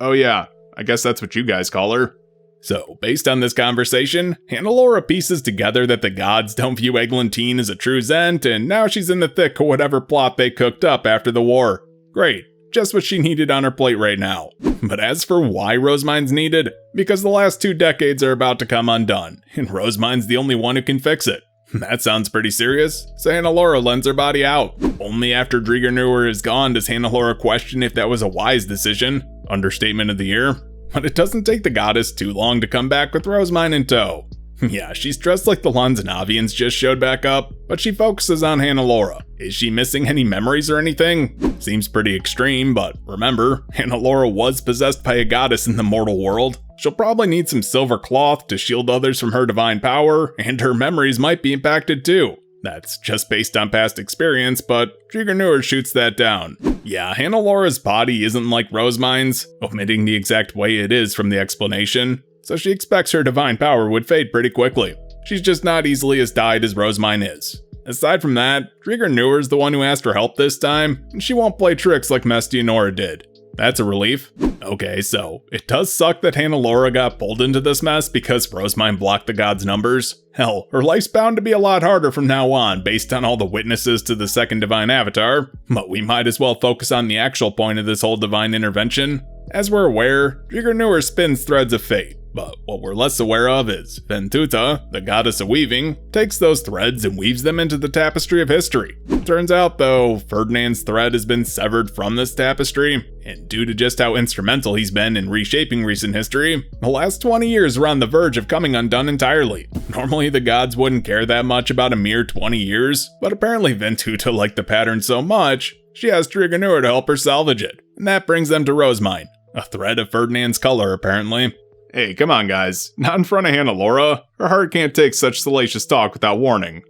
oh yeah, I guess that's what you guys call her. So, based on this conversation, Hannelore pieces together that the gods don't view Eglantine as a true Zent, and now she's in the thick of whatever plot they cooked up after the war. Great, just what she needed on her plate right now. But as for why Rosemine's needed, because the last 2 decades are about to come undone, and Rosemine's the only one who can fix it. That sounds pretty serious, so Hannelore lends her body out. Only after Driegernauer is gone does Hannelore question if that was a wise decision. Understatement of the year. But it doesn't take the goddess too long to come back with Rosemine in tow. Yeah, she's dressed like the Lanzanavians just showed back up, but she focuses on Hannelore. Is she missing any memories or anything? Seems pretty extreme, but remember, Hannelore was possessed by a goddess in the mortal world. She'll probably need some silver cloth to shield others from her divine power, and her memories might be impacted too. That's just based on past experience, but Driegernauer shoots that down. Yeah, Hannelore's body isn't like Rosemine's, omitting the exact way it is from the explanation, so she expects her divine power would fade pretty quickly. She's just not easily as dyed as Rosemine is. Aside from that, Driegernauer's the one who asked for help this time, and she won't play tricks like Mestianora did. That's a relief. Okay, so it does suck that Hannelore got pulled into this mess because Rosemine blocked the gods' numbers. Hell, her life's bound to be a lot harder from now on based on all the witnesses to the second divine avatar, but we might as well focus on the actual point of this whole divine intervention. As we're aware, Driegernauer spins threads of fate, but what we're less aware of is Ventuta, the goddess of weaving, takes those threads and weaves them into the tapestry of history. Turns out though, Ferdinand's thread has been severed from this tapestry, and due to just how instrumental he's been in reshaping recent history, the last 20 years are on the verge of coming undone entirely. Normally the gods wouldn't care that much about a mere 20 years, but apparently Ventuta liked the pattern so much, she asked Driegernauer to help her salvage it, and that brings them to Rosemine, a thread of Ferdinand's color apparently. Hey, come on guys, not in front of Hannelore. Her heart can't take such salacious talk without warning.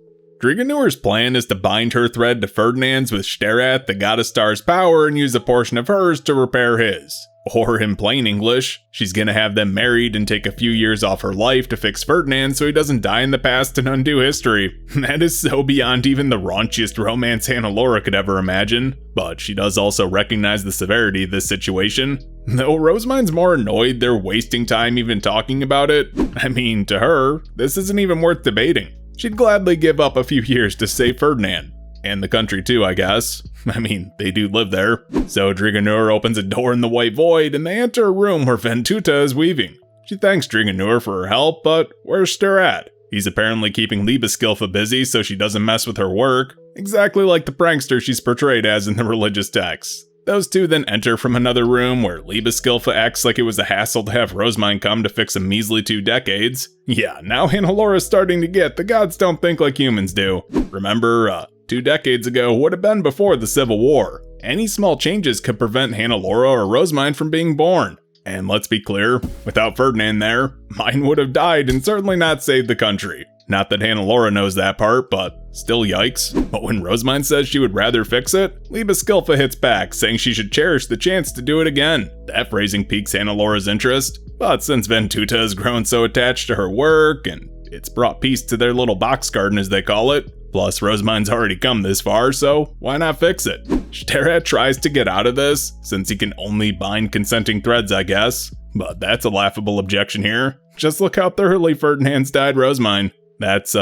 Driegernauer's plan is to bind her thread to Ferdinand's with Sterat, the goddess star's power, and use a portion of hers to repair his. Or in plain English, she's gonna have them married and take a few years off her life to fix Ferdinand so he doesn't die in the past and undo history. That is so beyond even the raunchiest romance Hannelore could ever imagine, but she does also recognize the severity of this situation. Though Rosemine's more annoyed they're wasting time even talking about it. I mean, to her, this isn't even worth debating. She'd gladly give up a few years to save Ferdinand. And the country too, I guess. I mean, they do live there. So Driegernauer opens a door in the white void and they enter a room where Ventuta is weaving. She thanks Driegernauer for her help, but where's Sterat? He's apparently keeping Liebeskilfe busy so she doesn't mess with her work, exactly like the prankster she's portrayed as in the religious texts. Those two then enter from another room where Liebeskilfe acts like it was a hassle to have Rosemine come to fix a measly 2 decades. Yeah, now Hannelore is starting to get the gods don't think like humans do. Remember, 2 decades ago would have been before the Civil War. Any small changes could prevent Hannelore or Rosemine from being born. And let's be clear, without Ferdinand there, mine would have died and certainly not saved the country. Not that Hannelore knows that part, but still yikes. But when Rosemine says she would rather fix it, Liebeskilfe hits back, saying she should cherish the chance to do it again. That phrasing piques Hannelore's interest, but since Ventuta has grown so attached to her work, and it's brought peace to their little box garden as they call it, plus Rosemine's already come this far, so why not fix it? Sterat tries to get out of this, since he can only bind consenting threads I guess, but that's a laughable objection here. Just look how thoroughly Ferdinand's dyed Rosemine. That's,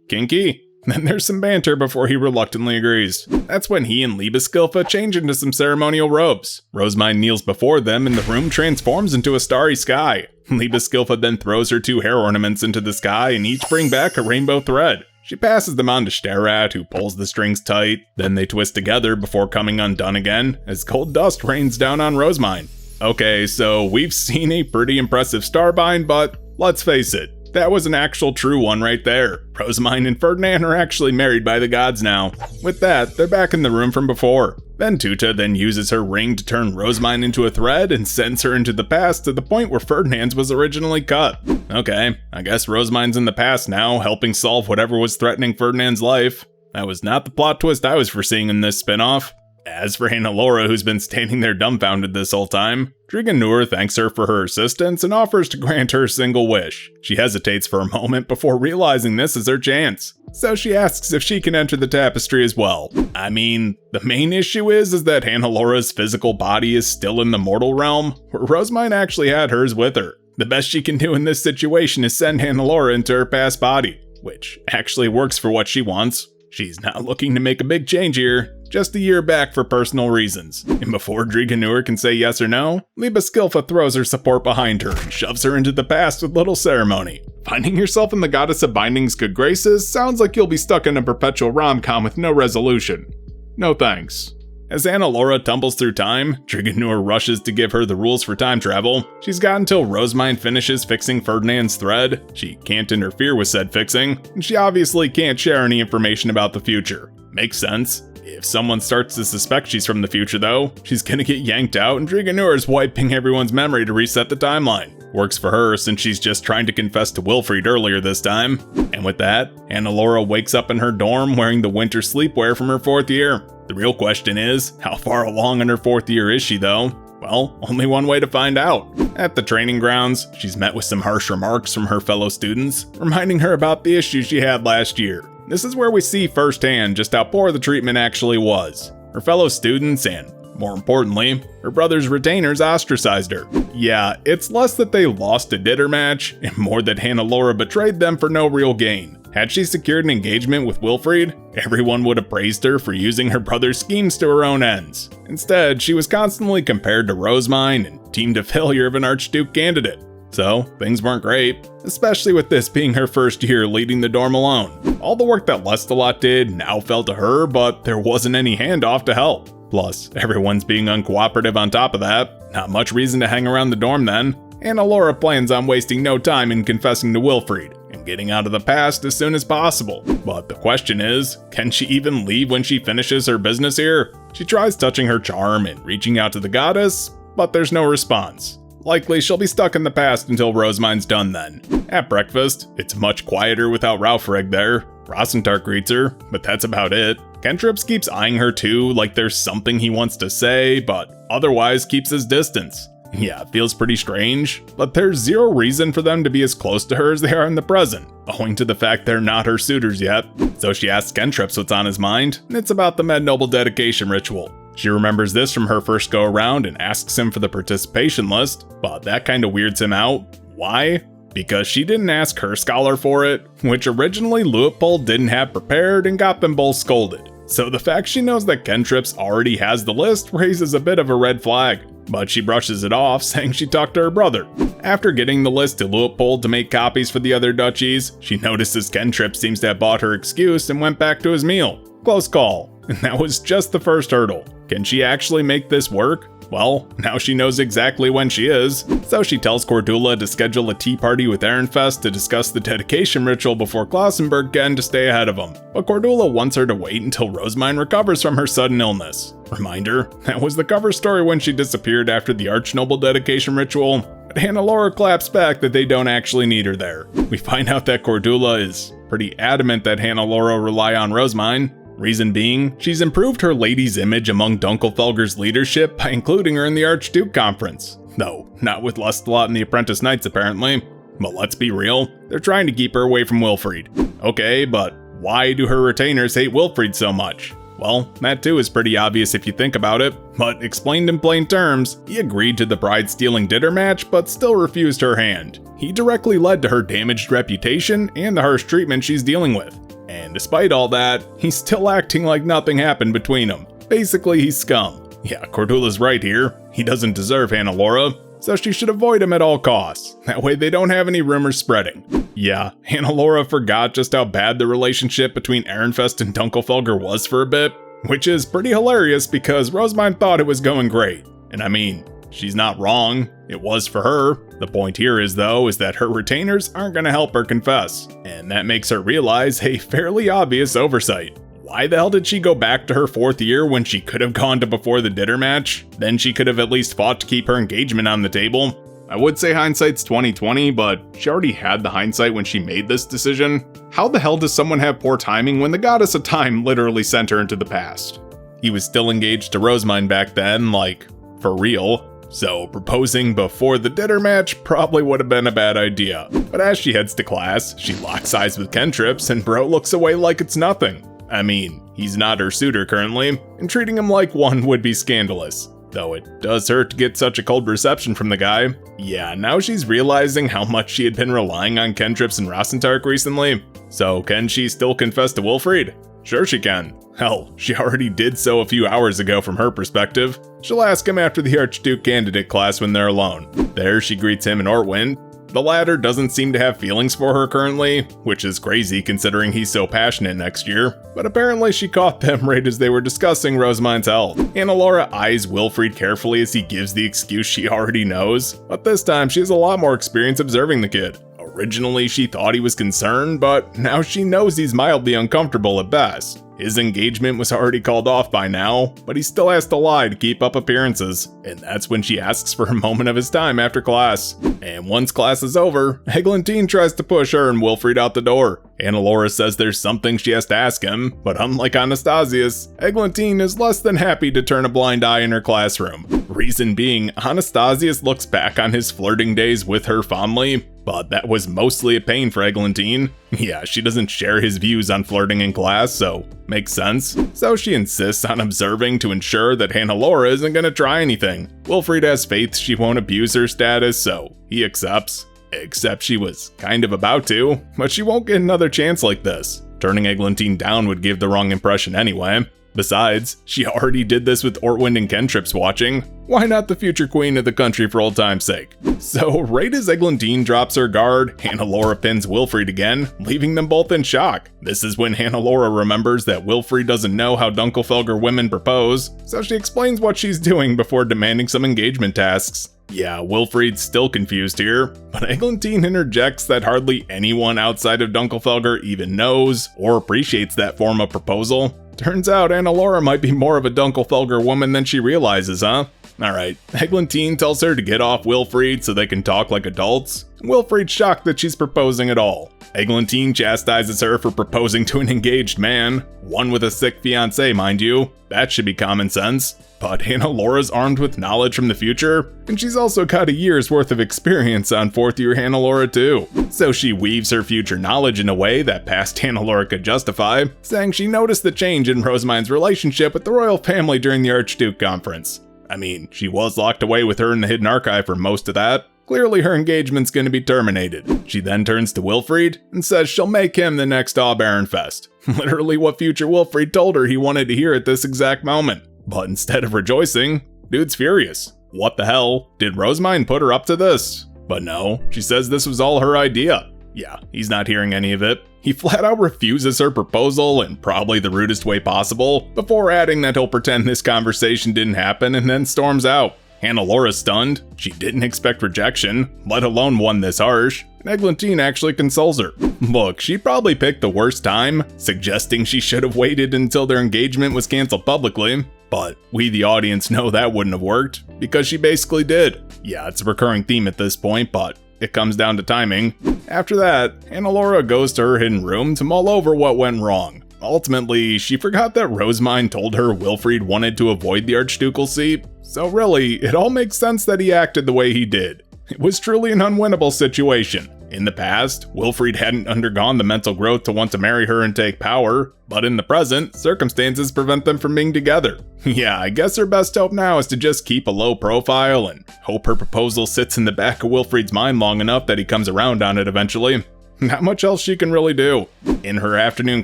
kinky? Then there's some banter before he reluctantly agrees. That's when he and Liebeskilfe change into some ceremonial robes. Rosemine kneels before them and the room transforms into a starry sky. Liebeskilfe then throws her 2 hair ornaments into the sky and each bring back a rainbow thread. She passes them on to Sterat, who pulls the strings tight. Then they twist together before coming undone again, as cold dust rains down on Rosemine. Okay, so we've seen a pretty impressive starbind, but let's face it, that was an actual true one right there. Rosemine and Ferdinand are actually married by the gods now. With that, they're back in the room from before. Ventuta then uses her ring to turn Rosemine into a thread and sends her into the past to the point where Ferdinand's was originally cut. Okay, I guess Rosemine's in the past now, helping solve whatever was threatening Ferdinand's life. That was not the plot twist I was foreseeing in this spinoff. As for Hannelore, who's been standing there dumbfounded this whole time, Driganur thanks her for her assistance and offers to grant her a single wish. She hesitates for a moment before realizing this is her chance, so she asks if she can enter the tapestry as well. I mean, the main issue is that Hannelore's physical body is still in the mortal realm, where Rosemine actually had hers with her. The best she can do in this situation is send Hannelore into her past body, which actually works for what she wants. She's not looking to make a big change here, just a year back for personal reasons. And before Driganur can say yes or no, Libeskilfa throws her support behind her and shoves her into the past with little ceremony. Finding yourself in the Goddess of Binding's good graces sounds like you'll be stuck in a perpetual rom-com with no resolution. No thanks. As Hannelore tumbles through time, Driganur rushes to give her the rules for time travel. She's got until Rosemine finishes fixing Ferdinand's thread. She can't interfere with said fixing, and she obviously can't share any information about the future. Makes sense. If someone starts to suspect she's from the future though, she's gonna get yanked out and Driganur is wiping everyone's memory to reset the timeline. Works for her since she's just trying to confess to Wilfried earlier this time. And with that, Hannelore wakes up in her dorm wearing the winter sleepwear from her 4th year. The real question is, how far along in her 4th year is she though? Well, only one way to find out. At the training grounds, she's met with some harsh remarks from her fellow students, reminding her about the issues she had last year. This is where we see firsthand just how poor the treatment actually was. Her fellow students and, more importantly, her brother's retainers ostracized her. Yeah, it's less that they lost a dinner match, and more that Hannelore betrayed them for no real gain. Had she secured an engagement with Wilfried, everyone would have praised her for using her brother's schemes to her own ends. Instead, she was constantly compared to Rosemine and deemed a failure of an Archduke candidate. So, things weren't great, especially with this being her first year leading the dorm alone. All the work that Lestalot did now fell to her, but there wasn't any handoff to help. Plus, everyone's being uncooperative on top of that. Not much reason to hang around the dorm then. Hannelore plans on wasting no time in confessing to Wilfried and getting out of the past as soon as possible. But the question is, can she even leave when she finishes her business here? She tries touching her charm and reaching out to the goddess, but there's no response. Likely she'll be stuck in the past until Rosemine's done then. At breakfast, it's much quieter without Raufrig there. Rosentark greets her, but that's about it. Kentrips keeps eyeing her too, like there's something he wants to say, but otherwise keeps his distance. Yeah, it feels pretty strange, but there's zero reason for them to be as close to her as they are in the present, owing to the fact they're not her suitors yet. So she asks Kentrips what's on his mind, and it's about the Med Noble dedication ritual. She remembers this from her first go around and asks him for the participation list, but that kinda weirds him out. Why? Because she didn't ask her scholar for it, which originally Luitpold didn't have prepared and got them both scolded. So the fact she knows that Kentrips already has the list raises a bit of a red flag, but she brushes it off, saying she talked to her brother. After getting the list to Luitpold to make copies for the other duchies, she notices Kentrips seems to have bought her excuse and went back to his meal. Close call, and that was just the first hurdle. Can she actually make this work? Well, now she knows exactly when she is, so she tells Cordula to schedule a tea party with Ehrenfest to discuss the dedication ritual before Klausenberg can to stay ahead of him. But Cordula wants her to wait until Rosemine recovers from her sudden illness. Reminder, that was the cover story when she disappeared after the Archnoble dedication ritual, but Hannelore claps back that they don't actually need her there. We find out that Cordula is pretty adamant that Hannelore rely on Rosemine. Reason being, she's improved her lady's image among Dunkelfelger's leadership by including her in the Archduke Conference. Though, not with Lestalot and the Apprentice Knights apparently. But let's be real, they're trying to keep her away from Wilfried. Okay, but why do her retainers hate Wilfried so much? Well, that too is pretty obvious if you think about it, but explained in plain terms, he agreed to the bride-stealing dinner match but still refused her hand. He directly led to her damaged reputation and the harsh treatment she's dealing with. And despite all that, he's still acting like nothing happened between them. Basically, he's scum. Yeah, Cordula's right here. He doesn't deserve Hannelore, so she should avoid him at all costs. That way they don't have any rumors spreading. Yeah, Hannelore forgot just how bad the relationship between Ehrenfest and Dunkelfelger was for a bit, which is pretty hilarious because Rosemine thought it was going great. And I mean, she's not wrong. It was for her. The point here is that her retainers aren't going to help her confess. And that makes her realize a fairly obvious oversight. Why the hell did she go back to her 4th year when she could have gone to before the dinner match? Then she could have at least fought to keep her engagement on the table. I would say hindsight's 20/20, but she already had the hindsight when she made this decision. How the hell does someone have poor timing when the goddess of time literally sent her into the past? He was still engaged to Rosemine back then, like, for real. So proposing before the dinner match probably would have been a bad idea. But as she heads to class, she locks eyes with Kentrips and Bro looks away like it's nothing. I mean, he's not her suitor currently, and treating him like one would be scandalous. Though it does hurt to get such a cold reception from the guy. Yeah, now she's realizing how much she had been relying on Kentrips and Rosentark recently. So can she still confess to Wilfried? Sure she can. Hell, she already did so a few hours ago from her perspective. She'll ask him after the Archduke candidate class when they're alone. There she greets him and Ortwind. The latter doesn't seem to have feelings for her currently, which is crazy considering he's so passionate next year, but apparently she caught them right as they were discussing Rosemine's health. Hannelore eyes Wilfried carefully as he gives the excuse she already knows, but this time she has a lot more experience observing the kid. Originally she thought he was concerned, but now she knows he's mildly uncomfortable at best. His engagement was already called off by now, but he still has to lie to keep up appearances, and that's when she asks for a moment of his time after class. And once class is over, Eglantine tries to push her and Wilfried out the door. Hannelore says there's something she has to ask him, but unlike Anastasius, Eglantine is less than happy to turn a blind eye in her classroom. Reason being, Anastasius looks back on his flirting days with her fondly, but that was mostly a pain for Eglantine. Yeah, she doesn't share his views on flirting in class, so makes sense. So she insists on observing to ensure that Hannelore isn't gonna try anything. Wilfried has faith she won't abuse her status, so he accepts. Except she was kind of about to, but she won't get another chance like this. Turning Eglantine down would give the wrong impression anyway. Besides, she already did this with Ortwind and Kentrips watching. Why not the future queen of the country for old time's sake? So right as Eglantine drops her guard, Hannelore pins Wilfried again, leaving them both in shock. This is when Hannelore remembers that Wilfried doesn't know how Dunkelfelger women propose, so she explains what she's doing before demanding some engagement tasks. Yeah, Wilfried's still confused here, but Eglantine interjects that hardly anyone outside of Dunkelfelger even knows or appreciates that form of proposal. Turns out Hannelore might be more of a Dunkelfelger woman than she realizes, huh? Alright, Eglantine tells her to get off Wilfried so they can talk like adults. Wilfried's shocked that she's proposing at all. Eglantine chastises her for proposing to an engaged man, one with a sick fiancé, mind you. That should be common sense. But Hannelore's armed with knowledge from the future, and she's also got a year's worth of experience on 4th year Hannelore too. So she weaves her future knowledge in a way that past Hannelore could justify, saying she noticed the change in Rosemine's relationship with the royal family during the Archduke conference. I mean, she was locked away with her in the hidden archive for most of that. Clearly her engagement's gonna be terminated. She then turns to Wilfried and says she'll make him the next Baronfest. Literally what future Wilfried told her he wanted to hear at this exact moment. But instead of rejoicing, dude's furious. What the hell? Did Rosemine put her up to this? But no, she says this was all her idea. Yeah, he's not hearing any of it. He flat out refuses her proposal in probably the rudest way possible, before adding that he'll pretend this conversation didn't happen and then storms out. Hannelore's stunned. She didn't expect rejection, let alone one this harsh. And Eglantine actually consoles her. Look, she probably picked the worst time, suggesting she should have waited until their engagement was canceled publicly. But we, the audience, know that wouldn't have worked, because she basically did. Yeah, it's a recurring theme at this point, but it comes down to timing. After that, Hannelore goes to her hidden room to mull over what went wrong. Ultimately, she forgot that Rosemine told her Wilfried wanted to avoid the archducal seat, so really, it all makes sense that he acted the way he did. It was truly an unwinnable situation. In the past, Wilfried hadn't undergone the mental growth to want to marry her and take power, but in the present, circumstances prevent them from being together. Yeah, I guess her best hope now is to just keep a low profile and hope her proposal sits in the back of Wilfried's mind long enough that he comes around on it eventually. Not much else she can really do. In her afternoon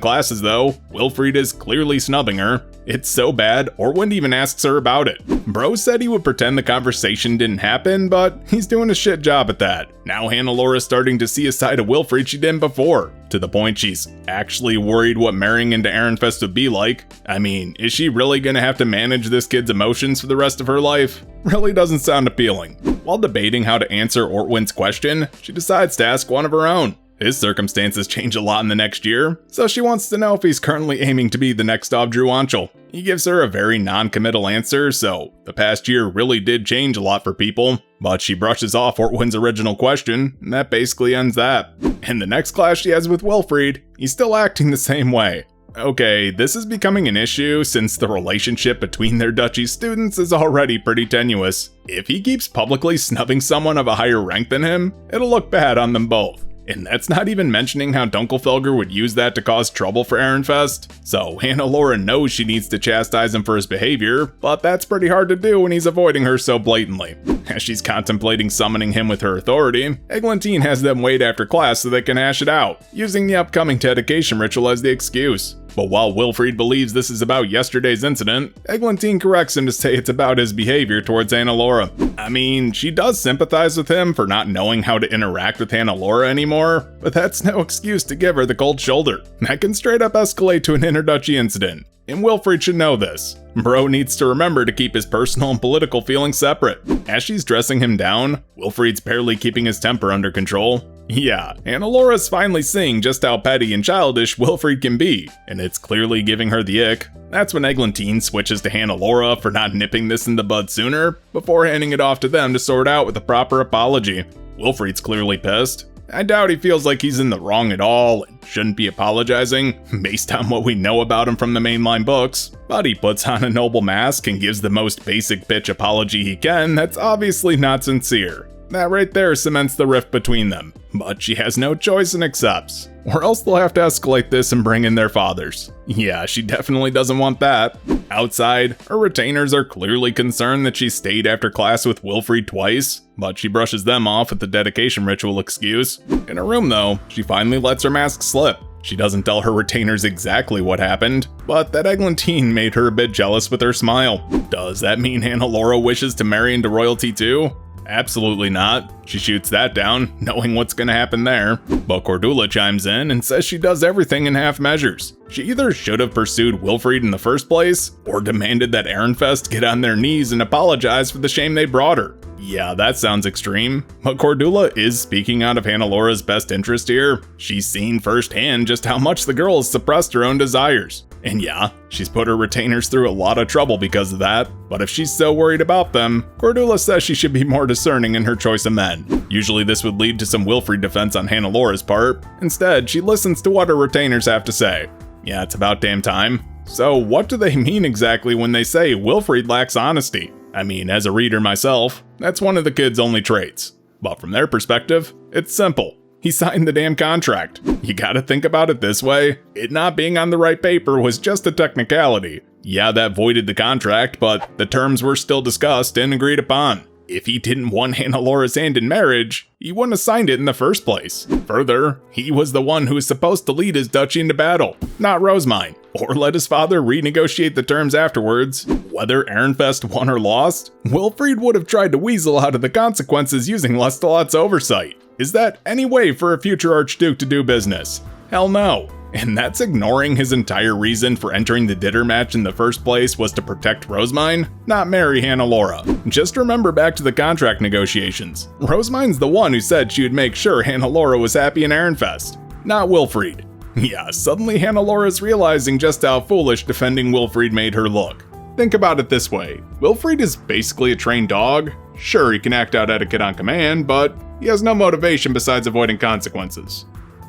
classes though, Wilfried is clearly snubbing her. It's so bad, Ortwind even asks her about it. Bro said he would pretend the conversation didn't happen, but he's doing a shit job at that. Now Hannelore is starting to see a side of Wilfried she didn't before, to the point she's actually worried what marrying into Ehrenfest would be like. I mean, is she really gonna have to manage this kid's emotions for the rest of her life? Really doesn't sound appealing. While debating how to answer Ortwind's question, she decides to ask one of her own. His circumstances change a lot in the next year, so she wants to know if he's currently aiming to be the next Obdruanchel. He gives her a very non-committal answer, so the past year really did change a lot for people, but she brushes off Ortwind's original question, and that basically ends that. In the next class she has with Wilfried, he's still acting the same way. Okay, this is becoming an issue since the relationship between their duchy students is already pretty tenuous. If he keeps publicly snubbing someone of a higher rank than him, it'll look bad on them both. And that's not even mentioning how Dunkelfelger would use that to cause trouble for Ehrenfest. So Hannelore knows she needs to chastise him for his behavior, but that's pretty hard to do when he's avoiding her so blatantly. As she's contemplating summoning him with her authority, Eglantine has them wait after class so they can hash it out, using the upcoming dedication ritual as the excuse. But while Wilfried believes this is about yesterday's incident, Eglantine corrects him to say it's about his behavior towards Hannelore. I mean, she does sympathize with him for not knowing how to interact with Hannelore anymore, but that's no excuse to give her the cold shoulder. That can straight up escalate to an interduchy incident, and Wilfried should know this. Bro needs to remember to keep his personal and political feelings separate. As she's dressing him down, Wilfried's barely keeping his temper under control. Yeah, Hannelore finally seeing just how petty and childish Wilfried can be, and it's clearly giving her the ick. That's when Eglantine switches to Hannelore for not nipping this in the bud sooner, before handing it off to them to sort out with a proper apology. Wilfried's clearly pissed. I doubt he feels like he's in the wrong at all and shouldn't be apologizing, based on what we know about him from the mainline books. But he puts on a noble mask and gives the most basic bitch apology he can that's obviously not sincere. That right there cements the rift between them, but she has no choice and accepts. Or else they'll have to escalate this and bring in their fathers. Yeah, she definitely doesn't want that. Outside, her retainers are clearly concerned that she stayed after class with Wilfried twice, but she brushes them off with the dedication ritual excuse. In her room though, she finally lets her mask slip. She doesn't tell her retainers exactly what happened, but that Eglantine made her a bit jealous with her smile. Does that mean Hannelore wishes to marry into royalty too? Absolutely not. She shoots that down, knowing what's gonna happen there. But Cordula chimes in and says she does everything in half measures. She either should have pursued Wilfried in the first place, or demanded that Ehrenfest get on their knees and apologize for the shame they brought her. Yeah, that sounds extreme, but Cordula is speaking out of Hannelore's best interest here. She's seen firsthand just how much the girl has suppressed her own desires. And yeah, she's put her retainers through a lot of trouble because of that, but if she's so worried about them, Cordula says she should be more discerning in her choice of men. Usually this would lead to some Wilfried defense on Hannelore's part. Instead, she listens to what her retainers have to say. Yeah, it's about damn time. So what do they mean exactly when they say Wilfried lacks honesty? I mean, as a reader myself, that's one of the kid's only traits. But from their perspective, it's simple. He signed the damn contract. You gotta think about it this way. It not being on the right paper was just a technicality. Yeah, that voided the contract, but the terms were still discussed and agreed upon. If he didn't want Hannelore's hand in marriage, he wouldn't have signed it in the first place. Further, he was the one who was supposed to lead his duchy into battle, not Rosemine, or let his father renegotiate the terms afterwards. Whether Ehrenfest won or lost, Wilfried would have tried to weasel out of the consequences using Lestalot's oversight. Is that any way for a future Archduke to do business? Hell no. And that's ignoring his entire reason for entering the Ditter match in the first place was to protect Rosemine, not marry Hannelore. Just remember back to the contract negotiations. Rosemine's the one who said she would make sure Hannelore was happy in Ehrenfest, not Wilfried. Yeah, suddenly Hannelore is realizing just how foolish defending Wilfried made her look. Think about it this way. Wilfried is basically a trained dog. Sure, he can act out etiquette on command, but he has no motivation besides avoiding consequences.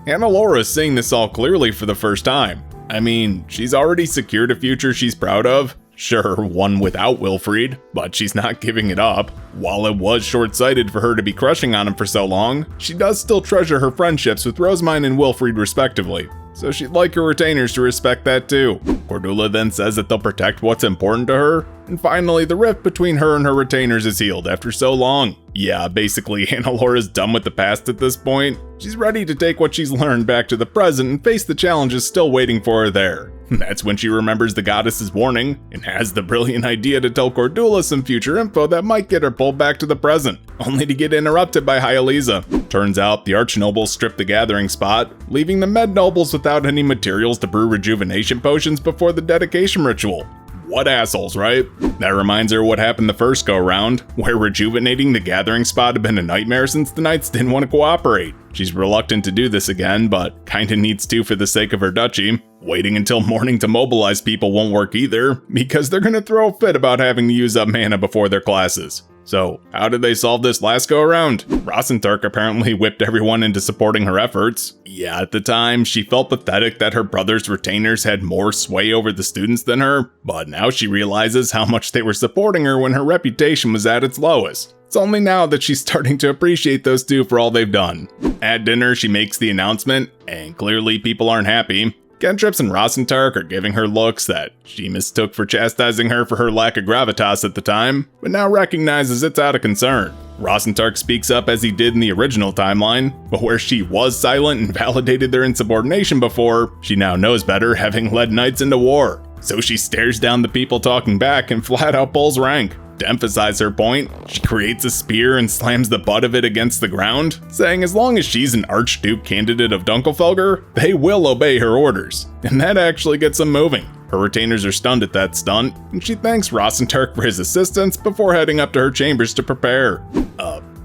Hannelore is seeing this all clearly for the first time. I mean, she's already secured a future she's proud of. Sure, one without Wilfried, but she's not giving it up. While it was short-sighted for her to be crushing on him for so long, she does still treasure her friendships with Rosemine and Wilfried respectively. So she'd like her retainers to respect that too. Cordula then says that they'll protect what's important to her, and finally the rift between her and her retainers is healed after so long. Yeah, basically Hannelore is done with the past at this point. She's ready to take what she's learned back to the present and face the challenges still waiting for her there. That's when she remembers the goddess's warning, and has the brilliant idea to tell Cordula some future info that might get her pulled back to the present, only to get interrupted by Hyaliza. Turns out the archnobles stripped the gathering spot, leaving the med nobles without any materials to brew rejuvenation potions before the dedication ritual. What assholes, right? That reminds her what happened the first go-round, where rejuvenating the gathering spot had been a nightmare since the knights didn't want to cooperate. She's reluctant to do this again, but kinda needs to for the sake of her duchy. Waiting until morning to mobilize people won't work either, because they're gonna throw a fit about having to use up mana before their classes. So, how did they solve this last go around? Rosentark apparently whipped everyone into supporting her efforts. Yeah, at the time, she felt pathetic that her brother's retainers had more sway over the students than her, but now she realizes how much they were supporting her when her reputation was at its lowest. It's only now that she's starting to appreciate those two for all they've done. At dinner, she makes the announcement, and clearly people aren't happy. Kentrips and Rosentark are giving her looks that she mistook for chastising her for her lack of gravitas at the time, but now recognizes it's out of concern. Rosentark speaks up as he did in the original timeline, but where she was silent and validated their insubordination before, she now knows better, having led knights into war. So she stares down the people talking back and flat out pulls rank. To emphasize her point, she creates a spear and slams the butt of it against the ground, saying as long as she's an Archduke candidate of Dunkelfelger, they will obey her orders. And that actually gets them moving. Her retainers are stunned at that stunt, and she thanks Rosentark for his assistance before heading up to her chambers to prepare.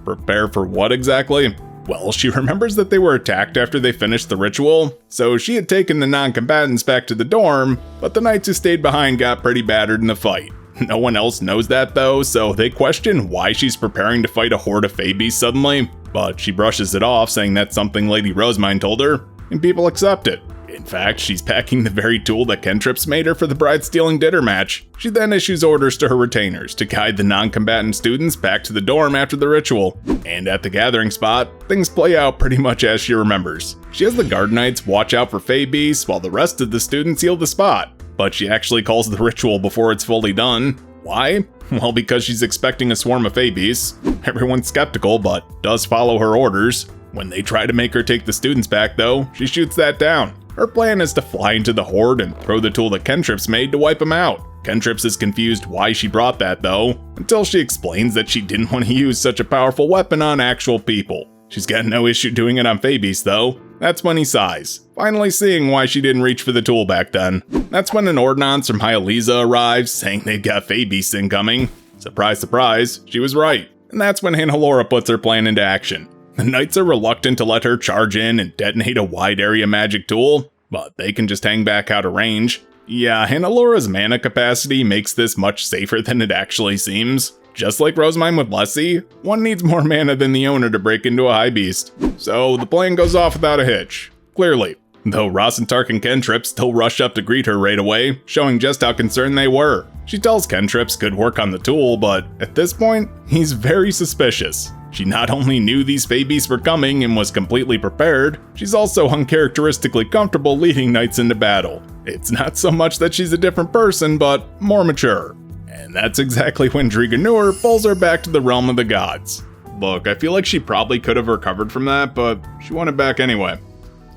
Prepare for what exactly? Well, she remembers that they were attacked after they finished the ritual, so she had taken the non-combatants back to the dorm, but the knights who stayed behind got pretty battered in the fight. No one else knows that though, so they question why she's preparing to fight a horde of Fabies suddenly, but she brushes it off, saying that's something Lady Rosemine told her, and people accept it. In fact, she's packing the very tool that Kentrips made her for the bride-stealing dinner match. She then issues orders to her retainers to guide the non-combatant students back to the dorm after the ritual. And at the gathering spot, things play out pretty much as she remembers. She has the guard knights watch out for Fabies while the rest of the students heal the spot. But she actually calls the ritual before it's fully done. Why? Well, because she's expecting a swarm of Fabies. Everyone's skeptical, but does follow her orders. When they try to make her take the students back though, she shoots that down. Her plan is to fly into the horde and throw the tool that Kentrips made to wipe them out. Kentrips is confused why she brought that though, until she explains that she didn't want to use such a powerful weapon on actual people. She's got no issue doing it on Fabies though. That's when he sighs, finally seeing why she didn't reach for the tool back then. That's when an ordnance from Hyalisa arrives, saying they've got Fabies incoming. Surprise, surprise, she was right. And that's when Hannelore puts her plan into action. The knights are reluctant to let her charge in and detonate a wide area magic tool, but they can just hang back out of range. Yeah, Hannelore's mana capacity makes this much safer than it actually seems. Just like Rosemine with Lessie, one needs more mana than the owner to break into a high beast. So the plan goes off without a hitch, clearly. Though Rosentark and Kentrips still rush up to greet her right away, showing just how concerned they were. She tells Kentrips good work on the tool, but at this point, he's very suspicious. She not only knew these Fabies were coming and was completely prepared, she's also uncharacteristically comfortable leading knights into battle. It's not so much that she's a different person, but more mature. And that's exactly when Driganur pulls her back to the realm of the gods. Look, I feel like she probably could have recovered from that, but she wanted back anyway.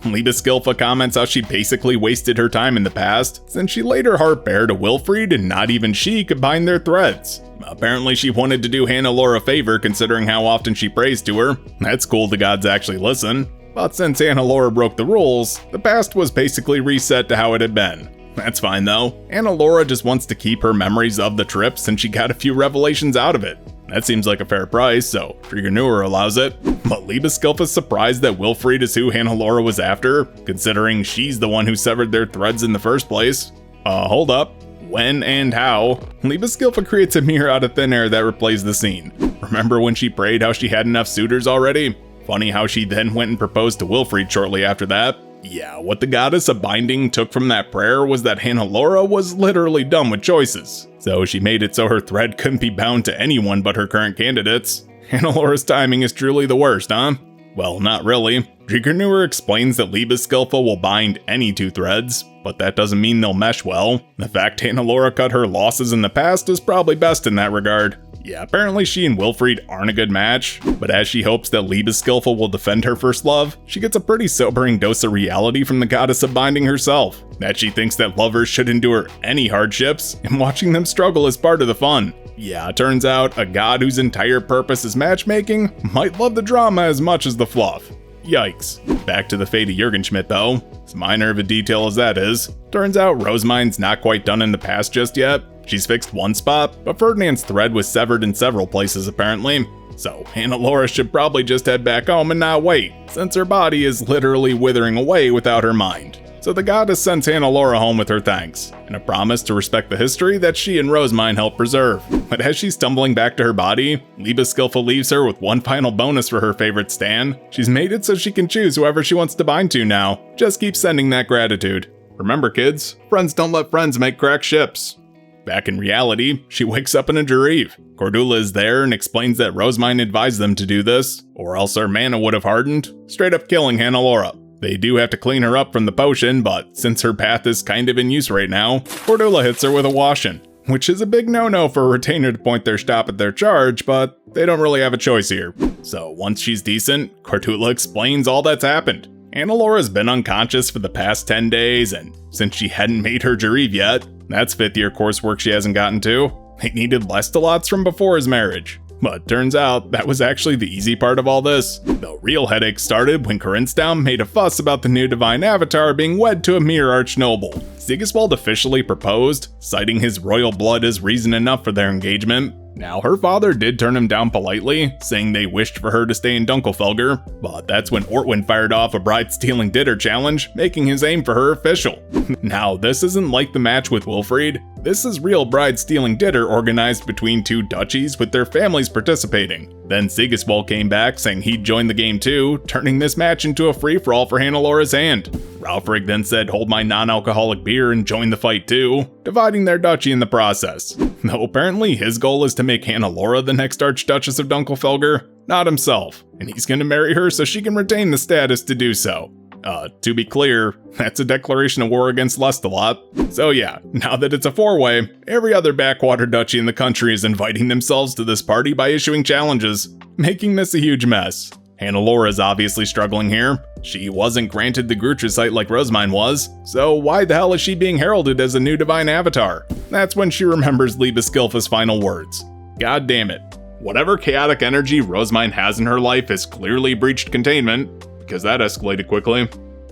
Liebeskilfa comments how she basically wasted her time in the past, since she laid her heart bare to Wilfried and not even she could bind their threads. Apparently she wanted to do Hannelore a favor considering how often she prays to her. That's cool the gods actually listen. But since Hannelore broke the rules, the past was basically reset to how it had been. That's fine though. Hannelore just wants to keep her memories of the trip since she got a few revelations out of it. That seems like a fair price, so Driganur allows it. But Liebeskilfa's surprised that Wilfried is who Hannelore was after, considering she's the one who severed their threads in the first place. Hold up. When and how? Liebeskilfa creates a mirror out of thin air that replays the scene. Remember when she prayed how she had enough suitors already? Funny how she then went and proposed to Wilfried shortly after that. Yeah, what the goddess of binding took from that prayer was that Hannelore was literally done with choices. So she made it so her thread couldn't be bound to anyone but her current candidates. Hannelore's timing is truly the worst, huh? Well, not really. Driganur explains that Liebeskilfa will bind any two threads, but that doesn't mean they'll mesh well. The fact Hannelore cut her losses in the past is probably best in that regard. Yeah, apparently she and Wilfried aren't a good match, but as she hopes that Liebeskilfa will defend her first love, she gets a pretty sobering dose of reality from the goddess of binding herself, that she thinks that lovers should endure any hardships, and watching them struggle is part of the fun. Yeah, it turns out a god whose entire purpose is matchmaking might love the drama as much as the fluff. Yikes. Back to the fate of Jurgenschmidt though, as minor of a detail as that is. Turns out Rosemine's not quite done in the past just yet. She's fixed one spot, but Ferdinand's thread was severed in several places apparently. So Hannelore should probably just head back home and not wait, since her body is literally withering away without her mind. So the goddess sends Hannelore home with her thanks, and a promise to respect the history that she and Rosemine helped preserve. But as she's stumbling back to her body, Liba Skillful leaves her with one final bonus for her favorite Stan. She's made it so she can choose whoever she wants to bind to now. Just keep sending that gratitude. Remember kids, friends don't let friends make crack ships. Back in reality, she wakes up in a Jareve. Cordula is there and explains that Rosemine advised them to do this, or else her mana would have hardened, straight up killing Hannelore. They do have to clean her up from the potion, but since her path is kind of in use right now, Cordula hits her with a wash-in, which is a big no-no for a retainer to point their stop at their charge, but they don't really have a choice here. So once she's decent, Cordula explains all that's happened. Hannelore's been unconscious for the past 10 days, and since she hadn't made her Jareve yet, that's 5th year coursework she hasn't gotten to. They needed Lestalots from before his marriage. But turns out that was actually the easy part of all this. The real headache started when Corinsdown made a fuss about the new divine avatar being wed to a mere archnoble. Sigiswald officially proposed, citing his royal blood as reason enough for their engagement. Now, her father did turn him down politely, saying they wished for her to stay in Dunkelfelger, but that's when Ortwin fired off a bride-stealing Ditter challenge, making his aim for her official. Now, this isn't like the match with Wilfried. This is real bride-stealing Ditter organized between two duchies with their families participating. Then Sigiswald came back saying he'd join the game too, turning this match into a free-for-all for Hannelore's hand. Ralfrig then said hold my non-alcoholic beer and join the fight too, dividing their duchy in the process. Though apparently his goal is to make Hannelore the next Archduchess of Dunkelfelger, not himself, and he's gonna marry her so she can retain the status to do so. To be clear, that's a declaration of war against Lestalot. So yeah, now that it's a four-way, every other backwater duchy in the country is inviting themselves to this party by issuing challenges, making this a huge mess. Hannelore is obviously struggling here. She wasn't granted the Grutricite like Rosemine was, so why the hell is she being heralded as a new divine avatar? That's when she remembers Liba Skilfa's final words. God damn it. Whatever chaotic energy Rosemine has in her life has clearly breached containment, because that escalated quickly.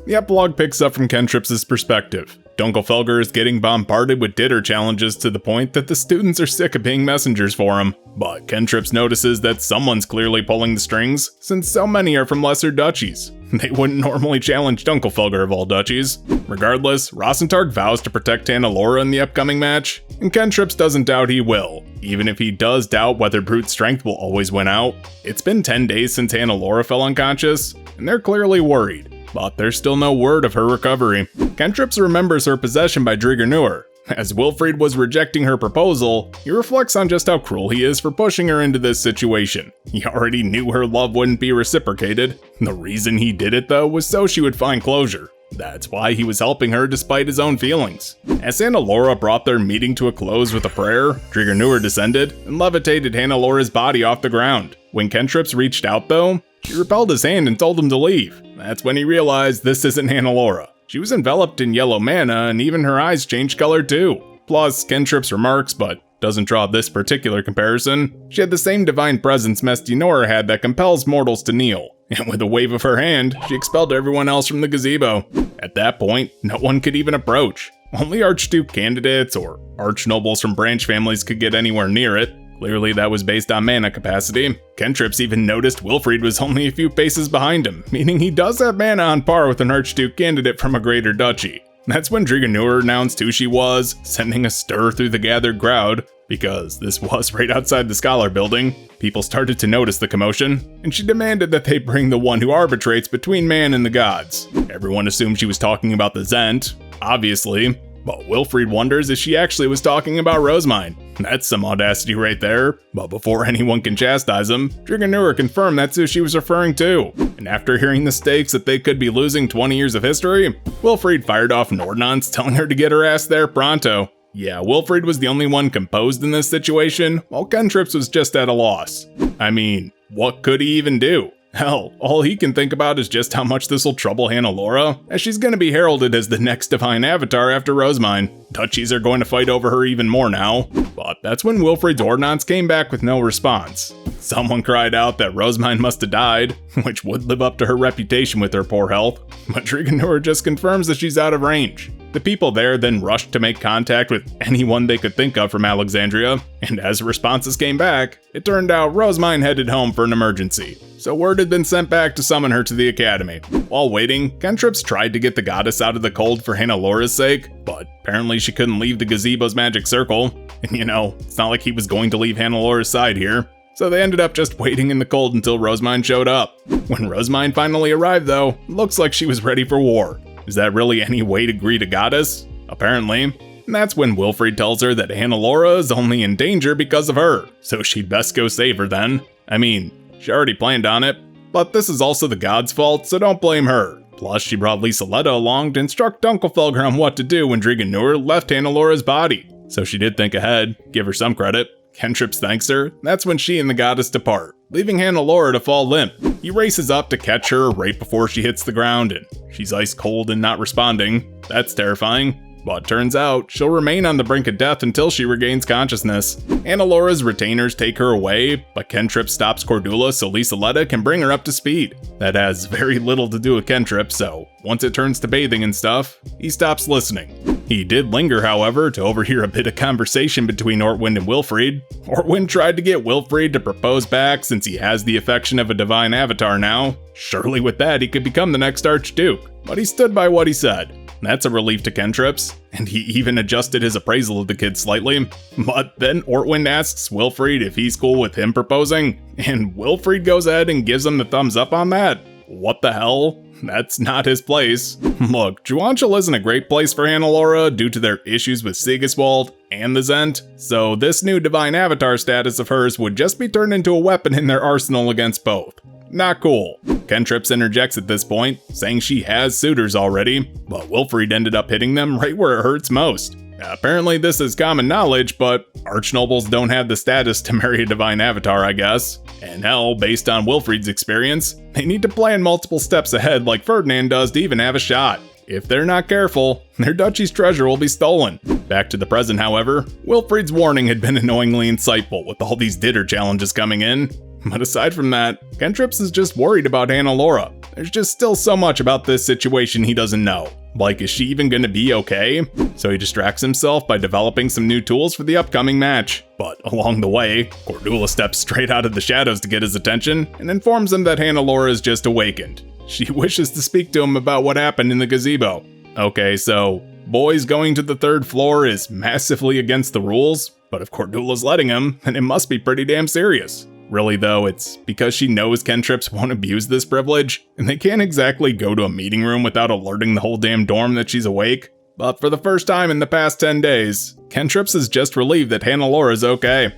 The epilogue picks up from Kentrip's perspective. Dunkelfelger is getting bombarded with Ditter challenges to the point that the students are sick of being messengers for him. But Kentrips notices that someone's clearly pulling the strings, since so many are from lesser duchies. They wouldn't normally challenge Dunkelfelger of all duchies. Regardless, Rosentarg vows to protect Hannelore in the upcoming match, and Kentrips doesn't doubt he will, even if he does doubt whether brute strength will always win out. It's been 10 days since Hannelore fell unconscious, and they're clearly worried. But there's still no word of her recovery. Kentrips remembers her possession by Drigernur. As Wilfried was rejecting her proposal, he reflects on just how cruel he is for pushing her into this situation. He already knew her love wouldn't be reciprocated. The reason he did it though was so she would find closure. That's why he was helping her despite his own feelings. As Hannelore brought their meeting to a close with a prayer, Drigernur descended and levitated Hannelore's body off the ground. When Kentrips reached out though, she repelled his hand and told him to leave. That's when he realized this isn't Hannelore. She was enveloped in yellow mana, and even her eyes changed color too. Plus, Kentrips remarks, but doesn't draw this particular comparison. She had the same divine presence Mestinora had that compels mortals to kneel. And with a wave of her hand, she expelled everyone else from the gazebo. At that point, no one could even approach. Only Archduke candidates or archnobles from branch families could get anywhere near it. Clearly that was based on mana capacity. Kentrips even noticed Wilfried was only a few paces behind him, meaning he does have mana on par with an Archduke candidate from a greater duchy. That's when Drigernur announced who she was, sending a stir through the gathered crowd. Because this was right outside the Scholar building, people started to notice the commotion, and she demanded that they bring the one who arbitrates between man and the gods. Everyone assumed she was talking about the Zent, obviously, but Wilfried wonders if she actually was talking about Rosemine. That's some audacity right there. But before anyone can chastise him, Drigernur confirmed that's who she was referring to. And after hearing the stakes that they could be losing 20 years of history, Wilfried fired off an ordnance telling her to get her ass there pronto. Yeah, Wilfried was the only one composed in this situation, while Kentrips was just at a loss. I mean, what could he even do? Hell, all he can think about is just how much this'll trouble Hannelore, as she's gonna be heralded as the next divine avatar after Rosemine. Duchies are going to fight over her even more now. But that's when Wilfried's ordnance came back with no response. Someone cried out that Rosemine must have died, which would live up to her reputation with her poor health, but Drigernur just confirms that she's out of range. The people there then rushed to make contact with anyone they could think of from Alexandria, and as responses came back, it turned out Rosemine headed home for an emergency, so word had been sent back to summon her to the academy. While waiting, Kentrips tried to get the goddess out of the cold for Hannelore's sake, but apparently she couldn't leave the gazebo's magic circle, and it's not like he was going to leave Hannelore's side here. So they ended up just waiting in the cold until Rosemine showed up. When Rosemine finally arrived though, it looks like she was ready for war. Is that really any way to greet a goddess? Apparently. And that's when Wilfried tells her that Hannelore is only in danger because of her, so she'd best go save her then. I mean, she already planned on it, but this is also the god's fault, so don't blame her. Plus, she brought Lieseletta along to instruct Dunkelfelger on what to do when Driganur left Hannelore's body. So she did think ahead, give her some credit. Kentrips thanks her, that's when she and the goddess depart, leaving Hannelore to fall limp. He races up to catch her right before she hits the ground, and she's ice cold and not responding. That's terrifying. But turns out, she'll remain on the brink of death until she regains consciousness. Hannelore's retainers take her away, but Kentrips stops Cordula so Lieseletta can bring her up to speed. That has very little to do with Kentrips, so once it turns to bathing and stuff, he stops listening. He did linger, however, to overhear a bit of conversation between Ortwind and Wilfried. Ortwind tried to get Wilfried to propose back since he has the affection of a divine avatar now. Surely with that he could become the next Archduke, but he stood by what he said. That's a relief to Kentrips, and he even adjusted his appraisal of the kid slightly. But then Ortwind asks Wilfried if he's cool with him proposing, and Wilfried goes ahead and gives him the thumbs up on that. What the hell? That's not his place. Look, Juanchal isn't a great place for Hannelore due to their issues with Sigiswald and the Zent, so this new divine avatar status of hers would just be turned into a weapon in their arsenal against both. Not cool. Kentrips interjects at this point, saying she has suitors already, but Wilfried ended up hitting them right where it hurts most. Apparently this is common knowledge, but archnobles don't have the status to marry a divine avatar, I guess. And hell, based on Wilfried's experience, they need to plan multiple steps ahead like Ferdinand does to even have a shot. If they're not careful, their duchy's treasure will be stolen. Back to the present, however, Wilfried's warning had been annoyingly insightful with all these Ditter challenges coming in. But aside from that, Kentrips is just worried about Hannelore. There's just still so much about this situation he doesn't know. Like, is she even gonna be okay? So he distracts himself by developing some new tools for the upcoming match. But along the way, Cordula steps straight out of the shadows to get his attention and informs him that Hannelore is just awakened. She wishes to speak to him about what happened in the gazebo. Okay, so boys going to the 3rd floor is massively against the rules, but if Cordula's letting him, then it must be pretty damn serious. Really though, it's because she knows Kentrips won't abuse this privilege, and they can't exactly go to a meeting room without alerting the whole damn dorm that she's awake. But for the first time in the past 10 days, Kentrips is just relieved that Hannelore is okay.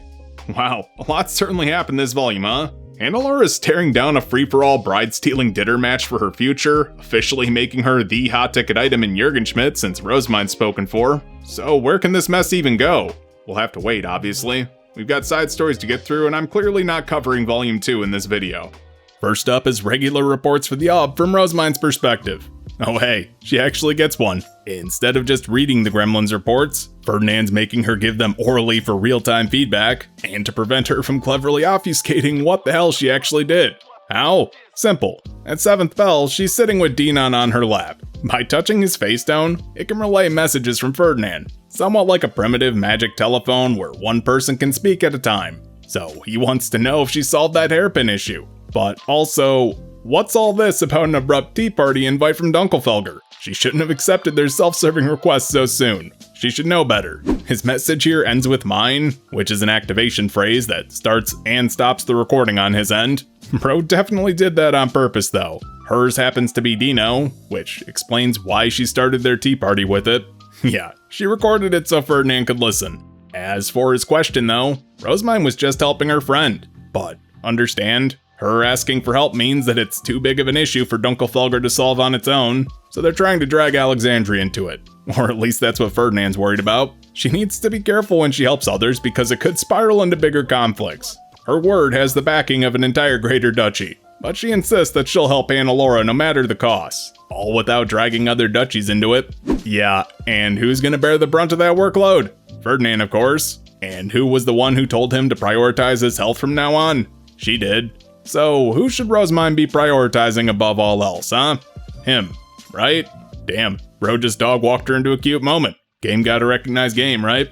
Wow, a lot certainly happened this volume, huh? Hannelore is staring down a free-for-all bride-stealing Ditter match for her future, officially making her the hot-ticket item in Jürgenschmidt since Rosemine's spoken for. So where can this mess even go? We'll have to wait, obviously. We've got side stories to get through, and I'm clearly not covering Volume 2 in this video. First up is regular reports for the OB from Rosemine's perspective. Oh hey, she actually gets one. Instead of just reading the Gremlins reports, Ferdinand's making her give them orally for real-time feedback, and to prevent her from cleverly obfuscating what the hell she actually did. How? Simple. At 7th bell, she's sitting with Dinan on her lap. By touching his face down, it can relay messages from Ferdinand, somewhat like a primitive magic telephone where one person can speak at a time. So he wants to know if she solved that hairpin issue. But also, what's all this about an abrupt tea party invite from Dunkelfelger? She shouldn't have accepted their self-serving request so soon. She should know better. His message here ends with mine, which is an activation phrase that starts and stops the recording on his end. Bro definitely did that on purpose though. Hers happens to be Dino, which explains why she started their tea party with it. Yeah, she recorded it so Ferdinand could listen. As for his question though, Rosemine was just helping her friend. But understand, her asking for help means that it's too big of an issue for Dunkelfelger to solve on its own, so they're trying to drag Alexandria into it. Or at least that's what Ferdinand's worried about. She needs to be careful when she helps others because it could spiral into bigger conflicts. Her word has the backing of an entire greater duchy, but she insists that she'll help Hannelore no matter the cost, all without dragging other duchies into it. Yeah, and who's gonna bear the brunt of that workload? Ferdinand, of course. And who was the one who told him to prioritize his health from now on? She did. So who should Rosemine be prioritizing above all else, huh? Him, right? Damn, Bro just dog walked her into a cute moment. Game gotta recognize game, right?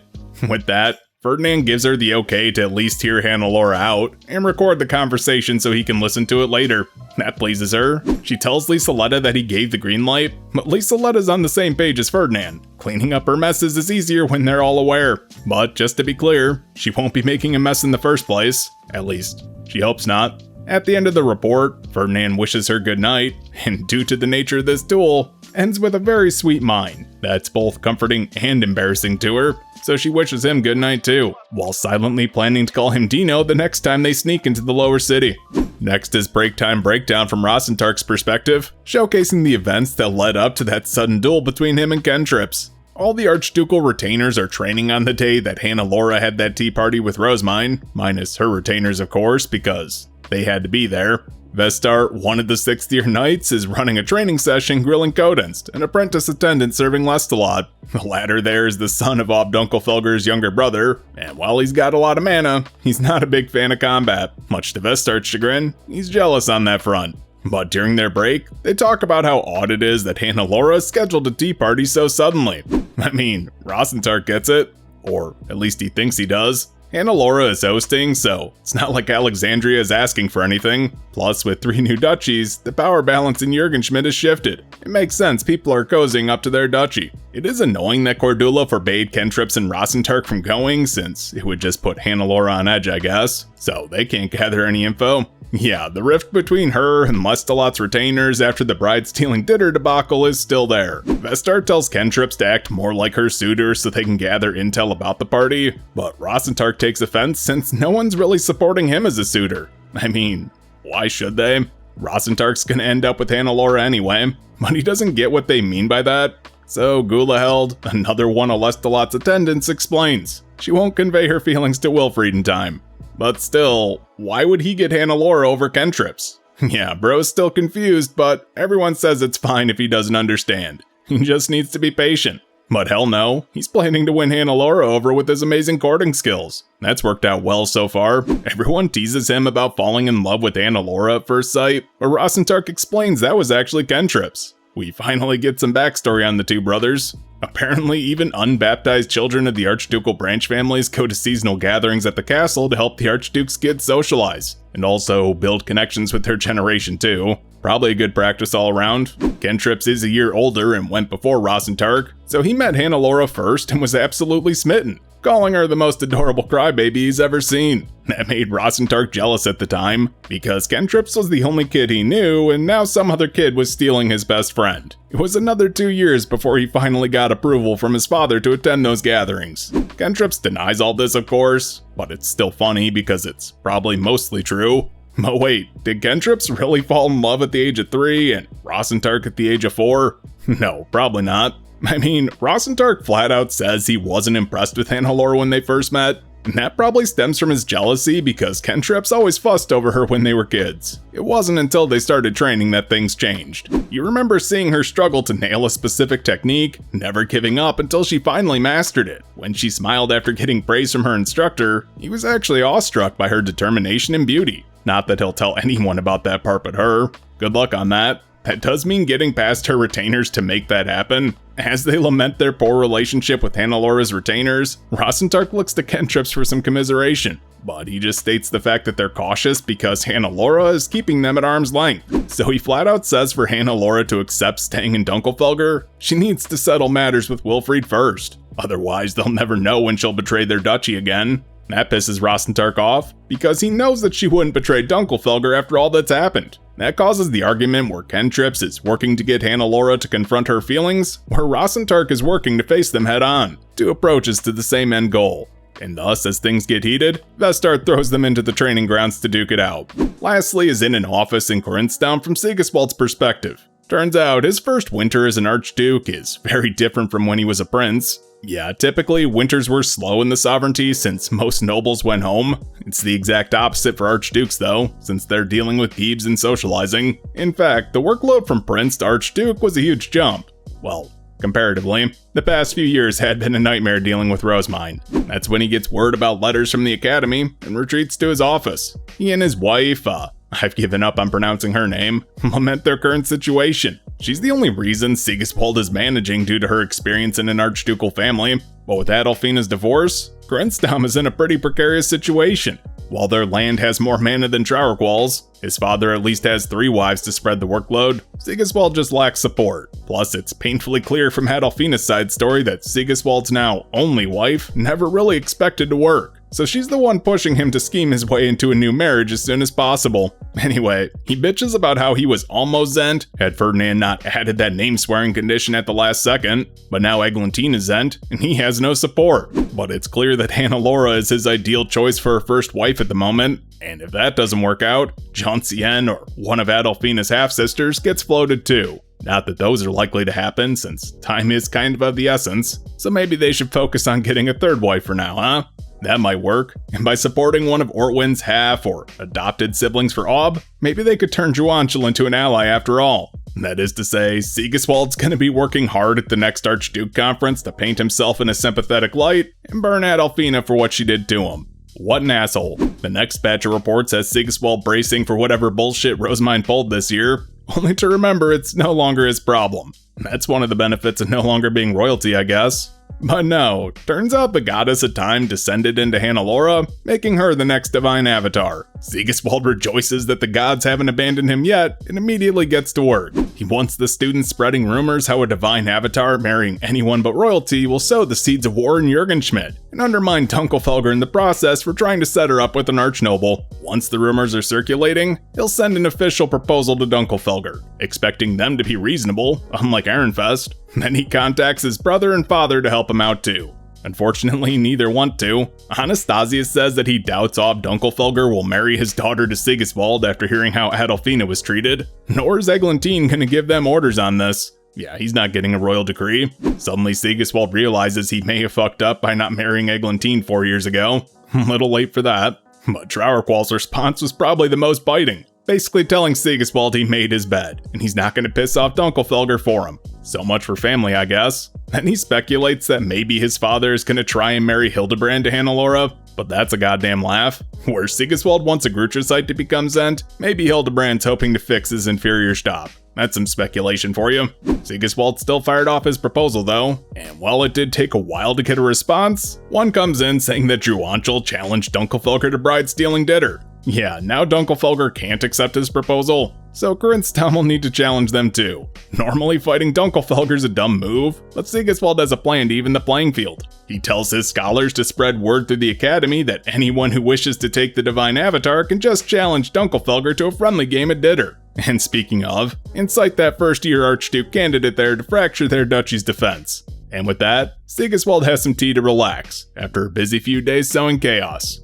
With that, Ferdinand gives her the okay to at least hear Hannelore out and record the conversation so he can listen to it later. That pleases her. She tells Lieseletta that he gave the green light, but Lieseletta's on the same page as Ferdinand. Cleaning up her messes is easier when they're all aware. But just to be clear, she won't be making a mess in the first place. At least, she hopes not. At the end of the report, Ferdinand wishes her good night, and due to the nature of this duel, ends with a very sweet mine that's both comforting and embarrassing to her, so she wishes him good night too, while silently planning to call him Dino the next time they sneak into the lower city. Next is Break Time Breakdown from Rosentark's perspective, showcasing the events that led up to that sudden duel between him and Kentrips. All the Archducal retainers are training on the day that Hannelore had that tea party with Rosemine, minus her retainers of course, because they had to be there. Vestar, one of the 6th year knights, is running a training session grilling Codenst, an apprentice attendant serving Lestalot. The latter there is the son of Ob Dunkelfelger's younger brother, and while he's got a lot of mana, he's not a big fan of combat. Much to Vestar's chagrin, he's jealous on that front. But during their break, they talk about how odd it is that Hannelore scheduled a tea party so suddenly. I mean, Rosentark gets it, or at least he thinks he does. Hannelore is hosting, so it's not like Alexandria is asking for anything. Plus, with 3 new duchies, the power balance in Jürgenschmidt has shifted. It makes sense people are cozying up to their duchy. It is annoying that Cordula forbade Kentrips and Rosentark from going, since it would just put Hannelore on edge, I guess. So they can't gather any info. Yeah, the rift between her and Lestalot's retainers after the bride-stealing dinner debacle is still there. Vestar tells Kentrips to act more like her suitor so they can gather intel about the party, but Rosentark takes offense since no one's really supporting him as a suitor. I mean, why should they? Rosentark's gonna end up with Hannelore anyway, but he doesn't get what they mean by that. So Gulaheld, another one of Lestalot's attendants, explains she won't convey her feelings to Wilfried in time. But still, why would he get Hannelore over Kentrips? Yeah, bro's still confused, but everyone says it's fine if he doesn't understand. He just needs to be patient. But hell no, he's planning to win Hannelore over with his amazing courting skills. That's worked out well so far. Everyone teases him about falling in love with Hannelore at first sight, but Rosentark explains that was actually Kentrips. We finally get some backstory on the two brothers. Apparently, even unbaptized children of the Archducal branch families go to seasonal gatherings at the castle to help the Archduke's kids socialize, and also build connections with their generation too. Probably a good practice all around. Kentrips is a year older and went before Rosentark, so he met Hannelore first and was absolutely smitten, calling her the most adorable crybaby he's ever seen. That made Rosentark jealous at the time, because Kentrips was the only kid he knew, and now some other kid was stealing his best friend. It was another 2 years before he finally got approval from his father to attend those gatherings. Kentrips denies all this, of course, but it's still funny because it's probably mostly true. But wait, did Kentrips really fall in love at the age of 3 and Rosentark at the age of 4? No, probably not. I mean, Rosentark flat out says he wasn't impressed with Hannelore when they first met, and that probably stems from his jealousy because Kentrips always fussed over her when they were kids. It wasn't until they started training that things changed. You remember seeing her struggle to nail a specific technique, never giving up until she finally mastered it. When she smiled after getting praise from her instructor, he was actually awestruck by her determination and beauty. Not that he'll tell anyone about that part but her. Good luck on that. That does mean getting past her retainers to make that happen. As they lament their poor relationship with Hannelore's retainers, Rosentark looks to Kentrips for some commiseration, but he just states the fact that they're cautious because Hannelore is keeping them at arm's length. So he flat out says for Hannelore to accept staying in Dunkelfelger, she needs to settle matters with Wilfried first. Otherwise, they'll never know when she'll betray their duchy again. That pisses Rosentark off, because he knows that she wouldn't betray Dunkelfelger after all that's happened. That causes the argument where Kentrips is working to get Hannelore to confront her feelings, where Rosentark is working to face them head on, two approaches to the same end goal. And thus, as things get heated, Vestar throws them into the training grounds to duke it out. Lastly is in an office in Korinthstown from Sigiswald's perspective. Turns out, his first winter as an Archduke is very different from when he was a prince. Yeah, typically winters were slow in the sovereignty since most nobles went home. It's the exact opposite for archdukes though, since they're dealing with thieves and socializing. In fact, the workload from prince to archduke was a huge jump. Well, comparatively. The past few years had been a nightmare dealing with Rosemine. That's when he gets word about letters from the academy and retreats to his office. He and his wife, I've given up on pronouncing her name, lament their current situation. She's the only reason Sigiswald is managing due to her experience in an archducal family, but with Adolfina's divorce, Grenstam is in a pretty precarious situation. While their land has more mana than Trauerqualls, his father at least has 3 wives to spread the workload, Sigiswald just lacks support. Plus, it's painfully clear from Adolfina's side story that Sigiswald's now only wife never really expected to work. So she's the one pushing him to scheme his way into a new marriage as soon as possible. Anyway, he bitches about how he was almost Zent, had Ferdinand not added that name-swearing condition at the last second, but now Eglantine is Zent, and he has no support. But it's clear that Hannelore is his ideal choice for a first wife at the moment, and if that doesn't work out, Joncien or one of Adolfina's half-sisters gets floated too. Not that those are likely to happen, since time is kind of the essence, so maybe they should focus on getting a third wife for now, huh? That might work, and by supporting one of Ortwin's half or adopted siblings for Ob, maybe they could turn Joanchel into an ally after all. That is to say, Sigiswald's gonna be working hard at the next Archduke conference to paint himself in a sympathetic light and burn Adolfina for what she did to him. What an asshole. The next batch of reports has Sigiswald bracing for whatever bullshit Rosemine pulled this year, only to remember it's no longer his problem. That's one of the benefits of no longer being royalty, I guess. But no, turns out the goddess of time descended into Hannelore, making her the next divine avatar. Sigiswald rejoices that the gods haven't abandoned him yet, and immediately gets to work. He wants the students spreading rumors how a divine avatar marrying anyone but royalty will sow the seeds of war in Jürgenschmidt, and undermine Dunkelfelger in the process for trying to set her up with an archnoble. Once the rumors are circulating, he'll send an official proposal to Dunkelfelger, expecting them to be reasonable, unlike Ehrenfest. Then he contacts his brother and father to help him out too. Unfortunately, neither want to. Anastasius says that he doubts Ob Dunkelfelger will marry his daughter to Sigiswald after hearing how Adolfina was treated, nor is Eglantine gonna give them orders on this. Yeah, he's not getting a royal decree. Suddenly Sigiswald realizes he may have fucked up by not marrying Eglantine 4 years ago. Little late for that. But Trauerqualls' response was probably the most biting, basically telling Sigiswald he made his bed, and he's not gonna piss off Dunkelfelger for him. So much for family, I guess. Then he speculates that maybe his father is gonna try and marry Hildebrand to Hannelore, but that's a goddamn laugh. Where Sigiswald wants a Grutricite to become Zent, maybe Hildebrand's hoping to fix his inferior Stab. That's some speculation for you. Sigiswald still fired off his proposal though, and while it did take a while to get a response, one comes in saying that Joanchel challenged Dunkelfelger to bride-stealing Ditter. Yeah, now Dunkelfelger can't accept his proposal, so Grenstam will need to challenge them too. Normally fighting Dunkelfelger's a dumb move, but Sigiswald has a plan to even the playing field. He tells his scholars to spread word through the academy that anyone who wishes to take the divine avatar can just challenge Dunkelfelger to a friendly game of Ditter. And speaking of, incite that first-year Archduke candidate there to fracture their duchy's defense. And with that, Sigiswald has some tea to relax, after a busy few days sowing chaos.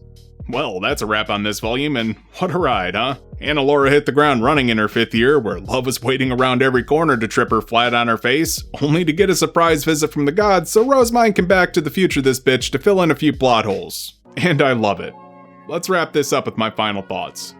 Well, that's a wrap on this volume, and what a ride, huh? Hannelore hit the ground running in her 5th year, where love was waiting around every corner to trip her flat on her face, only to get a surprise visit from the gods so Rosemine can back to the future this bitch to fill in a few plot holes. And I love it. Let's wrap this up with my final thoughts.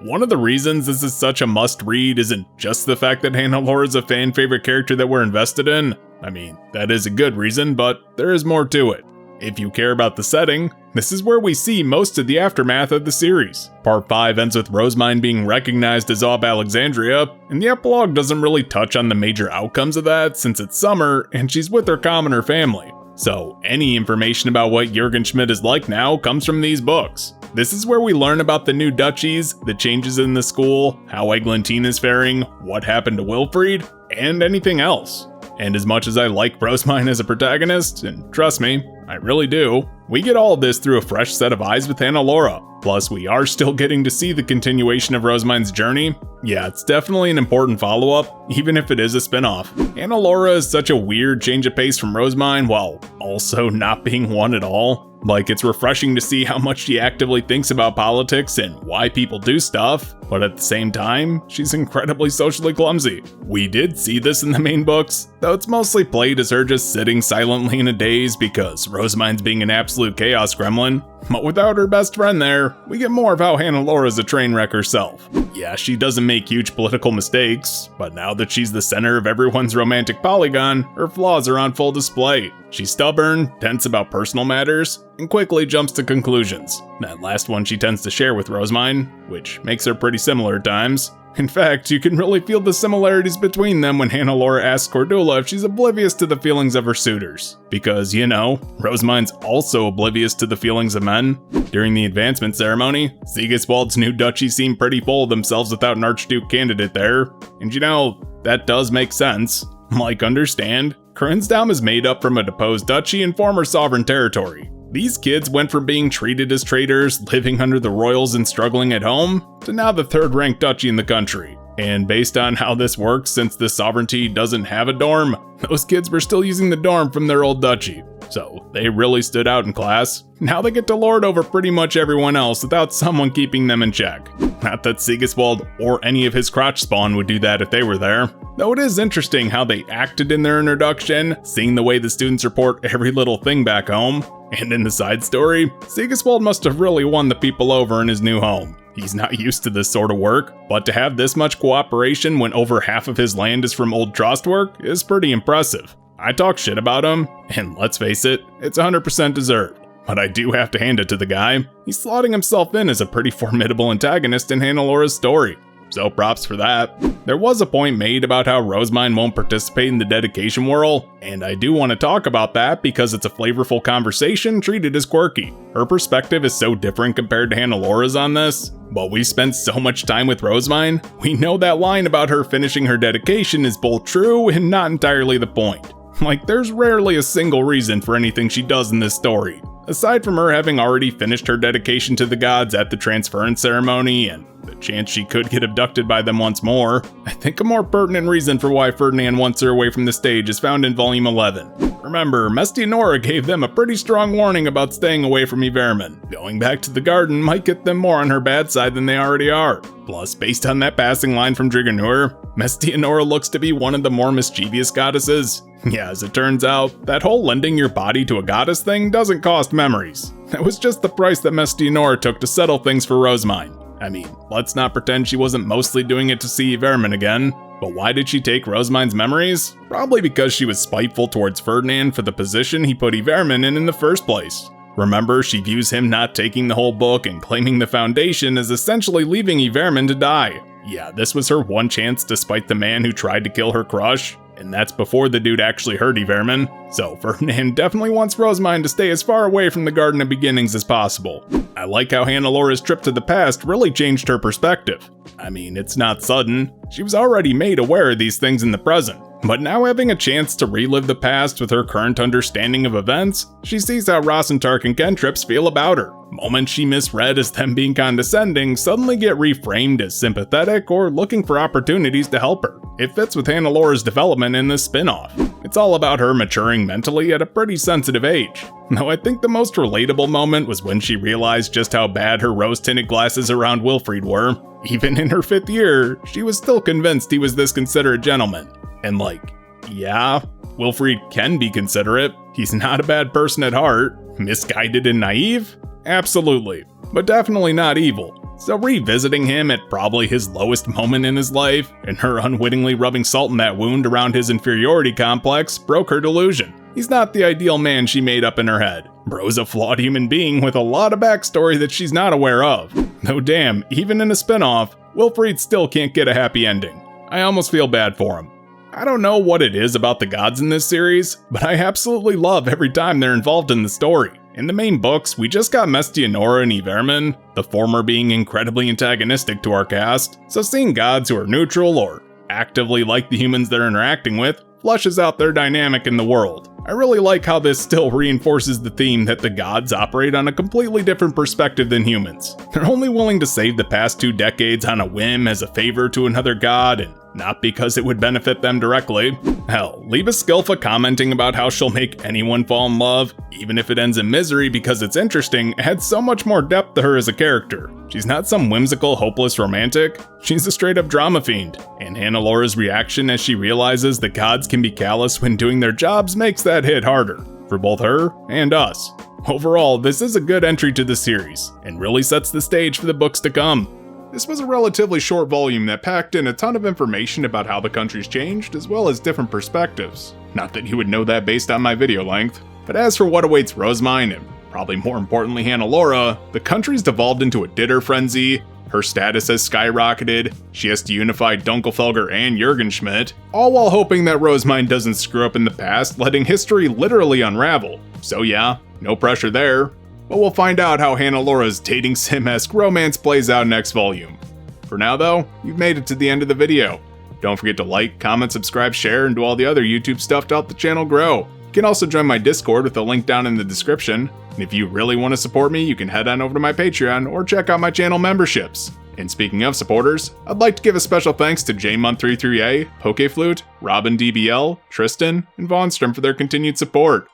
One of the reasons this is such a must-read isn't just the fact that Hannelore is a fan-favorite character that we're invested in. I mean, that is a good reason, but there is more to it. If you care about the setting, this is where we see most of the aftermath of the series. Part 5 ends with Rosemine being recognized as Ob Alexandria, and the epilogue doesn't really touch on the major outcomes of that since it's summer and she's with her commoner family. So any information about what Jürgenschmidt is like now comes from these books. This is where we learn about the new duchies, the changes in the school, how Eglantine is faring, what happened to Wilfried, and anything else. And as much as I like Rosemine as a protagonist, and trust me, I really do, we get all of this through a fresh set of eyes with Hannelore. Plus, we are still getting to see the continuation of Rosemine's journey. Yeah, it's definitely an important follow-up, even if it is a spin-off. Hannelore is such a weird change of pace from Rosemine, while also not being one at all. Like, it's refreshing to see how much she actively thinks about politics and why people do stuff, but at the same time, she's incredibly socially clumsy. We did see this in the main books, though it's mostly played as her just sitting silently in a daze because Rosemine's being an absolute chaos gremlin. But without her best friend there, we get more of how Hannelore is a train wreck herself. Yeah, she doesn't make huge political mistakes, but now that she's the center of everyone's romantic polygon, her flaws are on full display. She's stubborn, tense about personal matters, and quickly jumps to conclusions. That last one she tends to share with Rosemine, which makes her pretty similar at times. In fact, you can really feel the similarities between them when Hannelore asks Cordula if she's oblivious to the feelings of her suitors. Because, you know, Rosamind's also oblivious to the feelings of men. During the advancement ceremony, Sigiswald's new duchy seemed pretty full of themselves without an Archduke candidate there. And you know, that does make sense. Like, understand, Krinsdam is made up from a deposed duchy and former sovereign territory. These kids went from being treated as traitors, living under the royals and struggling at home, to now the third-ranked duchy in the country. And based on how this works, since the sovereignty doesn't have a dorm, those kids were still using the dorm from their old duchy. So they really stood out in class. Now they get to lord over pretty much everyone else without someone keeping them in check. Not that Sigiswald or any of his crotch spawn would do that if they were there. Though it is interesting how they acted in their introduction, seeing the way the students report every little thing back home. And in the side story, Sigiswald must have really won the people over in his new home. He's not used to this sort of work, but to have this much cooperation when over half of his land is from old Trostwerk is pretty impressive. I talk shit about him, and let's face it, it's 100% deserved. But I do have to hand it to the guy. He's slotting himself in as a pretty formidable antagonist in Hannelore's story. So props for that. There was a point made about how Rosamind won't participate in the dedication whirl, and I do want to talk about that because it's a flavorful conversation treated as quirky. Her perspective is so different compared to Hannelore's on this, but we spent so much time with Rosamind, we know that line about her finishing her dedication is both true and not entirely the point. Like, there's rarely a single reason for anything she does in this story, aside from her having already finished her dedication to the gods at the transference ceremony and the chance she could get abducted by them once more. I think a more pertinent reason for why Ferdinand wants her away from the stage is found in volume 11. Remember, Mestianora gave them a pretty strong warning about staying away from Yverman. Going back to the garden might get them more on her bad side than they already are. Plus, based on that passing line from Driganur, Mestianora looks to be one of the more mischievous goddesses. Yeah, as it turns out, that whole lending your body to a goddess thing doesn't cost memories. That was just the price that Mestianora took to settle things for Rosamind. I mean, let's not pretend she wasn't mostly doing it to see Yverman again. But why did she take Rosamind's memories? Probably because she was spiteful towards Ferdinand for the position he put Yverman in the first place. Remember, she views him not taking the whole book and claiming the Foundation as essentially leaving Yverman to die. Yeah, this was her one chance to spite the man who tried to kill her crush. And that's before the dude actually hurt Yverman. So Ferdinand definitely wants Rosamind to stay as far away from the Garden of Beginnings as possible. I like how Hannelore's trip to the past really changed her perspective. I mean, it's not sudden. She was already made aware of these things in the present. But now having a chance to relive the past with her current understanding of events, she sees how Rosentark and Kentrips feel about her. Moments she misread as them being condescending suddenly get reframed as sympathetic or looking for opportunities to help her. It fits with Hannelore's development in this spin-off. It's all about her maturing mentally at a pretty sensitive age. Though I think the most relatable moment was when she realized just how bad her rose-tinted glasses around Wilfried were. Even in her 5th year, she was still convinced he was this considerate gentleman. And like, yeah, Wilfried can be considerate. He's not a bad person at heart. Misguided and naive? Absolutely. But definitely not evil. So revisiting him at probably his lowest moment in his life, and her unwittingly rubbing salt in that wound around his inferiority complex, broke her delusion. He's not the ideal man she made up in her head. Bro's a flawed human being with a lot of backstory that she's not aware of. Though damn, even in a spin-off, Wilfried still can't get a happy ending. I almost feel bad for him. I don't know what it is about the gods in this series, but I absolutely love every time they're involved in the story. In the main books, we just got Mestianora and Yverman, the former being incredibly antagonistic to our cast, so seeing gods who are neutral or actively like the humans they're interacting with fleshes out their dynamic in the world. I really like how this still reinforces the theme that the gods operate on a completely different perspective than humans. They're only willing to save the past 2 decades on a whim as a favor to another god, and not because it would benefit them directly. Hell, leave a Skilfa commenting about how she'll make anyone fall in love, even if it ends in misery because it's interesting, adds so much more depth to her as a character. She's not some whimsical, hopeless romantic, she's a straight-up drama fiend, and Hannelore's reaction as she realizes the gods can be callous when doing their jobs makes that hit harder, for both her and us. Overall, this is a good entry to the series, and really sets the stage for the books to come. This was a relatively short volume that packed in a ton of information about how the country's changed, as well as different perspectives. Not that you would know that based on my video length. But as for what awaits Rosamind, and probably more importantly Hannelore, the country's devolved into a ditter frenzy, Her status has skyrocketed, she has to unify Dunkelfelger and Jürgenschmidt, all while hoping that Rosemine doesn't screw up in the past, letting history literally unravel. So yeah, no pressure there. But we'll find out how Hannelore's dating sim-esque romance plays out next volume. For now though, you've made it to the end of the video. Don't forget to like, comment, subscribe, share, and do all the other YouTube stuff to help the channel grow. You can also join my Discord with a link down in the description. And if you really want to support me, you can head on over to my Patreon or check out my channel memberships. And speaking of supporters, I'd like to give a special thanks to JMonth33A, Pokeflute, Robin DBL, Tristan, and Vonstrom for their continued support.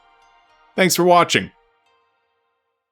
Thanks for watching.